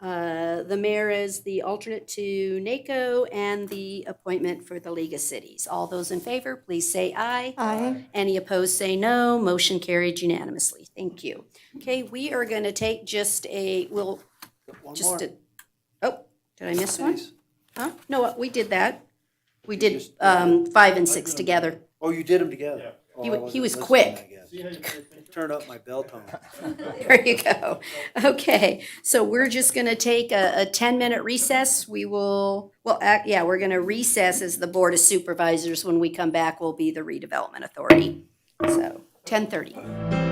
B: the mayor as the alternate to NACO and the appointment for the League of Cities. All those in favor, please say aye.
M: Aye.
B: Any opposed, say no. Motion carried unanimously. Thank you. Okay, we are going to take just a, oh, did I miss one? Huh? No, we did that. We did 5 and 6 together.
F: Oh, you did them together? Oh, I
B: He
F: wasn't
B: was
F: listening,
B: quick.
F: I guess. Turn up my bell tone.
B: There you go. Okay, so we're just going to take a 10-minute recess. We will, we're going to recess as the Board of Supervisors. When we come back, we'll be the redevelopment authority. So 10:30.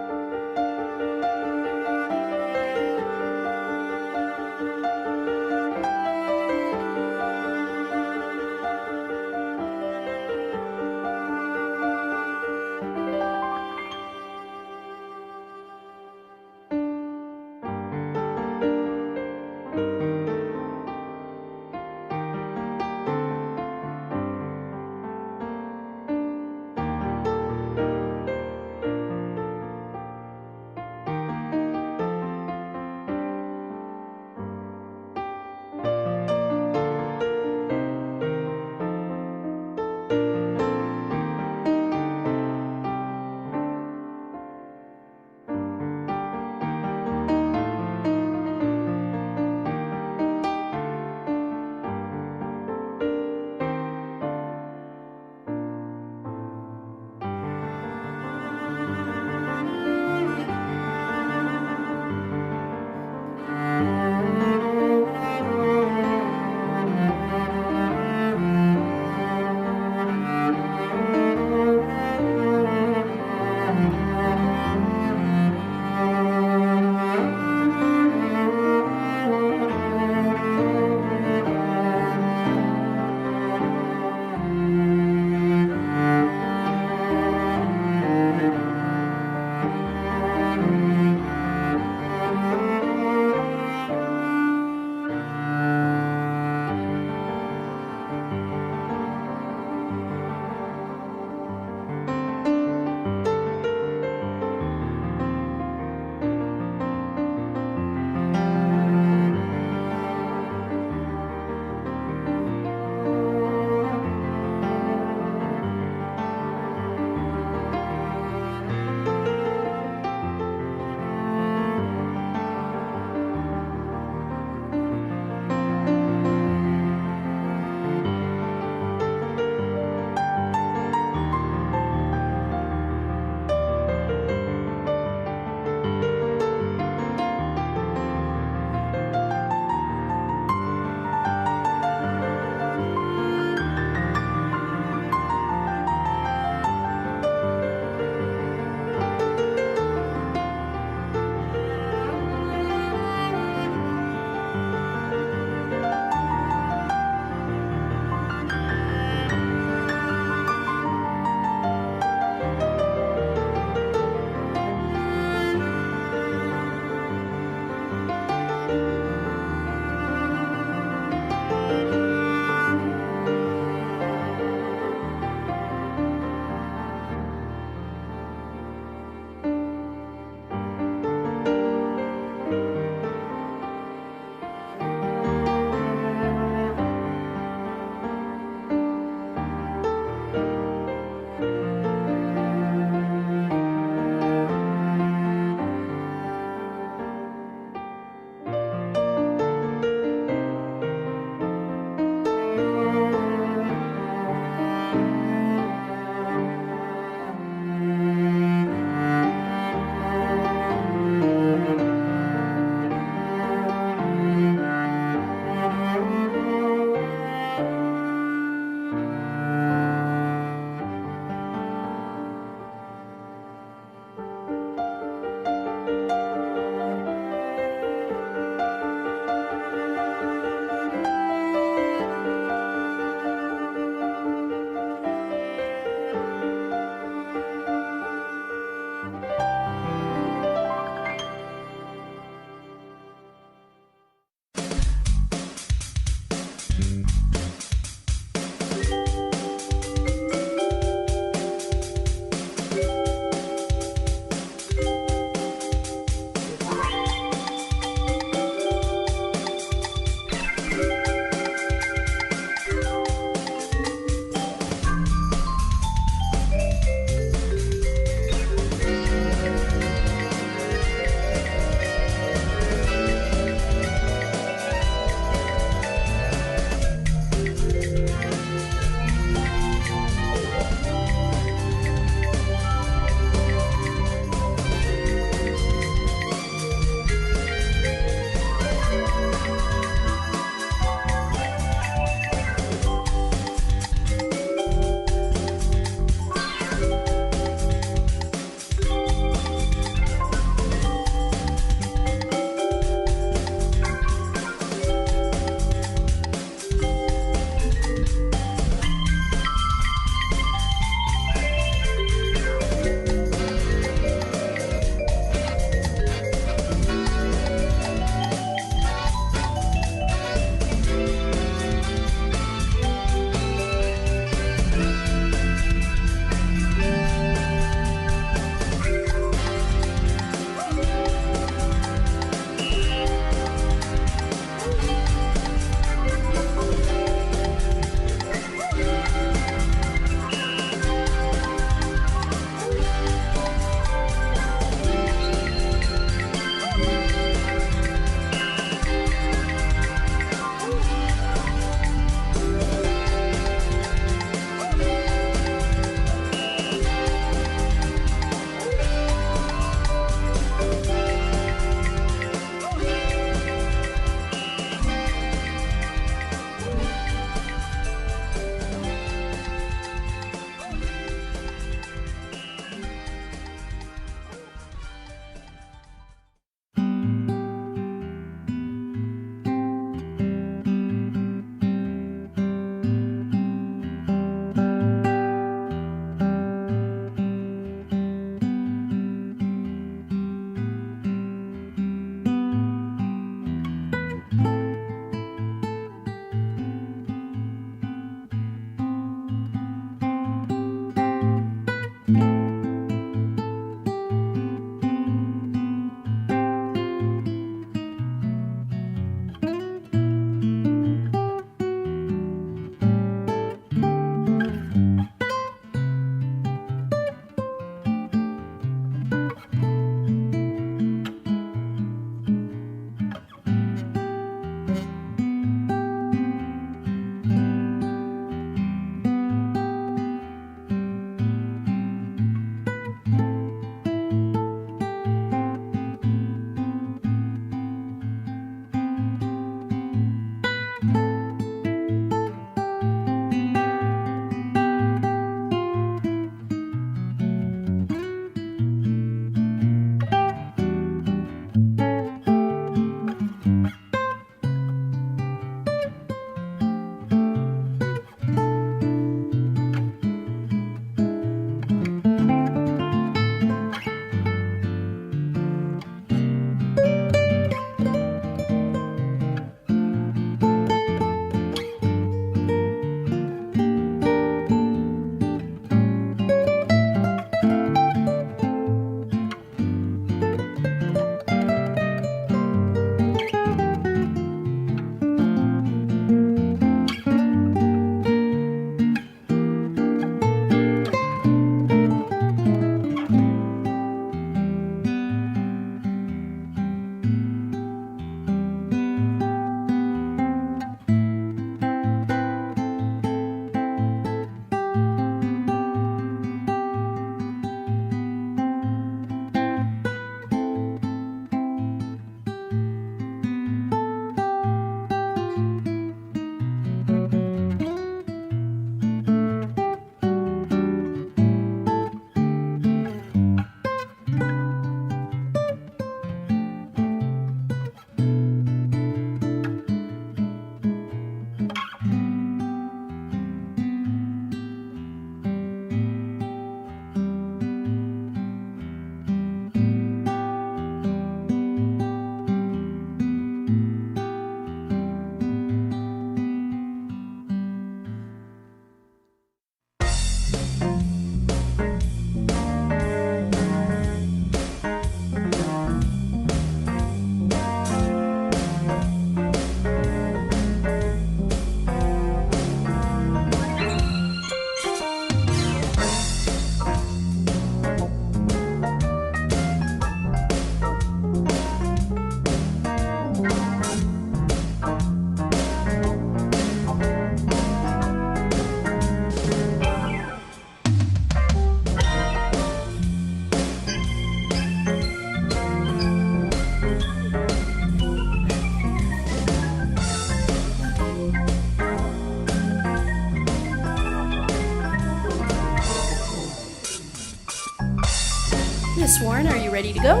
B: Ms. Warren, are you ready to go?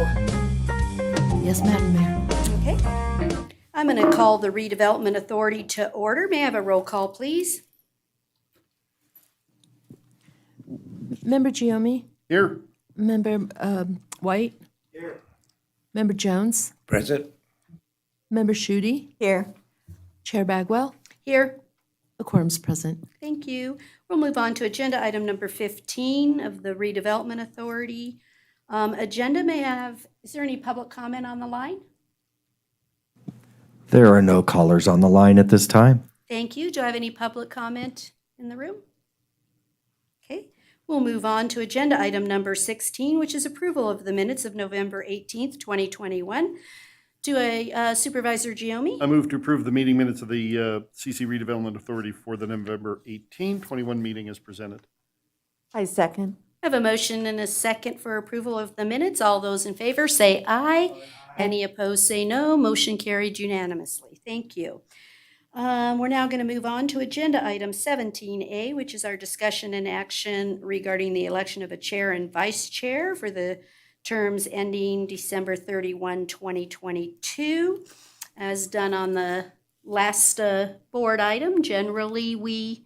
A: Yes, Madam Mayor.
B: Okay. I'm going to call the Redevelopment Authority to order. May I have a roll call, please?
A: Member Giomi?
G: Here.
A: Member White?
F: Here.
A: Member Jones?
L: Present.
A: Member Shute?
M: Here.
A: Chair Bagwell?
B: Here.
A: The quorum's present.
B: Thank you. We'll move on to agenda item number 15 of the Redevelopment Authority. Agenda may have, is there any public comment on the line?
E: There are no callers on the line at this time.
B: Thank you. Do I have any public comment in the room? Okay. We'll move on to agenda item number 16, which is approval of the minutes of November 18th, 2021. Do a Supervisor Giomi?
G: I move to approve the meeting minutes of the CC Redevelopment Authority for the November 18, 21 meeting as presented.
M: I second.
B: I have a motion and a second for approval of the minutes. All those in favor say aye. Any opposed say no. Motion carried unanimously. Thank you. We're now going to move on to agenda item 17A, which is our discussion and action regarding the election of a chair and vice chair for the terms ending December 31, 2022. As done on the last board item, generally we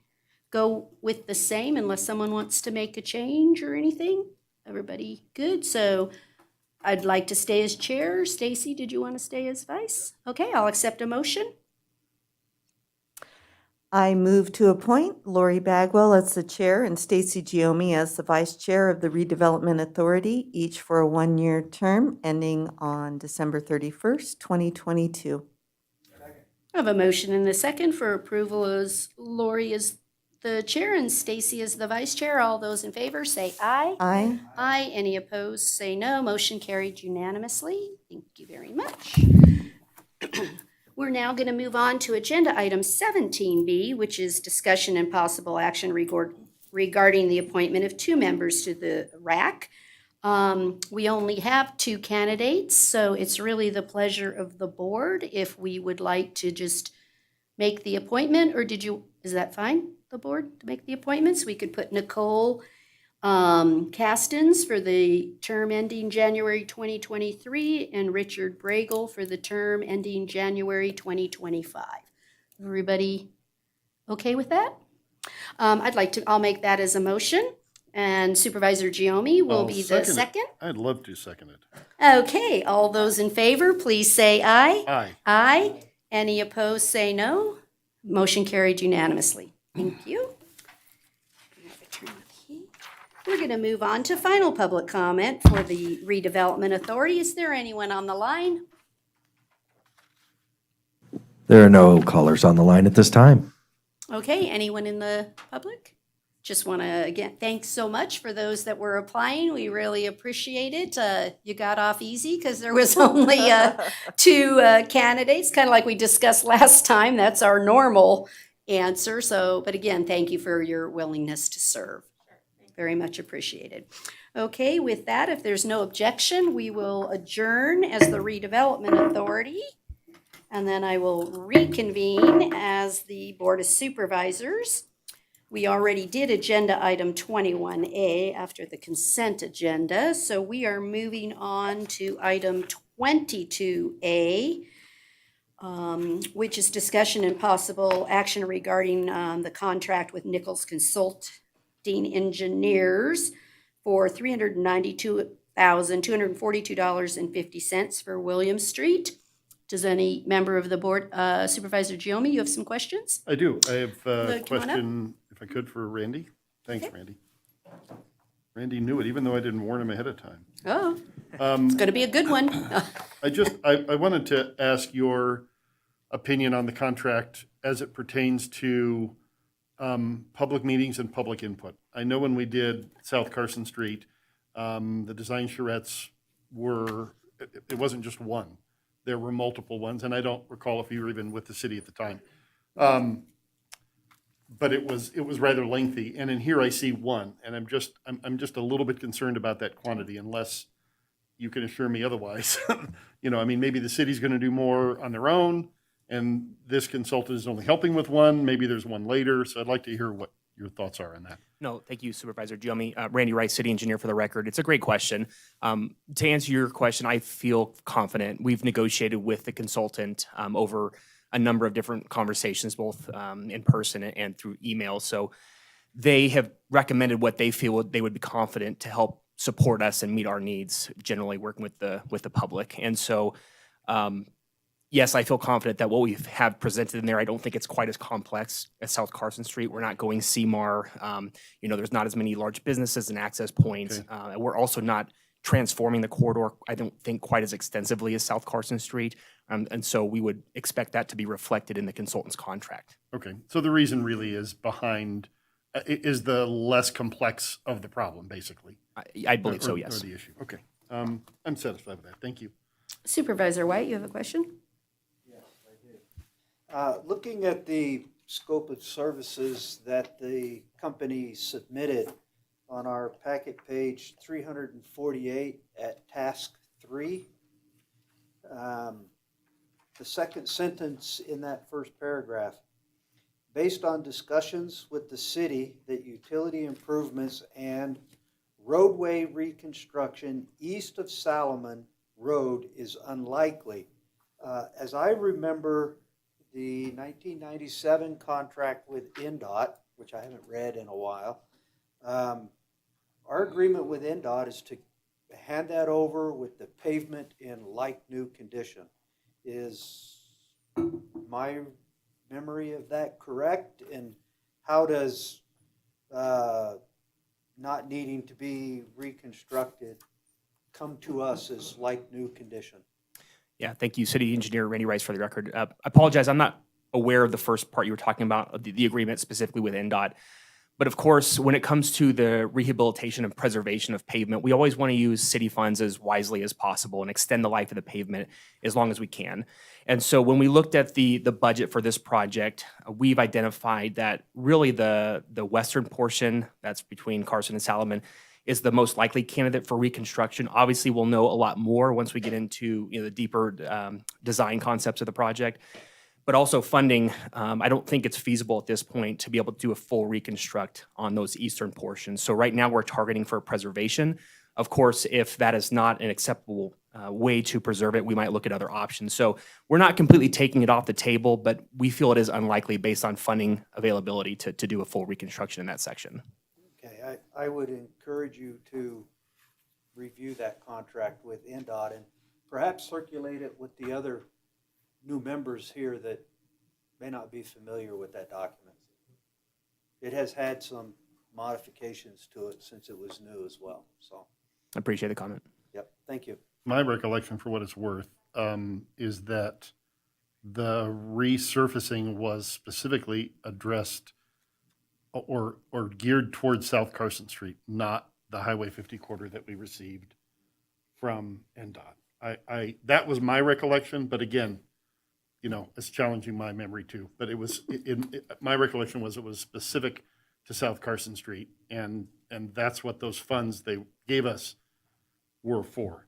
B: go with the same unless someone wants to make a change or anything. Everybody good? So I'd like to stay as chair. Stacy, did you want to stay as vice? Okay, I'll accept a motion.
M: I move to appoint Lori Bagwell as the chair and Stacy Giomi as the vice chair of the Redevelopment Authority, each for a one-year term ending on December 31st, 2022.
B: I have a motion and a second for approval as Lori is the chair and Stacy is the vice chair. All those in favor say aye.
M: Aye.
B: Aye. Any opposed say no. Motion carried unanimously. Thank you very much. We're now going to move on to agenda item 17B, which is discussion and possible action regarding the appointment of two members to the RAC. We only have two candidates, so it's really the pleasure of the board if we would like to just make the appointment, or is that fine, the board, to make the appointments? We could put Nicole Castens for the term ending January 2023 and Richard Bragel for the term ending January 2025. Everybody okay with that? I'll make that as a motion, and Supervisor Giomi will be the second.
G: I'd love to second it.
B: Okay, all those in favor, please say aye.
G: Aye.
B: Aye. Any opposed, say no. Motion carried unanimously. Thank you. We're going to move on to final public comment for the Redevelopment Authority. Is there anyone on the line?
E: There are no callers on the line at this time.
B: Okay, anyone in the public? Just want to, again, thanks so much for those that were applying. We really appreciate it. You got off easy because there was only two candidates, kind of like we discussed last time. That's our normal answer. So, but again, thank you for your willingness to serve. Very much appreciated. Okay, with that, if there's no objection, we will adjourn as the Redevelopment Authority. And then I will reconvene as the Board of Supervisors. We already did agenda item 21A after the consent agenda. So we are moving on to item 22A, which is discussion and possible action regarding the contract with Nichols Consulting Engineers for $392,242.50 for William Street. Does any member of the board, Supervisor Giomi, you have some questions?
G: I do. I have a
B: Come on up.
G: question, if I could, for Randy. Thanks, Randy. Randy knew it, even though I didn't warn him ahead of time.
B: Oh, it's going to be a good one.
G: I wanted to ask your opinion on the contract as it pertains to public meetings and public input. I know when we did South Carson Street, the design charrettes it wasn't just one. There were multiple ones, and I don't recall if you were even with the city at the time. But it was rather lengthy, and in here I see one, and I'm just a little bit concerned about that quantity, unless you can assure me otherwise. Maybe the city's going to do more on their own, and this consultant is only helping with one. Maybe there's one later, so I'd like to hear what your thoughts are on that.
U: No, thank you, Supervisor Giomi. Randy Rice, city engineer for the record. It's a great question. To answer your question, I feel confident. We've negotiated with the consultant over a number of different conversations, both in person and through email. So they have recommended what they feel they would be confident to help support us and meet our needs, generally working with the public. And so, yes, I feel confident that what we have presented in there, I don't think it's quite as complex as South Carson Street. We're not going CMAR. There's not as many large businesses and access points. We're also not transforming the corridor, I don't think, quite as extensively as South Carson Street. And so we would expect that to be reflected in the consultant's contract.
G: Okay, so the reason really is is the less complex of the problem, basically?
U: I believe so, yes.
G: Or the issue, okay. I'm satisfied with that, thank you.
B: Supervisor White, you have a question?
F: Looking at the scope of services that the company submitted on our packet page 348 at task 3, the second sentence in that first paragraph, based on discussions with the city that utility improvements and roadway reconstruction east of Salomon Road is unlikely. As I remember, the 1997 contract with NDOT, which I haven't read in a while, our agreement with NDOT is to hand that over with the pavement in like-new condition. Is my memory of that correct? And how does not needing to be reconstructed come to us as like-new condition?
U: Yeah, thank you, City Engineer Randy Rice, for the record. I apologize, I'm not aware of the first part you were talking about, the agreement specifically with NDOT. But of course, when it comes to the rehabilitation and preservation of pavement, we always want to use city funds as wisely as possible and extend the life of the pavement as long as we can. And so when we looked at the budget for this project, we've identified that really the western portion, that's between Carson and Salomon, is the most likely candidate for reconstruction. Obviously, we'll know a lot more once we get into the deeper design concepts of the project. But also funding, I don't think it's feasible at this point to be able to do a full reconstruct on those eastern portions. So right now we're targeting for preservation. Of course, if that is not an acceptable way to preserve it, we might look at other options. So we're not completely taking it off the table, but we feel it is unlikely based on funding availability to do a full reconstruction in that section.
F: Okay, I would encourage you to review that contract with NDOT and perhaps circulate it with the other new members here that may not be familiar with that document. It has had some modifications to it since it was new as well, so.
U: I appreciate the comment.
F: Yep, thank you.
G: My recollection, for what it's worth, is that the resurfacing was specifically addressed or geared towards South Carson Street, not the Highway 50 corridor that we received from NDOT. That was my recollection, but again, it's challenging my memory too. But it was my recollection was it was specific to South Carson Street, and that's what those funds they gave us were for.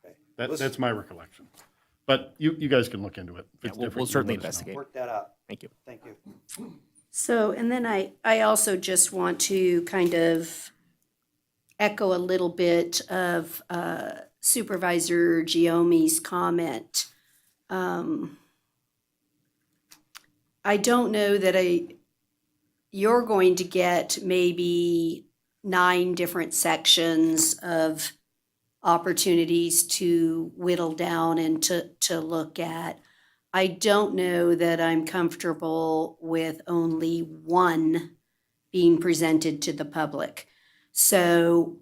F: Okay.
G: That's my recollection. But you guys can look into it. If it's
U: we'll
G: different,
U: certainly
G: let us know.
U: investigate.
F: Work that out.
U: Thank you.
F: Thank you.
B: So, and then I also just want to kind of echo a little bit of Supervisor Giomi's comment. I don't know that you're going to get maybe 9 different sections of opportunities to whittle down and to look at. I don't know that I'm comfortable with only one being presented to the public. So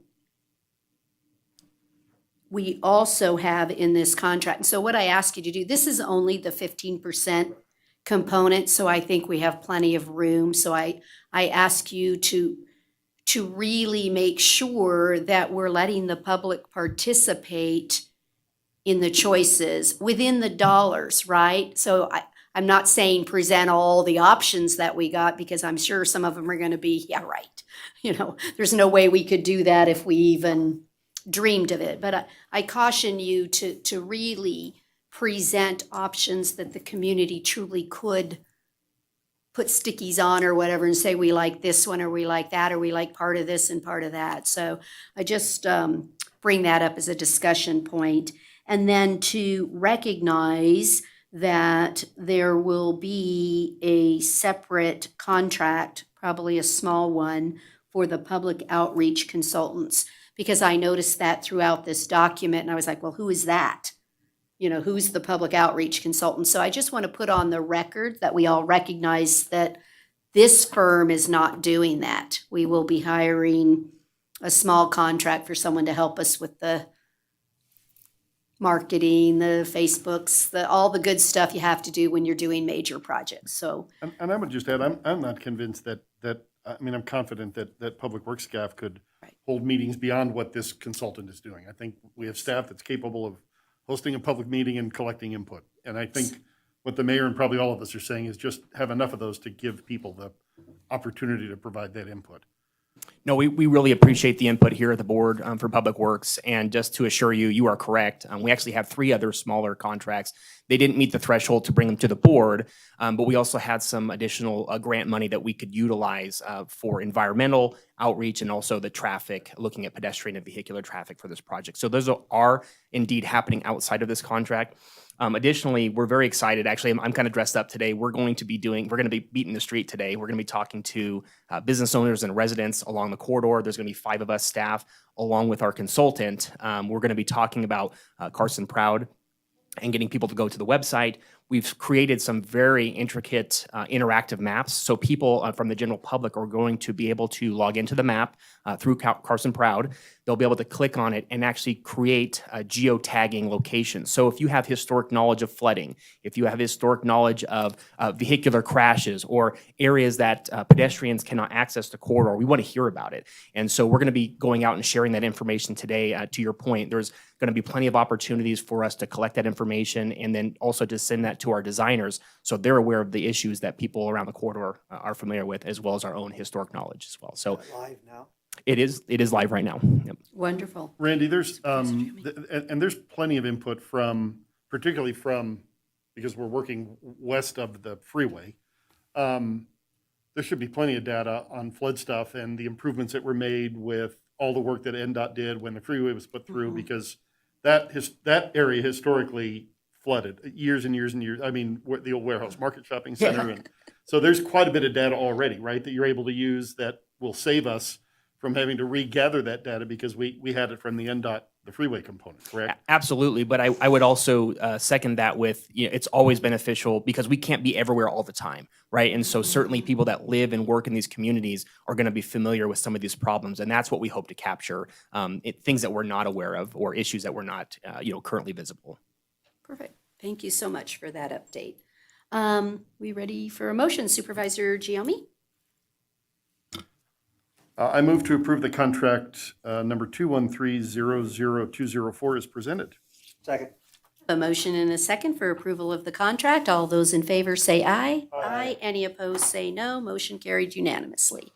B: we also have in this contract, so what I ask you to do, this is only the 15% component, so I think we have plenty of room. So I ask you to really make sure that we're letting the public participate in the choices within the dollars, right? So I'm not saying present all the options that we got, because I'm sure some of them are going to be, yeah, right. There's no way we could do that if we even dreamed of it. But I caution you to really present options that the community truly could put stickies on or whatever and say, we like this one, or we like that, or we like part of this and part of that. So I just bring that up as a discussion point. And then to recognize that there will be a separate contract, probably a small one, for the public outreach consultants. Because I noticed that throughout this document, and I was like, well, who is that? You know, who's the public outreach consultant? So I just want to put on the record that we all recognize that this firm is not doing that. We will be hiring a small contract for someone to help us with the marketing, the Facebooks, all the good stuff you have to do when you're doing major projects. So,
G: And I would just add, I'm not convinced that, I mean, I'm confident that Public Works staff could hold meetings beyond what this consultant is doing. I think we have staff that's capable of hosting a public meeting and collecting input. And I think what the mayor and probably all of us are saying is just have enough of those to give people the opportunity to provide that input.
U: No, we really appreciate the input here at the board for Public Works. And just to assure you, you are correct. We actually have 3 other smaller contracts. They didn't meet the threshold to bring them to the board, but we also had some additional grant money that we could utilize for environmental outreach and also the traffic, looking at pedestrian and vehicular traffic for this project. So those are indeed happening outside of this contract. Additionally, we're very excited. Actually, I'm kind of dressed up today. We're going to be beating the street today. We're going to be talking to business owners and residents along the corridor. There's going to be 5 of us staff along with our consultant. We're going to be talking about Carson Proud and getting people to go to the website. We've created some very intricate interactive maps. So people from the general public are going to be able to log into the map through Carson Proud. They'll be able to click on it and actually create a geotagging location. So if you have historic knowledge of flooding, if you have historic knowledge of vehicular crashes or areas that pedestrians cannot access the corridor, we want to hear about it. And so we're going to be going out and sharing that information today. To your point, there's going to be plenty of opportunities for us to collect that information and then also to send that to our designers so they're aware of the issues that people around the corridor are familiar with, as well as our own historic knowledge as well. So
F: Live now?
U: it is live right now. Yep.
B: wonderful.
G: Randy, there's, and there's plenty of input particularly from, because we're working west of the freeway. There should be plenty of data on flood stuff and the improvements that were made with all the work that NDOT did when the freeway was put through, because that area historically flooded years and years and years. I mean, the old warehouse market shopping center. And so there's quite a bit of data already, right, that you're able to use that will save us from having to regather that data because we had it from the NDOT, the freeway component, correct?
U: Absolutely, but I would also second that with, it's always beneficial because we can't be everywhere all the time, right? And so certainly people that live and work in these communities are going to be familiar with some of these problems, and that's what we hope to capture, things that we're not aware of or issues that were not, currently visible.
B: Perfect. Thank you so much for that update. We ready for a motion, Supervisor Giammi?
G: I move to approve the contract number 213-00204 is presented.
F: Second.
B: A motion and a second for approval of the contract. All those in favor say aye. Aye. Any opposed say no. Motion carried unanimously.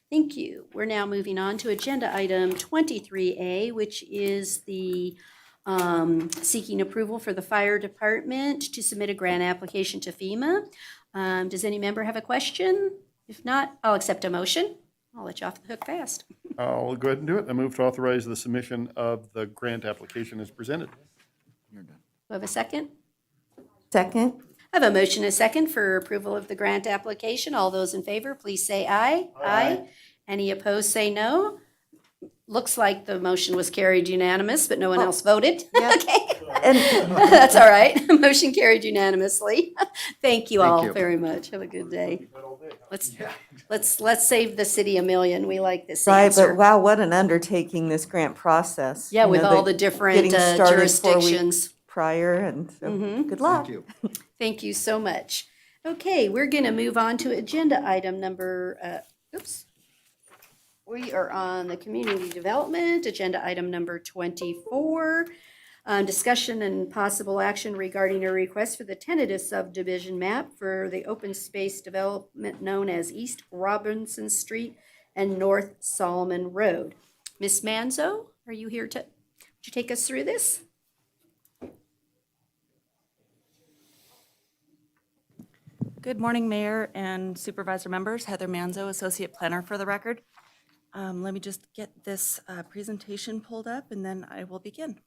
B: Thank you. We're now moving on to agenda item 23A, which is the seeking approval for the fire department to submit a grant application to FEMA. Does any member have a question? If not, I'll accept a motion. I'll let you off the hook fast.
G: I'll go ahead and do it. I move to authorize the submission of the grant application as presented.
B: Do I have a second?
M: Second.
B: I have a motion and a second for approval of the grant application. All those in favor, please say aye. Aye. Any opposed, say no. Looks like the motion was carried unanimous, but no one else voted. Okay. That's all right. Motion carried unanimously. Thank you all very much. Have a good day. Let's save the city a million. We like this
M: Right,
B: answer.
M: but wow, what an undertaking, this grant process.
B: Yeah,
M: You
B: with
M: know,
B: all the different
M: getting started 4 weeks
B: jurisdictions.
M: prior, and so, good luck.
B: Thank you so much. Okay, we're going to move on to agenda item number, we are on the community development, agenda item number 24. Discussion and possible action regarding a request for the tentative subdivision map for the open space development known as East Robinson Street and North Solomon Road. Ms. Manzo, are you here would you take us through this?
D: Good morning, Mayor and Supervisor members. Heather Manzo, Associate Planner for the record. Let me just get this presentation pulled up and then I will begin.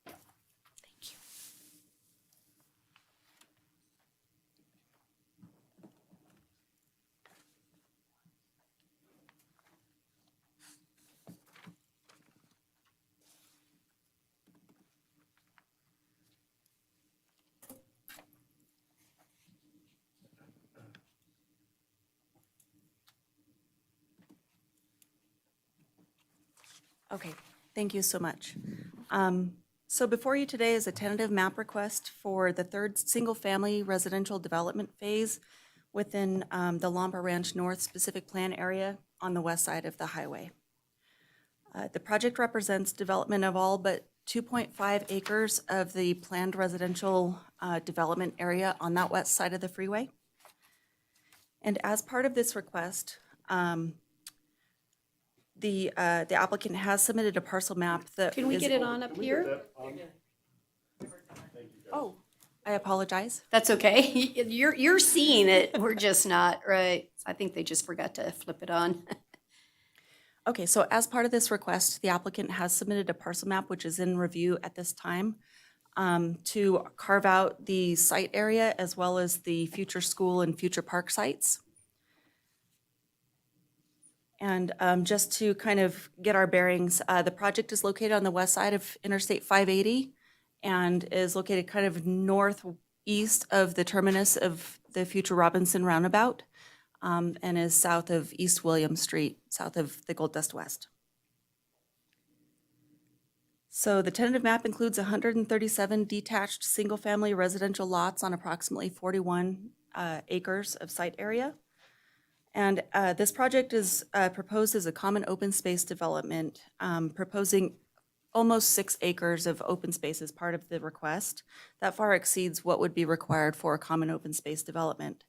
D: Thank you. Okay, thank you so much. So before you today is a tentative map request for the third single-family residential development phase within the Lompa Ranch North specific plan area on the west side of the highway. The project represents development of all but 2.5 acres of the planned residential development area on that west side of the freeway. And as part of this request, the applicant has submitted a parcel map that
B: Can we
D: is-
B: get it on up here?
D: Oh, I apologize.
B: That's okay. You're seeing it. We're just not, right? I think they just forgot to flip it on.
D: Okay, so as part of this request, the applicant has submitted a parcel map, which is in review at this time, to carve out the site area as well as the future school and future park sites. And just to kind of get our bearings, the project is located on the west side of Interstate 580 and is located kind of northeast of the terminus of the future Robinson Roundabout, and is south of East William Street, south of the Gold Dust West. So the tentative map includes 137 detached single-family residential lots on approximately 41 acres of site area. And this project is proposed as a common open space development, proposing almost 6 acres of open space as part of the request. That far exceeds what would be required for a common open space development.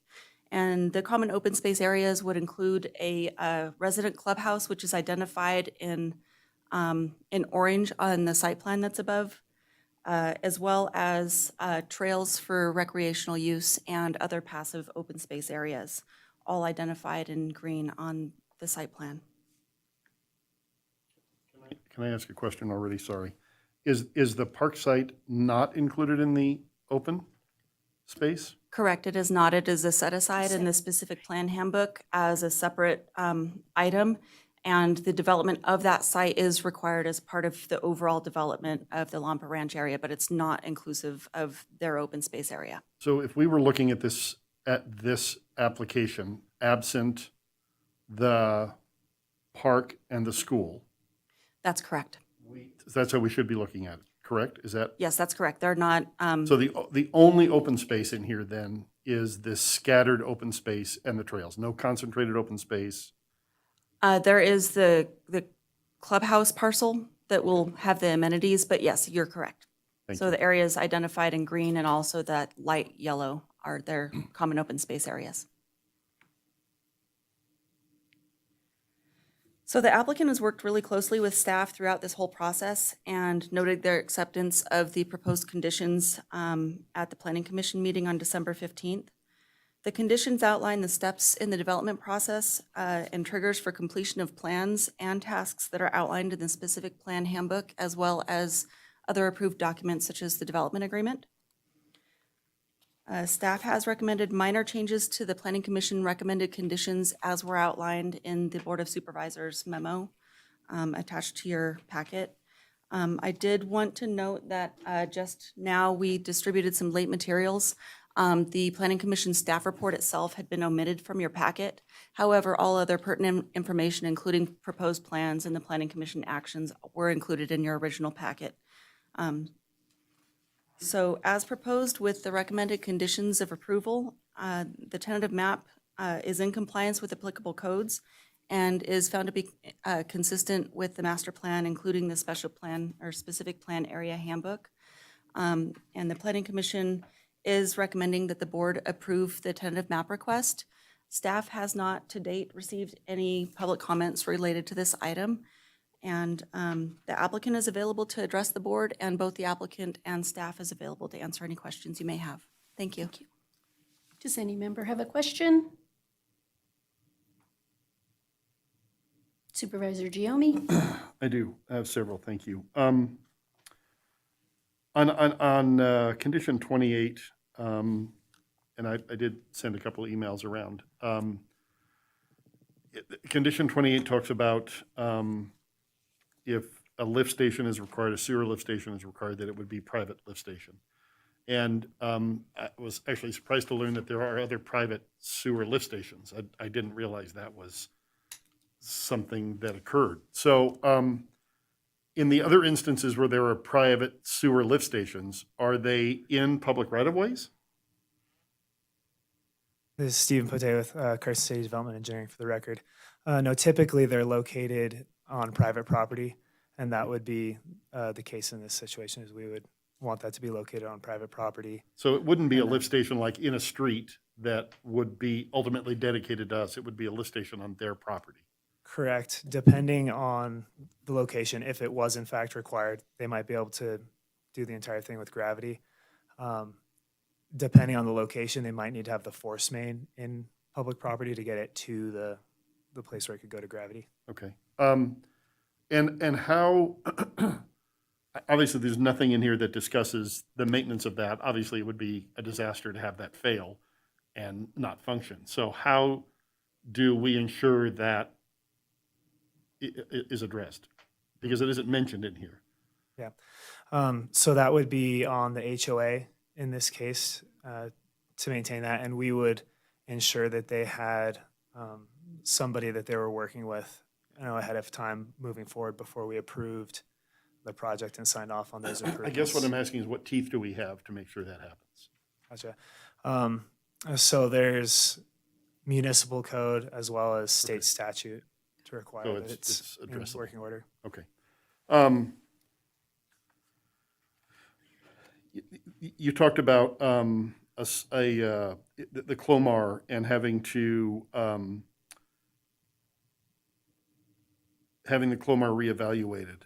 D: And the common open space areas would include a resident clubhouse, which is identified in orange on the site plan that's above, as well as trails for recreational use and other passive open space areas, all identified in green on the site plan.
G: Can I ask a question already? Sorry. Is the park site not included in the open space?
D: Correct, it is not. It is a set-aside in the specific plan handbook as a separate item, and the development of that site is required as part of the overall development of the Lompa Ranch area, but it's not inclusive of their open space area.
G: So if we were looking at this application, absent the park and the school,
D: That's correct.
G: that's how we should be looking at it, correct? Is that?
D: Yes, that's correct. They're not,
G: So the only open space in here then is this scattered open space and the trails, no concentrated open space?
D: there is the clubhouse parcel that will have the amenities, but yes, you're correct.
G: Thank
D: So
G: you.
D: the areas identified in green and also that light yellow are their common open space areas. So the applicant has worked really closely with staff throughout this whole process and noted their acceptance of the proposed conditions at the Planning Commission meeting on December 15th. The conditions outline the steps in the development process and triggers for completion of plans and tasks that are outlined in the specific plan handbook, as well as other approved documents such as the development agreement. Staff has recommended minor changes to the Planning Commission recommended conditions as were outlined in the Board of Supervisors memo attached to your packet. I did want to note that just now we distributed some late materials. The Planning Commission staff report itself had been omitted from your packet. However, all other pertinent information, including proposed plans and the Planning Commission actions, were included in your original packet. So as proposed with the recommended conditions of approval, the tentative map is in compliance with applicable codes and is found to be consistent with the master plan, including the special plan or specific plan area handbook. And the Planning Commission is recommending that the board approve the tentative map request. Staff has not to date received any public comments related to this item. And the applicant is available to address the board, and both the applicant and staff is available to answer any questions you may have. Thank you.
B: Does any member have a question? Supervisor Giomi?
G: I do. I have several, thank you. On condition 28, and I did send a couple of emails around. Condition 28 talks about if a lift station is required, a sewer lift station is required, that it would be private lift station. And I was actually surprised to learn that there are other private sewer lift stations. I didn't realize that was something that occurred. So in the other instances where there are private sewer lift stations, are they in public right-of-ways?
H: This is Stephen Pote with Carson City Development Engineering for the record. No, typically they're located on private property, and that would be the case in this situation, is we would want that to be located on private property.
G: So it wouldn't be a lift station like in a street that would be ultimately dedicated to us. It would be a lift station on their property.
H: Correct. Depending on the location, if it was in fact required, they might be able to do the entire thing with gravity. Depending on the location, they might need to have the force main in public property to get it to the place where it could go to gravity.
G: Okay. And how, obviously there's nothing in here that discusses the maintenance of that. Obviously it would be a disaster to have that fail and not function. So how do we ensure that it is addressed? Because it isn't mentioned in here.
H: Yeah. So that would be on the HOA in this case to maintain that. And we would ensure that they had somebody that they were working with, ahead of time moving forward before we approved the project and signed off on those improvements.
G: I guess what I'm asking is what teeth do we have to make sure that happens?
H: Gotcha. So there's municipal code as well as state statute to require
G: So
H: that it's in
G: addressable.
H: working order.
G: Okay. You talked about the Clomar and having the Clomar reevaluated.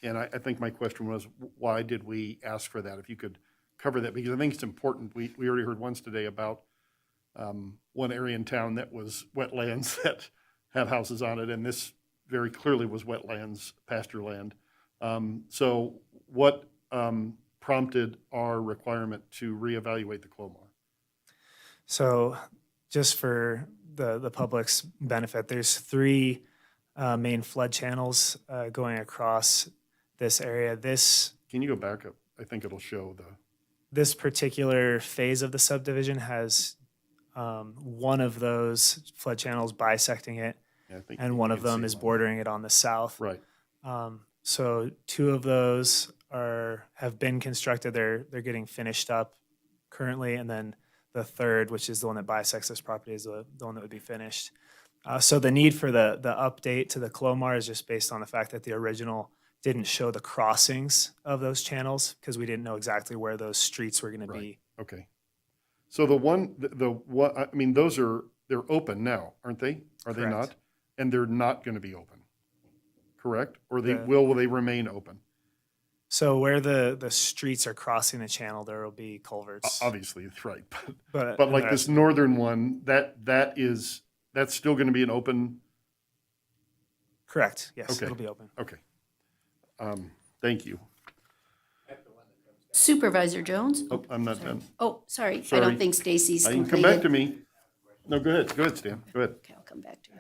G: And I think my question was, why did we ask for that? If you could cover that, because I think it's important. We already heard once today about one area in town that was wetlands that have houses on it, and this very clearly was wetlands, pasture land. So what prompted our requirement to reevaluate the Clomar?
H: So just for the public's benefit, there's three main flood channels going across this area.
G: Can you go back up? I think it'll show
H: this particular phase of the subdivision has one of those flood channels bisecting it, and one of them is bordering it on the south.
G: Right.
H: So two of those have been constructed. They're getting finished up currently, and then the third, which is the one that bisects this property, is the one that would be finished. So the need for the update to the Clomar is just based on the fact that the original didn't show the crossings of those channels because we didn't know exactly where those streets were going to be.
G: Okay. So I mean, they're open now, aren't they? Are they not? And they're not going to be open, correct? Or will they remain open?
H: So where the streets are crossing the channel, there will be culverts.
G: Obviously, that's right.
H: But
G: like this northern one, that's still going to be an open?
H: Correct. Yes,
G: Okay.
H: it'll be open.
G: Okay. Thank you.
B: Supervisor Jones?
G: Oh, I'm not done.
B: Oh, sorry. I
G: Sorry.
B: don't think Stacy's
G: You can
B: completed.
G: come back to me. No, go ahead. Go ahead, Stan. Go ahead.
B: Okay, I'll come back to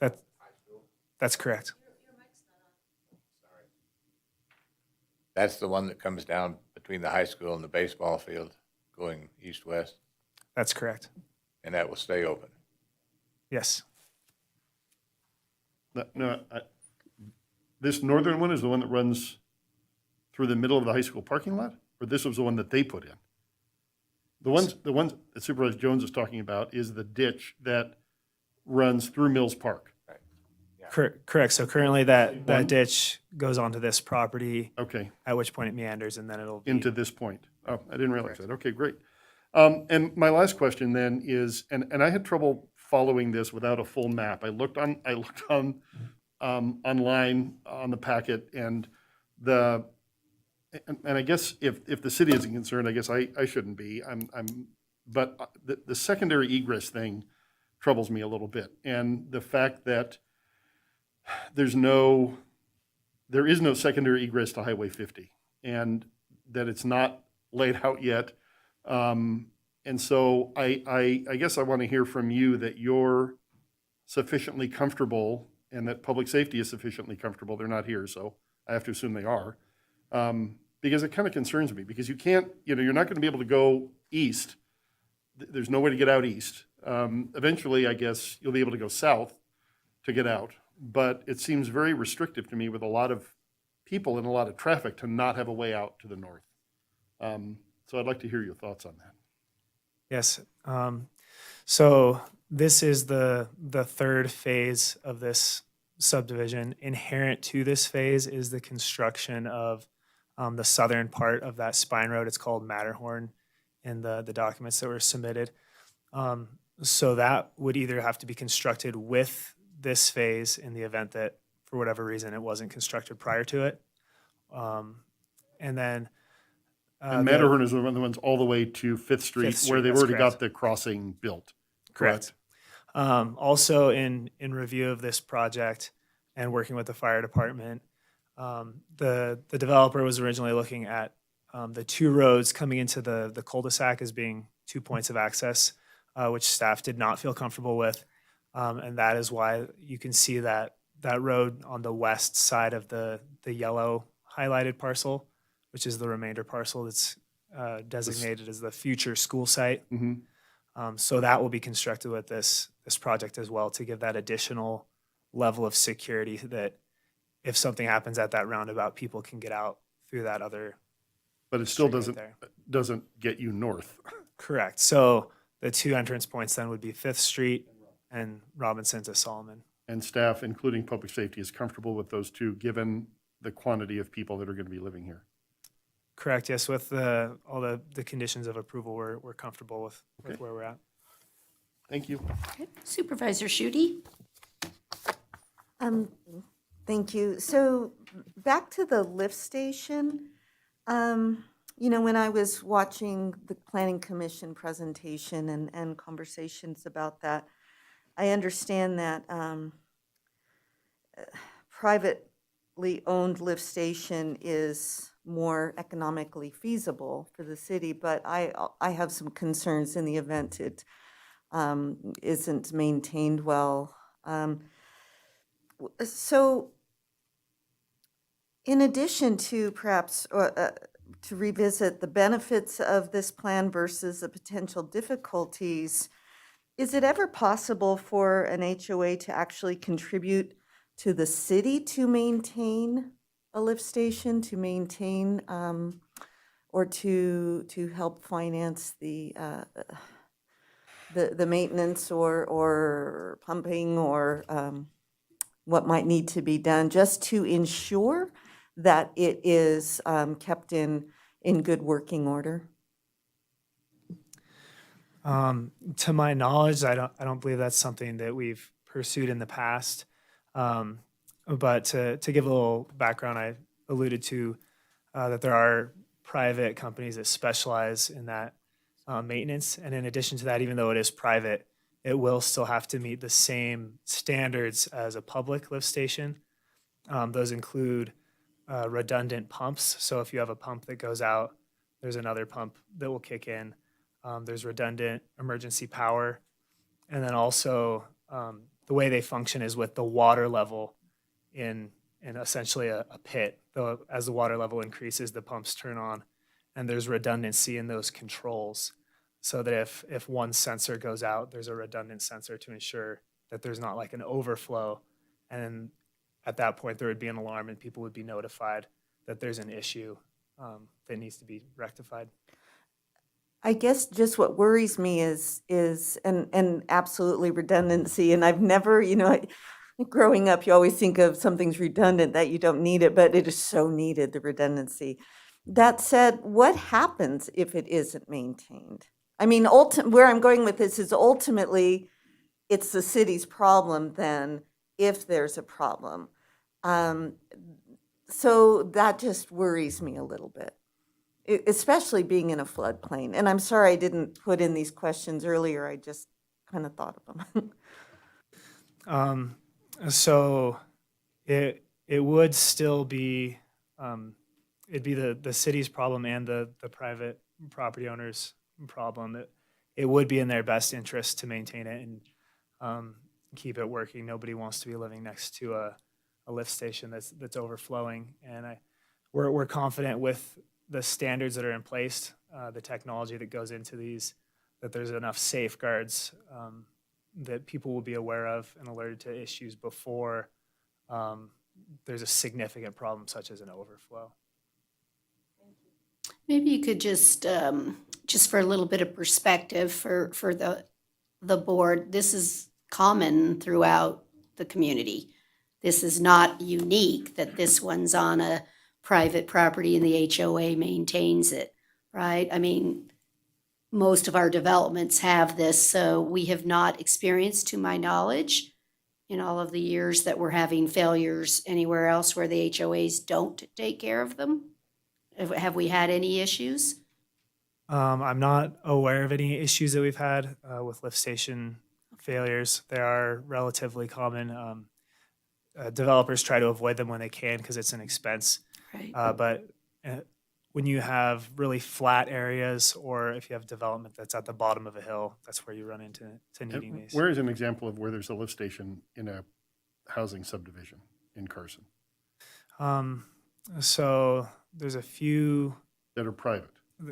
B: you.
H: That's correct.
L: That's the one that comes down between the high school and the baseball field going east-west,
H: That's correct.
L: and that will stay open.
H: Yes.
G: No, this northern one is the one that runs through the middle of the high school parking lot? Or this was the one that they put in? The ones that Supervisor Jones is talking about is the ditch that runs through Mills Park.
H: Correct. So currently that ditch goes onto this property.
G: Okay.
H: At which point it meanders, and then it'll be
G: Into this point. Oh, I didn't realize that. Okay, great. And my last question then is, and I had trouble following this without a full map. I looked on online on the packet, and and I guess if the city isn't concerned, I guess I shouldn't be. But the secondary egress thing troubles me a little bit. And the fact that there is no secondary egress to Highway 50, and that it's not laid out yet. And so I guess I want to hear from you that you're sufficiently comfortable and that public safety is sufficiently comfortable. They're not here, so I have to assume they are. Because it kind of concerns me, because you can't, you're not going to be able to go east. There's no way to get out east. Eventually, I guess, you'll be able to go south to get out. But it seems very restrictive to me with a lot of people and a lot of traffic to not have a way out to the north. So I'd like to hear your thoughts on that.
H: Yes. So this is the third phase of this subdivision. Inherent to this phase is the construction of the southern part of that spine road. It's called Matterhorn in the documents that were submitted. So that would either have to be constructed with this phase in the event that, for whatever reason, it wasn't constructed prior to it. And then
G: And Matterhorn is one of the ones all the way to Fifth Street, where they've already got the crossing built.
H: Correct. Also, in review of this project and working with the fire department, the developer was originally looking at the two roads coming into the cul-de-sac as being 2 points of access, which staff did not feel comfortable with. And that is why you can see that road on the west side of the yellow highlighted parcel, which is the remainder parcel that's designated as the future school site. So that will be constructed with this project as well, to give that additional level of security that if something happens at that roundabout, people can get out through that other.
G: But it still doesn't get you north.
H: Correct. So the two entrance points then would be Fifth Street and Robinson to Solomon.
G: And staff, including public safety, is comfortable with those two, given the quantity of people that are going to be living here.
H: Correct. Yes, with all the conditions of approval, we're comfortable with where we're at.
G: Thank you.
B: Okay. Supervisor Schutte?
M: Thank you. So back to the lift station, when I was watching the Planning Commission presentation and conversations about that, I understand that privately owned lift station is more economically feasible for the city, but I have some concerns in the event it isn't maintained well. So in addition to perhaps to revisit the benefits of this plan versus the potential difficulties, is it ever possible for an HOA to actually contribute to the city to maintain a lift station, to maintain or to help finance the maintenance or pumping or what might need to be done, just to ensure that it is kept in good working order?
H: To my knowledge, I don't believe that's something that we've pursued in the past. But to give a little background, I alluded to that there are private companies that specialize in that maintenance. And in addition to that, even though it is private, it will still have to meet the same standards as a public lift station. Those include redundant pumps. So if you have a pump that goes out, there's another pump that will kick in. There's redundant emergency power. And then also the way they function is with the water level in essentially a pit. As the water level increases, the pumps turn on, and there's redundancy in those controls, so that if one sensor goes out, there's a redundant sensor to ensure that there's not like an overflow. And at that point, there would be an alarm and people would be notified that there's an issue that needs to be rectified.
M: I guess just what worries me is and absolutely redundancy. And I've never, growing up, you always think of something's redundant, that you don't need it, but it is so needed, the redundancy. That said, what happens if it isn't maintained? I mean, where I'm going with this is ultimately it's the city's problem then if there's a problem. So that just worries me a little bit, especially being in a floodplain. And I'm sorry I didn't put in these questions earlier. I just kind of thought of them.
H: So it would still be, it'd be the city's problem and the private property owner's problem. It would be in their best interest to maintain it and keep it working. Nobody wants to be living next to a lift station that's overflowing. And we're confident with the standards that are in place, the technology that goes into these, that there's enough safeguards that people will be aware of and alerted to issues before there's a significant problem such as an overflow.
B: Maybe you could just for a little bit of perspective for the board, this is common throughout the community. This is not unique that this one's on a private property and the HOA maintains it, right? I mean, most of our developments have this, so we have not experienced, to my knowledge, in all of the years that we're having failures anywhere else where the HOAs don't take care of them. Have we had any issues?
H: I'm not aware of any issues that we've had with lift station failures. They are relatively common. Developers try to avoid them when they can because it's an expense.
B: Right.
H: But when you have really flat areas or if you have development that's at the bottom of a hill, that's where you run into needing these.
G: Where is an example of where there's a lift station in a housing subdivision in Carson?
H: So there's a few
G: that are private.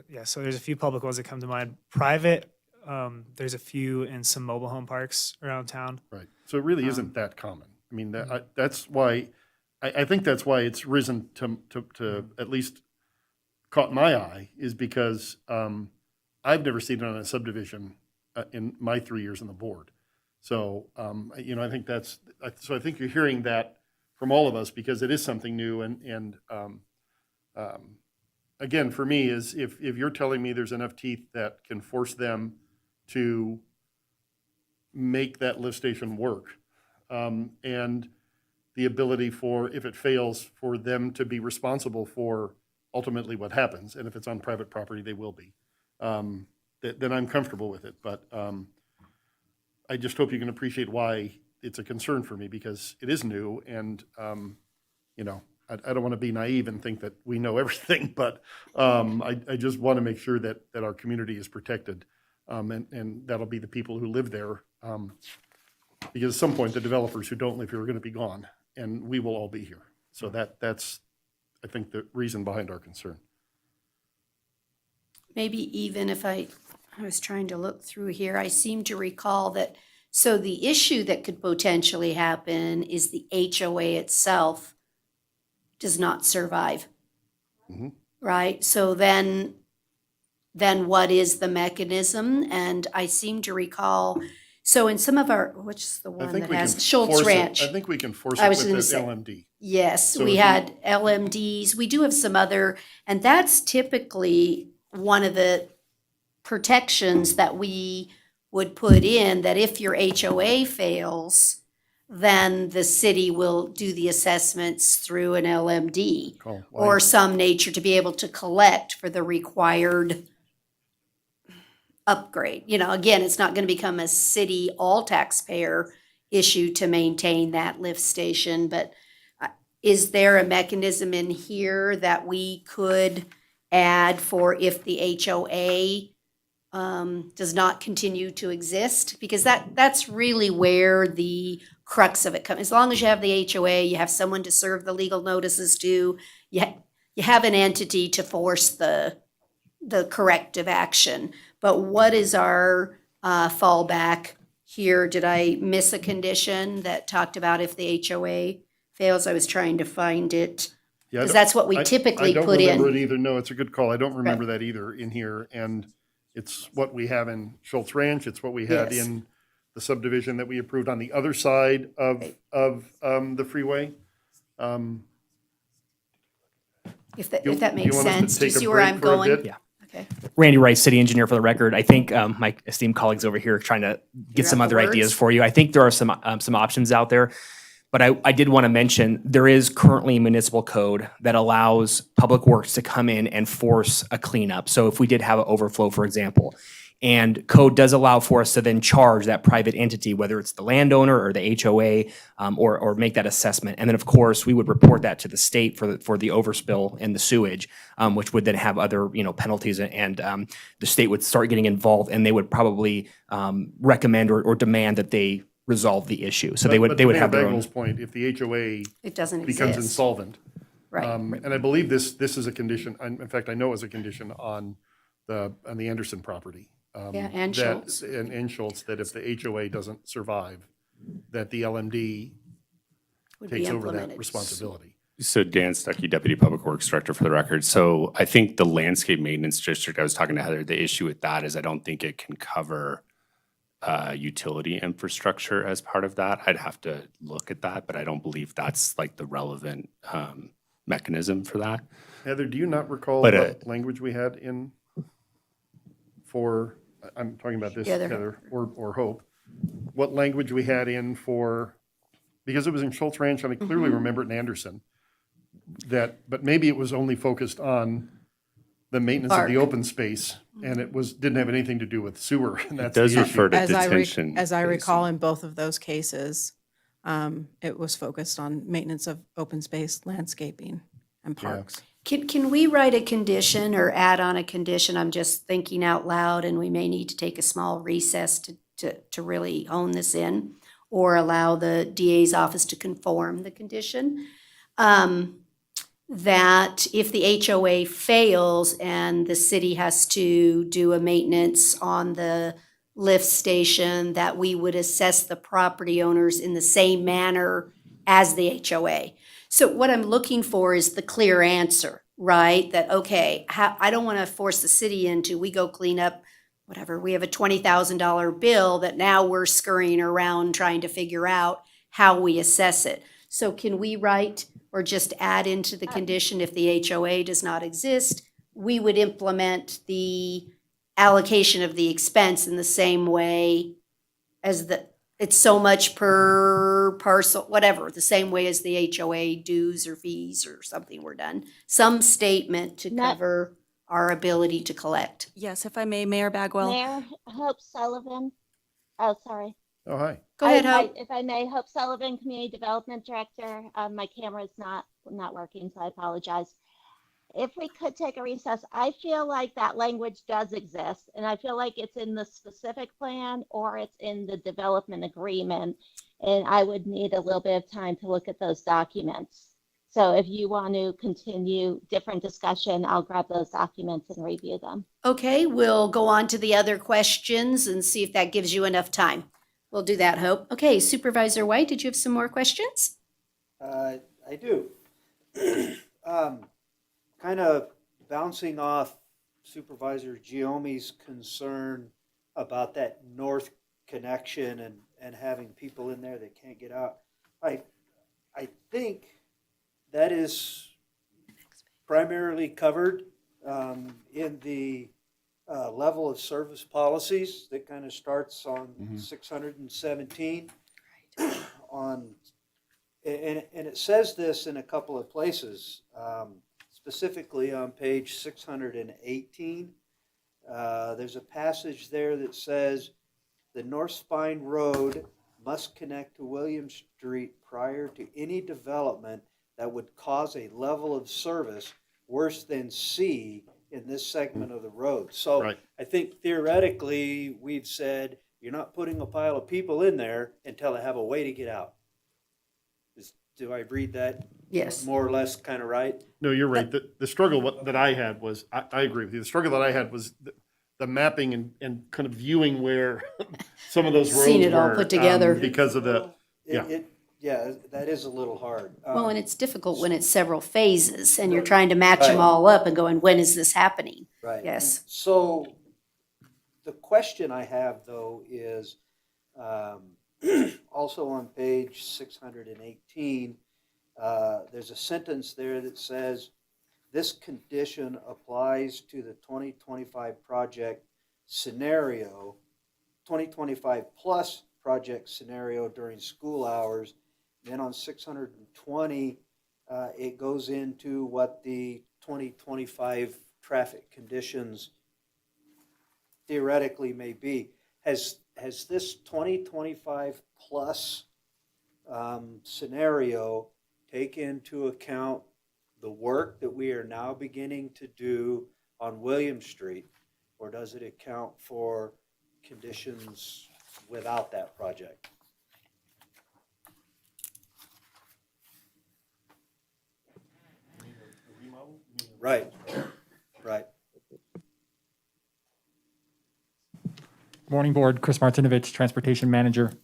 H: Yeah, so there's a few public ones that come to mind. Private, there's a few in some mobile home parks around town.
G: Right. So it really isn't that common. I mean, that's why I think that's why it's risen to at least caught my eye, is because I've never seen it on a subdivision in my 3 years on the board. So I think I think you're hearing that from all of us because it is something new and again, for me, is if you're telling me there's enough teeth that can force them to make that lift station work, and the ability for, if it fails, for them to be responsible for ultimately what happens, and if it's on private property, they will be, then I'm comfortable with it. But I just hope you can appreciate why it's a concern for me, because it is new, and I don't want to be naive and think that we know everything, but I just want to make sure that our community is protected, and that'll be the people who live there, because at some point the developers who don't live here are going to be gone, and we will all be here. So that's, I think, the reason behind our concern.
B: Maybe even if I was trying to look through here, I seem to recall that, so the issue that could potentially happen is the HOA itself does not survive, right? So then what is the mechanism? And I seem to recall, so in some of our, which is the one that has Schultz Ranch.
G: I think we can force
B: I
G: it
B: was
G: with
B: gonna
G: the
B: say,
G: LMD.
B: Yes,
G: So
B: we
G: if
B: had LMDs. We do have some other, and that's typically one of the protections that we would put in, that if your HOA fails, then the city will do the assessments through an LMD or some nature to be able to collect for the required upgrade. Again, it's not going to become a city all taxpayer issue to maintain that lift station, but is there a mechanism in here that we could add for if the HOA does not continue to exist? Because that's really where the crux of it comes. As long as you have the HOA, you have someone to serve the legal notices to, you have an entity to force the corrective action. But what is our fallback here? Did I miss a condition that talked about if the HOA fails? I was trying to find it.
G: Yeah,
B: Because that's what we typically put
G: I don't remember
B: in.
G: it either. No, it's a good call. I don't remember that either in here. And it's what we have in Schultz Ranch. It's what we had
B: Yes.
G: in the subdivision that we approved on the other side of the freeway.
B: If that makes
G: want us to
B: sense. Do you
G: take a
B: see where
G: break
B: I'm
G: for a
B: going?
G: bit?
U: Yeah.
B: Okay.
U: Randy Rice, city engineer for the record. I think my esteemed colleagues over here are trying to get
B: You're
U: some
B: at
U: other
B: the
U: ideas
B: words.
U: for you. I think there are some options out there. But I did want to mention, there is currently municipal code that allows Public Works to come in and force a cleanup. So if we did have an overflow, for example, and code does allow for us to then charge that private entity, whether it's the landowner or the HOA, or make that assessment. And then, of course, we would report that to the state for the overspill and the sewage, which would then have other, penalties, and the state would start getting involved, and they would probably recommend or demand that they resolve the issue. So they would have their own.
G: Bagwell's point, if the HOA
B: It doesn't
G: becomes
B: exist.
G: insolvent.
B: Right.
G: And I believe this is a condition, in fact, I know it was a condition on the Anderson property.
B: Yeah, and
G: that-
B: Schultz.
G: And Schultz, that if the HOA doesn't survive, that the LMD
B: Would be
G: takes over that
B: implemented.
G: responsibility.
I: So Dan Stuckey, Deputy Public Works Director for the record. So I think the landscape maintenance district, I was talking to Heather, the issue with that is I don't think it can cover utility infrastructure as part of that. I'd have to look at that, but I don't believe that's like the relevant mechanism for that.
G: Heather, do you not recall
I: But,
G: what language we had in for, I'm talking about this,
B: Heather.
G: Heather, or Hope, what language we had in for, because it was in Schultz Ranch, and I clearly remember it in Anderson, but maybe it was only focused on the maintenance of the
B: Park.
G: open space, and it didn't have anything to do with sewer, and that's
I: does
G: the
I: refer
G: issue.
I: to
V: As
I: detention.
V: as I
I: basin.
V: recall, in both of those cases, it was focused on maintenance of open space, landscaping, and parks.
B: Can we write a condition or add on a condition? I'm just thinking out loud, and we may need to take a small recess to really hone this in, or allow the DA's office to conform the condition. That if the HOA fails and the city has to do a maintenance on the lift station, that we would assess the property owners in the same manner as the HOA. So what I'm looking for is the clear answer, right? That, okay, I don't want to force the city into, we go clean up, whatever, we have a $20,000 bill that now we're scurrying around trying to figure out how we assess it. So can we write or just add into the condition, if the HOA does not exist, we would implement the allocation of the expense in the same way as it's so much per parcel, whatever, the same way as the HOA dues or fees or something were done. Some statement to cover our ability to collect.
D: Yes, if I may, Mayor Bagwell.
C: Mayor Hope Sullivan. Oh, sorry.
G: Oh, hi.
B: Go ahead, Hope.
C: If I may, Hope Sullivan, Community Development Director. My camera's not working, so I apologize. If we could take a recess, I feel like that language does exist, and I feel like it's in the specific plan or it's in the development agreement, and I would need a little bit of time to look at those documents. So if you want to continue different discussion, I'll grab those documents and review them.
B: Okay, we'll go on to the other questions and see if that gives you enough time. We'll do that, Hope. Okay, Supervisor White, did you have some more questions?
F: I do. Kind of bouncing off Supervisor Giomi's concern about that north connection and having people in there that can't get out. I think that is primarily covered in the level of service policies that kind of starts on 617 on, and it says this in a couple of places, specifically on page 618. There's a passage there that says the North Spine Road must connect to William Street prior to any development that would cause a level of service worse than C in this segment of the road. So
G: Right.
F: I think theoretically, we've said, you're not putting a pile of people in there until they have a way to get out. Do I read that?
B: Yes.
F: More or less kind of right?
G: No, you're right. The struggle that I had was, I agree with you. The struggle that I had was the mapping and kind of viewing where some of those roads were.
B: Seen it all put together.
G: Because of the, yeah.
F: Yeah, that is a little hard.
B: Well, and it's difficult when it's several phases and you're trying to match them all up and going, when is this happening?
F: Right.
B: Yes.
F: So the question I have though is, also on page 618, there's a sentence there that says, this condition applies to the 2025 project scenario, 2025 plus project scenario during school hours, Then on 620, it goes into what the 2025 traffic conditions theoretically may be. Has this 2025 plus scenario take into account the work that we are now beginning to do on William Street, or does it account for conditions without that project? Right, right.
J: Morning, Board. Chris Martinovich, Transportation Manager.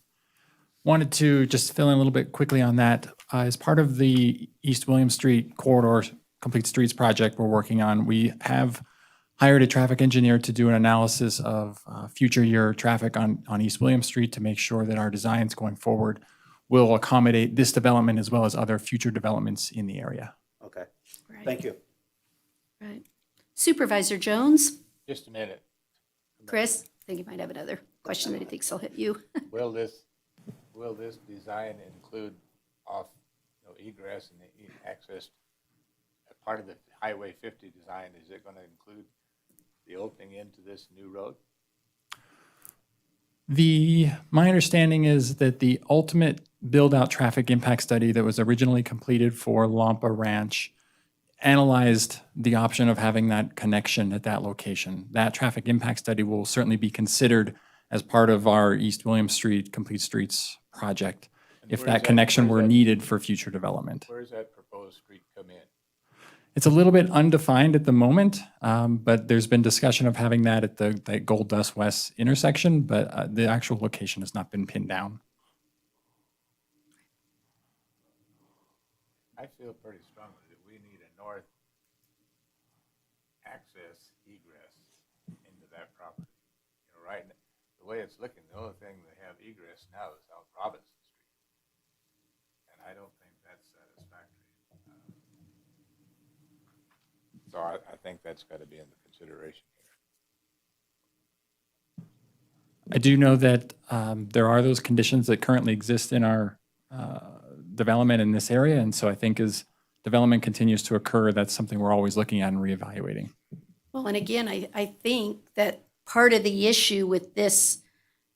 J: Wanted to just fill in a little bit quickly on that. As part of the East William Street Corridor Complete Streets project we're working on, we have hired a traffic engineer to do an analysis of future year traffic on East William Street to make sure that our designs going forward will accommodate this development as well as other future developments in the area.
F: Okay,
B: Right.
F: thank you.
B: Right. Supervisor Jones?
L: Just a minute.
B: Chris, I think you might have another question that he thinks will hit you.
L: Will this design include egress and access? Part of the Highway 50 design, is it going to include the opening into this new road?
J: My understanding is that the ultimate build-out traffic impact study that was originally completed for Lampa Ranch analyzed the option of having that connection at that location. That traffic impact study will certainly be considered as part of our East William Street Complete Streets project if that connection were needed for future development.
L: Where does that proposed street come in?
J: It's a little bit undefined at the moment, but there's been discussion of having that at the Gold Dust West intersection, but the actual location has not been pinned down.
L: I feel pretty strongly that we need a north access egress into that property. Right now, the way it's looking, the only thing they have egress now is out Robinson Street. And I don't think that's satisfactory. So I think that's got to be in the consideration here.
J: I do know that there are those conditions that currently exist in our development in this area, and so I think as development continues to occur, that's something we're always looking at and reevaluating.
B: Well, and again, I think that part of the issue with this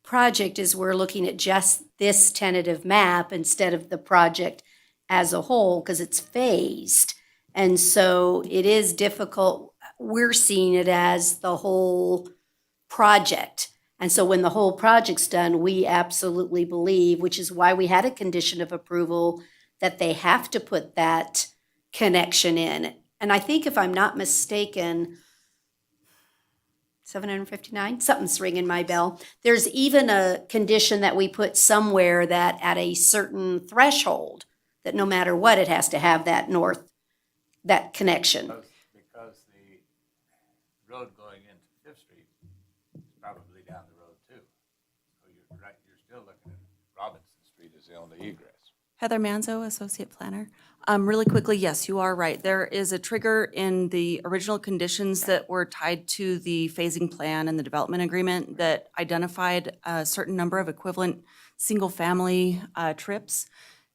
B: project is we're looking at just this tentative map instead of the project as a whole, because it's phased. And so it is difficult. We're seeing it as the whole project. And so when the whole project's done, we absolutely believe, which is why we had a condition of approval, that they have to put that connection in. And I think if I'm not mistaken, 759, something's ringing my bell. There's even a condition that we put somewhere that at a certain threshold, that no matter what, it has to have that that connection.
L: Because the road going into Fifth Street is probably down the road too. So you're right, you're still looking at Robinson Street as the only egress.
D: Heather Manzo, Associate Planner. Really quickly, yes, you are right. There is a trigger in the original conditions that were tied to the phasing plan and the development agreement that identified a certain number of equivalent single-family trips.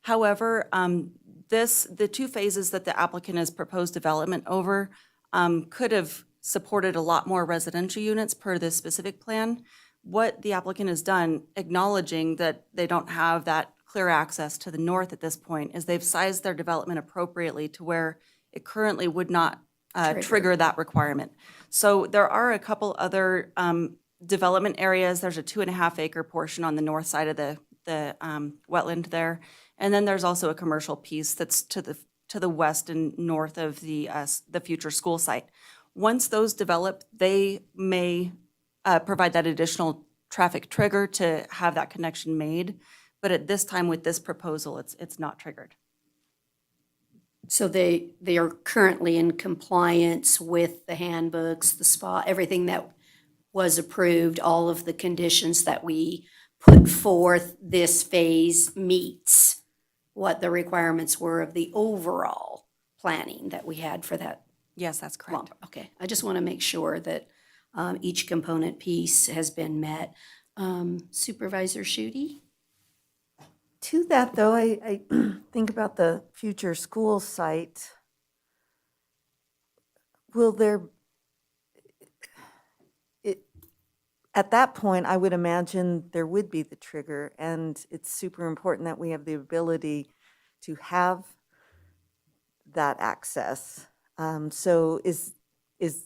D: However, the two phases that the applicant has proposed development over could have supported a lot more residential units per this specific plan. What the applicant has done, acknowledging that they don't have that clear access to the north at this point, is they've sized their development appropriately to where it currently would not trigger that requirement. So there are a couple other development areas. There's a 2.5 acre portion on the north side of the wetland there. And then there's also a commercial piece that's to the west and north of the future school site. Once those develop, they may provide that additional traffic trigger to have that connection made. But at this time with this proposal, it's not triggered.
B: So they are currently in compliance with the handbooks, the SPA, everything that was approved, all of the conditions that we put forth. This phase meets what the requirements were of the overall planning that we had for that.
D: Yes, that's correct.
B: Okay, I just want to make sure that each component piece has been met. Supervisor Schutte?
M: To that, though, I think about the future school site. Will there, at that point, I would imagine there would be the trigger, and it's super important that we have the ability to have that access. So is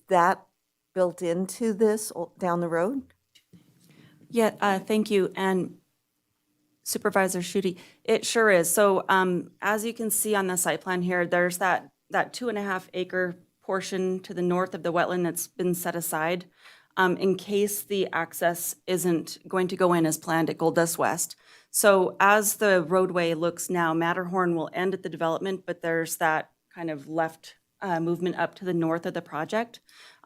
M: that built into this down the road?
D: Yeah, thank you. And Supervisor Schutte, it sure is. So as you can see on the site plan here, there's that 2.5 acre portion to the north of the wetland that's been set aside in case the access isn't going to go in as planned at Gold Dust West. So as the roadway looks now, Matterhorn will end at the development, but there's that kind of left movement up to the north of the project.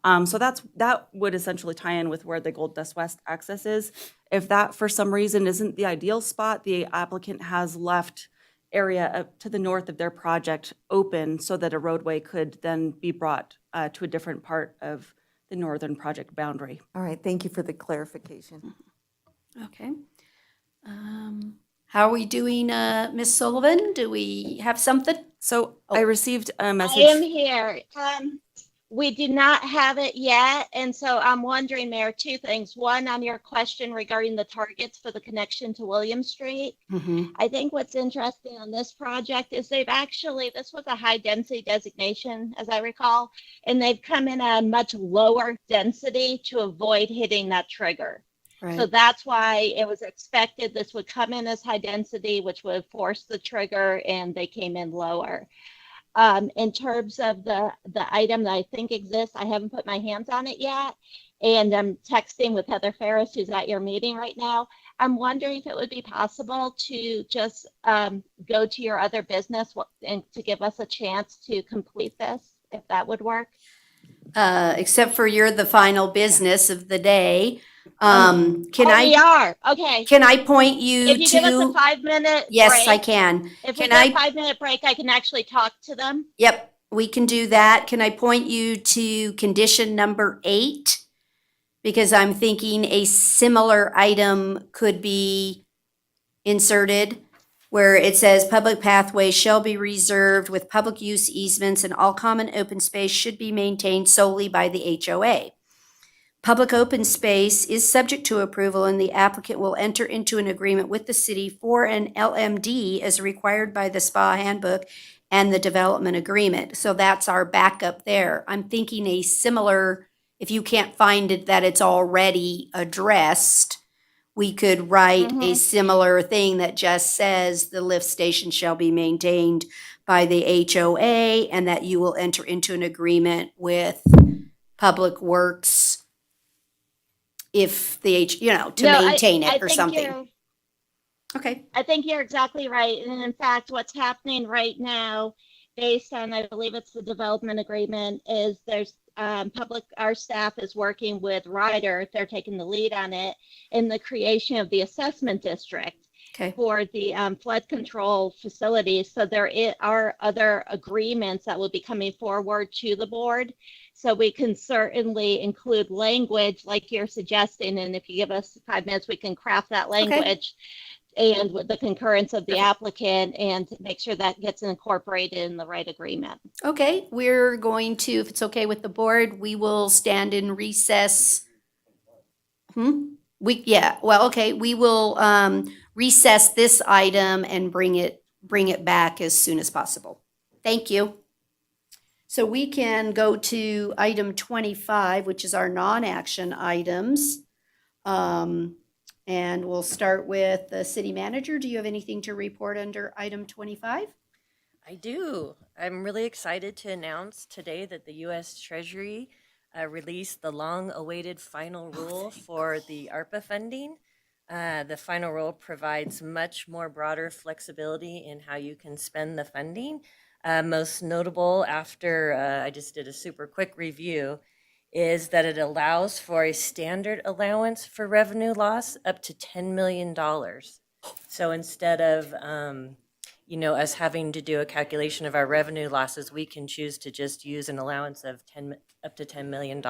D: So that would essentially tie in with where the Gold Dust West access is. If that, for some reason, isn't the ideal spot, the applicant has left area up to the north of their project open so that a roadway could then be brought to a different part of the northern project boundary.
M: All right, thank you for the clarification.
B: Okay. How are we doing, Ms. Sullivan? Do we have something?
D: So I received a message.
K: I am here. We do not have it yet, and so I'm wondering, Mayor, two things. One, on your question regarding the targets for the connection to William Street. I think what's interesting on this project is this was a high density designation, as I recall, and they've come in at a much lower density to avoid hitting that trigger.
B: Right.
K: So that's why it was expected this would come in as high density, which would force the trigger, and they came in lower. In terms of the item that I think exists, I haven't put my hands on it yet. And I'm texting with Heather Ferris, who's at your meeting right now. I'm wondering if it would be possible to just go to your other business and to give us a chance to complete this, if that would work.
B: Except for you're the final business of the day.
K: We are. Okay.
B: Can I point you
K: If you give us a 5-minute
B: Yes,
K: break,
B: I can.
K: If
B: Can
K: we
B: I?
K: get a 5-minute break, I can actually talk to them.
B: Yep, we can do that. Can I point you to condition number 8? Because I'm thinking a similar item could be inserted where it says public pathways shall be reserved with public use easements and all common open space should be maintained solely by the HOA. Public open space is subject to approval and the applicant will enter into an agreement with the city for an LMD as required by the SPA handbook and the development agreement. So that's our backup there. I'm thinking a similar, if you can't find it that it's already addressed, we could write a similar thing that just says the lift station shall be maintained by the HOA and that you will enter into an agreement with Public Works if the to maintain it or something. Okay.
K: I think you're exactly right. And in fact, what's happening right now, based on, I believe it's the development agreement, is there's our staff is working with Ryder, they're taking the lead on it, in the creation of the assessment district for the flood control facilities. So there are other agreements that will be coming forward to the board. So we can certainly include language like you're suggesting. And if you give us 5 minutes, we can craft that language and with the concurrence of the applicant and make sure that gets incorporated in the right agreement.
B: Okay, we're going to, if it's okay with the board, we will stand in recess. We will recess this item and bring it back as soon as possible. Thank you. So we can go to item 25, which is our non-action items. And we'll start with the city manager. Do you have anything to report under item 25?
N: I do. I'm really excited to announce today that the U.S. Treasury released the long-awaited final rule for the ARPA funding. The final rule provides much more broader flexibility in how you can spend the funding. Most notable after I just did a super quick review is that it allows for a standard allowance for revenue loss up to $10 million. So instead of, us having to do a calculation of our revenue losses, we can choose to just use an allowance of up to $10 million.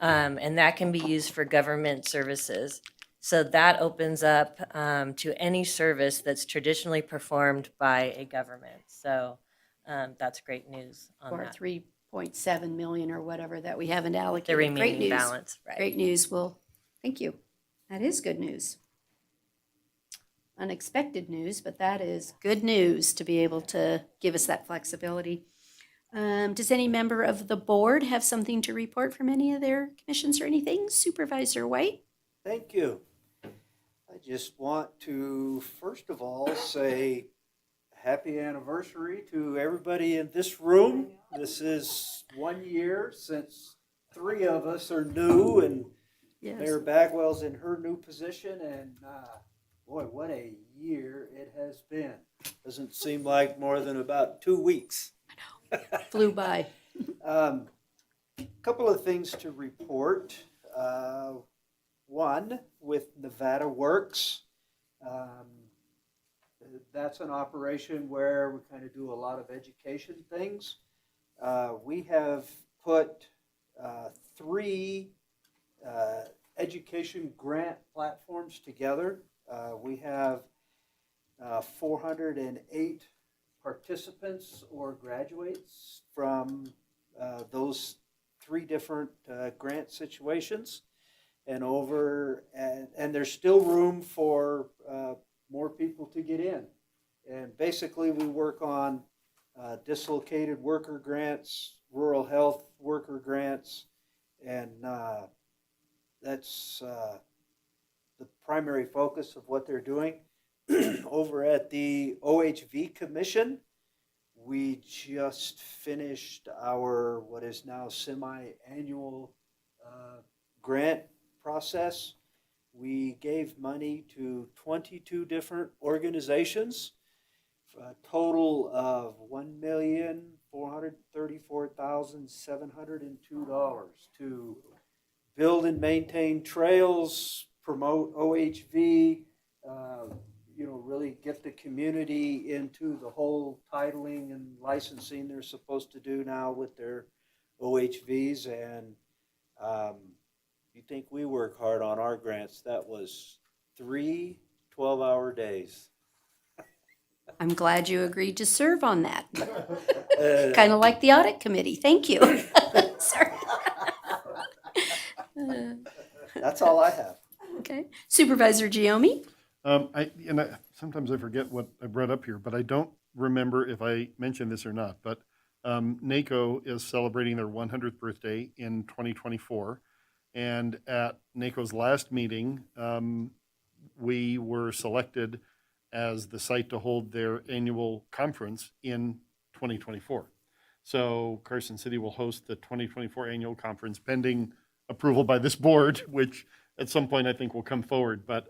N: And that can be used for government services. So that opens up to any service that's traditionally performed by a government. So that's great news on
B: Or
N: that.
B: 3.7 million or whatever that we haven't allocated.
N: The
B: Great
N: remaining
B: news.
N: balance, right.
B: Great news. Well, thank you. That is good news. Unexpected news, but that is good news to be able to give us that flexibility. Does any member of the board have something to report from any of their commissions or anything? Supervisor White?
F: Thank you. I just want to, first of all, say happy anniversary to everybody in this room. This is 1 year since 3 of us are new, and
B: Yes.
F: Mayor Bagwell's in her new position, and boy, what a year it has been. Doesn't seem like more than about 2 weeks.
B: Flew by.
F: Couple of things to report. One, with Nevada Works, that's an operation where we kind of do a lot of education things. We have put 3 education grant platforms together. We have 408 participants or graduates from those 3 different grant situations, and there's still room for more people to get in. And basically we work on dislocated worker grants, rural health worker grants, and that's the primary focus of what they're doing. Over at the OHV Commission, we just finished our what is now semi-annual grant process. We gave money to 22 different organizations, a total of $1,434,702 to build and maintain trails, promote OHV, really get the community into the whole titling and licensing they're supposed to do now with their OHVs. And you think we work hard on our grants? That was 3 12-hour days.
B: I'm glad you agreed to serve on that. Kind of like the audit committee. Thank you. Sorry.
F: That's all I have.
B: Okay. Supervisor Giomi?
G: Sometimes I forget what I brought up here, but I don't remember if I mentioned this or not. But NACO is celebrating their 100th birthday in 2024. And at NACO's last meeting, we were selected as the site to hold their annual conference in 2024. So Carson City will host the 2024 annual conference pending approval by this board, which at some point I think will come forward. But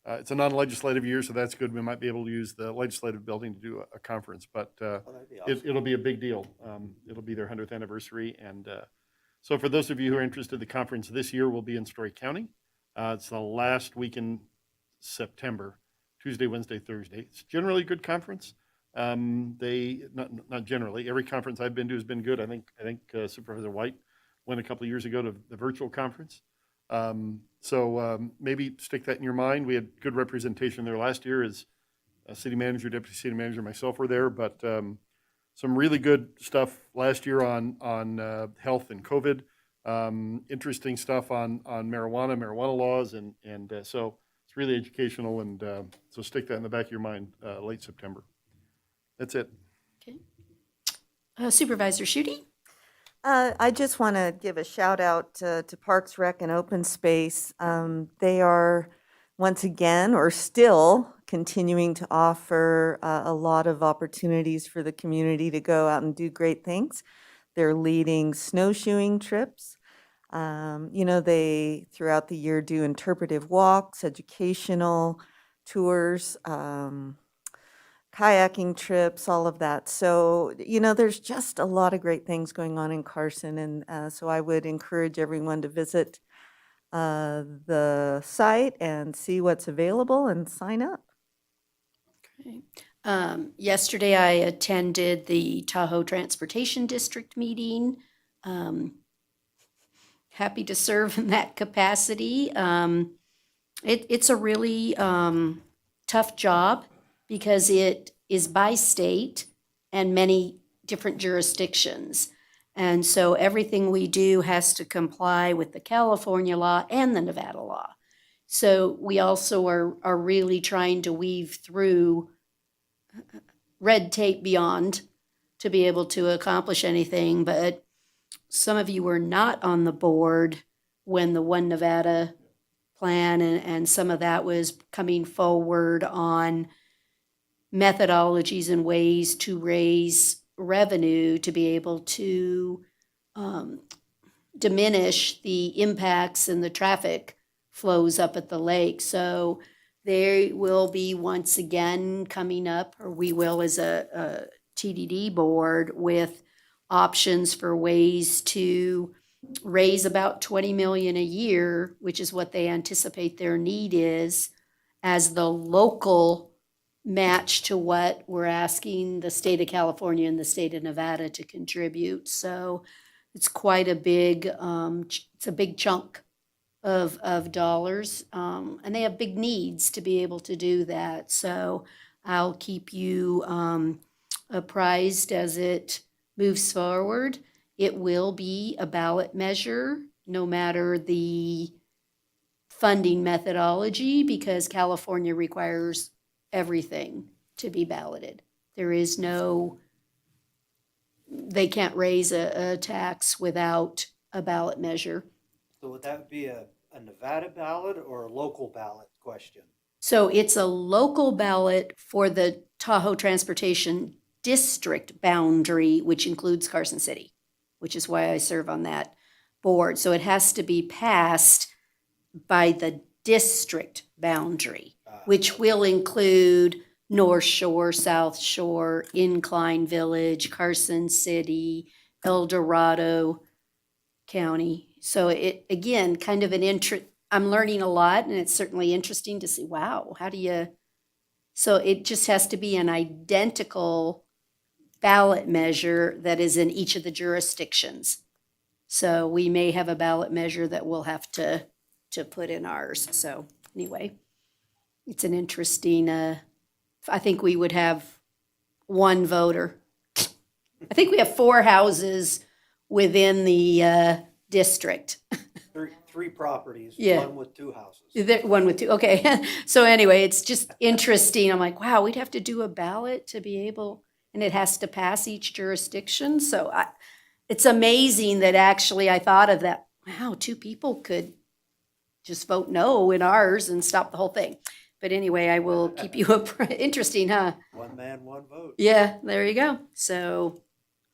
G: it's a non-legislative year, so that's good. We might be able to use the legislative building to do a conference, but
F: that'd be awesome.
G: it'll be a big deal. It'll be their 100th anniversary. And so for those of you who are interested, the conference this year will be in Story County. It's the last week in September, Tuesday, Wednesday, Thursday. It's generally a good conference. Not generally. Every conference I've been to has been good. I think Supervisor White went a couple of years ago to the virtual conference. So maybe stick that in your mind. We had good representation there last year as city manager, deputy city manager, myself were there, but some really good stuff last year on health and COVID. Interesting stuff on marijuana laws, and so it's really educational, and so stick that in the back of your mind late September. That's it.
B: Okay. Supervisor Schutte?
M: I just want to give a shout out to Parks, Rec, and Open Space. They are once again, or still, continuing to offer a lot of opportunities for the community to go out and do great things. They're leading snowshoeing trips. They throughout the year do interpretive walks, educational tours, kayaking trips, all of that. So, there's just a lot of great things going on in Carson. And so I would encourage everyone to visit the site and see what's available and sign up.
B: Okay. Yesterday I attended the Tahoe Transportation District meeting. Happy to serve in that capacity. It's a really tough job because it is by state and many different jurisdictions. And so everything we do has to comply with the California law and the Nevada law. So we also are really trying to weave through red tape beyond to be able to accomplish anything. But some of you were not on the board when the One Nevada plan and some of that was coming forward on methodologies and ways to raise revenue to be able to diminish the impacts and the traffic flows up at the lake. So they will be once again coming up, or we will as a TDD board, with options for ways to raise about 20 million a year, which is what they anticipate their need is, as the local match to what we're asking the state of California and the state of Nevada to contribute. So it's quite a big, it's a big chunk of dollars, and they have big needs to be able to do that. So I'll keep you apprised as it moves forward. It will be a ballot measure, no matter the funding methodology, because California requires everything to be balloted. There is no, they can't raise a tax without a ballot measure.
F: So would that be a Nevada ballot or a local ballot question?
B: So it's a local ballot for the Tahoe Transportation District boundary, which includes Carson City, which is why I serve on that board. So it has to be passed by the district boundary, which will include North Shore, South Shore, Incline Village, Carson City, El Dorado County. So it, again, kind of an I'm learning a lot, and it's certainly interesting to see, wow, how do you, so it just has to be an identical ballot measure that is in each of the jurisdictions. So we may have a ballot measure that we'll have to put in ours. So anyway, it's an interesting, I think we would have one voter. I think we have 4 houses within the district.
F: Three properties,
B: Yeah.
F: one with 2 houses.
B: One with 2, okay. So anyway, it's just interesting. I'm like, wow, we'd have to do a ballot to be able, and it has to pass each jurisdiction. So it's amazing that actually I thought of that. Wow, 2 people could just vote no in ours and stop the whole thing. But anyway, I will keep you interesting, huh?
F: One man, one vote.
B: Yeah, there you go. So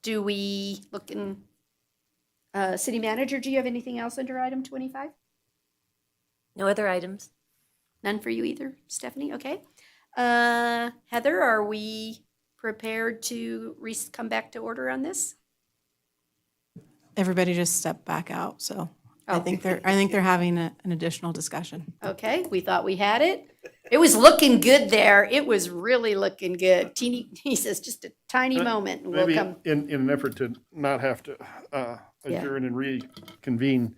B: do we look in, city manager, do you have anything else under item 25?
N: No other items?
B: None for you either, Stephanie? Okay. Heather, are we prepared to come back to order on this?
V: Everybody just stepped back out, so I
B: Oh.
V: think they're having an additional discussion.
B: Okay, we thought we had it. It was looking good there. It was really looking good. He says, just a tiny moment and we'll
G: Maybe
B: come.
G: in an effort to not have to adjourn and reconvene,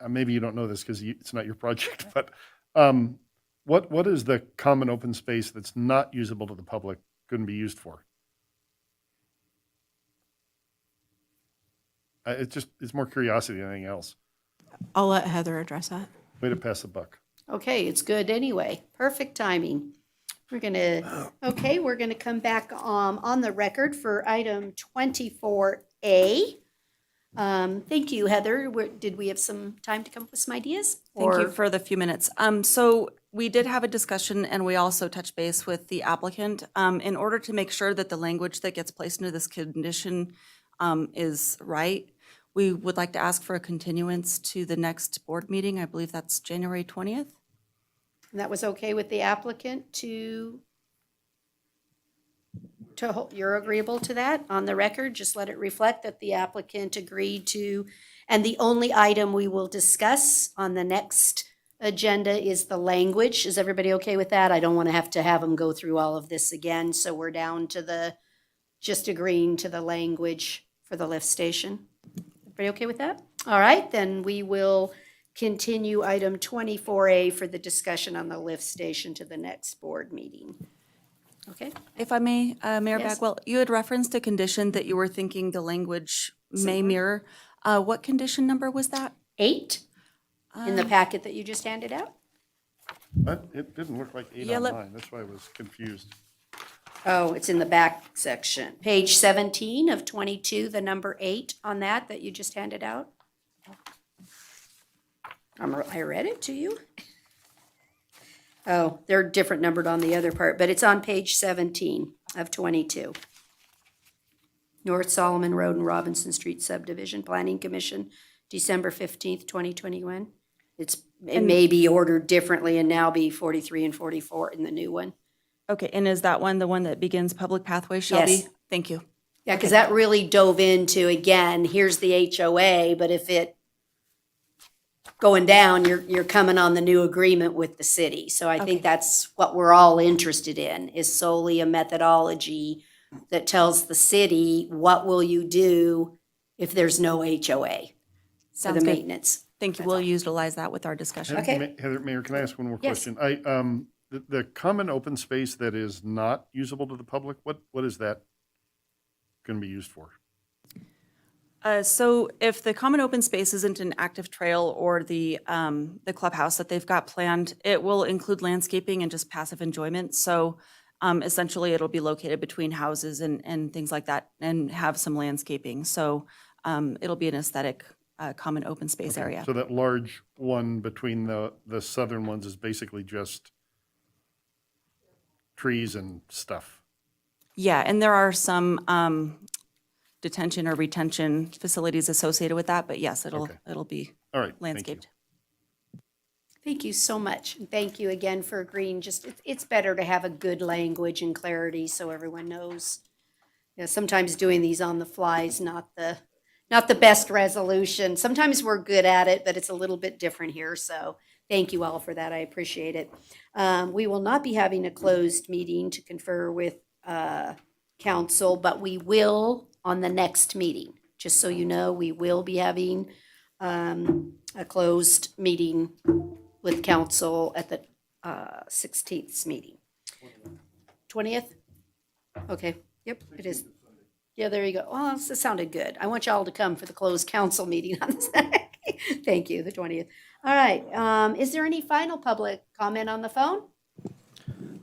G: maybe you don't know this because it's not your project, but what is the common open space that's not usable to the public, couldn't be used for? It's more curiosity than anything else.
V: I'll let Heather address that.
G: Way to pass the buck.
B: Okay, it's good anyway. Perfect timing. We're gonna come back on the record for item 24A. Thank you, Heather. Did we have some time to come up with some ideas?
D: Thank you
B: Or-
D: for the few minutes. So we did have a discussion and we also touched base with the applicant. In order to make sure that the language that gets placed into this condition is right, we would like to ask for a continuance to the next board meeting. I believe that's January 20th.
B: And that was okay with the applicant you're agreeable to that on the record? Just let it reflect that the applicant agreed to, and the only item we will discuss on the next agenda is the language. Is everybody okay with that? I don't want to have them go through all of this again, so we're down to just agreeing to the language for the lift station. Everybody okay with that? All right, then we will continue item 24A for the discussion on the lift station to the next board meeting. Okay?
D: If I may, Mayor
B: Yes.
D: Bagwell, you had referenced a condition that you were thinking the language may mirror. What condition number was that?
B: 8 in the packet that you just handed out?
G: But it didn't look like 8
D: Yeah,
G: on
D: let-
G: mine. That's why I was confused.
B: Oh, it's in the back section. Page 17 of 22, the number 8 on that you just handed out. I read it to you. Oh, they're different numbered on the other part, but it's on page 17 of 22. North Solomon Road and Robinson Street subdivision, Planning Commission, December 15th, 2021. It may be ordered differently and now be 43 and 44 in the new one.
D: Okay, and is that one the one that begins public pathway shall be?
B: Yes.
D: Thank you.
B: Yeah, because that really dove into, again, here's the HOA, but if it going down, you're coming on the new agreement with the city. So I think that's what we're all interested in, is solely a methodology that tells the city, what will you do if there's no HOA for
D: Sounds
B: the
D: good.
B: maintenance?
D: Thank you. We'll utilize that with our discussion.
B: Okay.
G: Heather, Mayor, can I ask one more
B: Yes.
G: question? The common open space that is not usable to the public, what is that going to be used for?
D: So if the common open space isn't an active trail or the clubhouse that they've got planned, it will include landscaping and just passive enjoyment. So essentially, it'll be located between houses and things like that and have some landscaping. So it'll be an aesthetic common open space area.
G: So that large one between the southern ones is basically just trees and stuff.
D: Yeah, and there are some detention or retention facilities associated with that, but yes, it'll be
G: All right, thank you.
D: landscaped.
B: Thank you so much. And thank you again for agreeing. Just, it's better to have a good language and clarity so everyone knows. You know, sometimes doing these on the fly is not the best resolution. Sometimes we're good at it, but it's a little bit different here. So thank you all for that. I appreciate it. We will not be having a closed meeting to confer with council, but we will on the next meeting. Just so you know, we will be having a closed meeting with council at the 16th meeting. 20th? Okay, yep, it is. Yeah, there you go. Well, this sounded good. I want y'all to come for the closed council meeting on this. Thank you, the 20th. All right, is there any final public comment on the phone?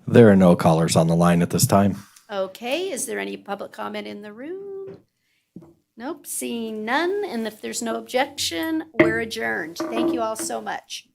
E: There are no callers on the line at this time.
B: Okay, is there any public comment in the room? Nope, seeing none, and if there's no objection, we're adjourned. Thank you all so much.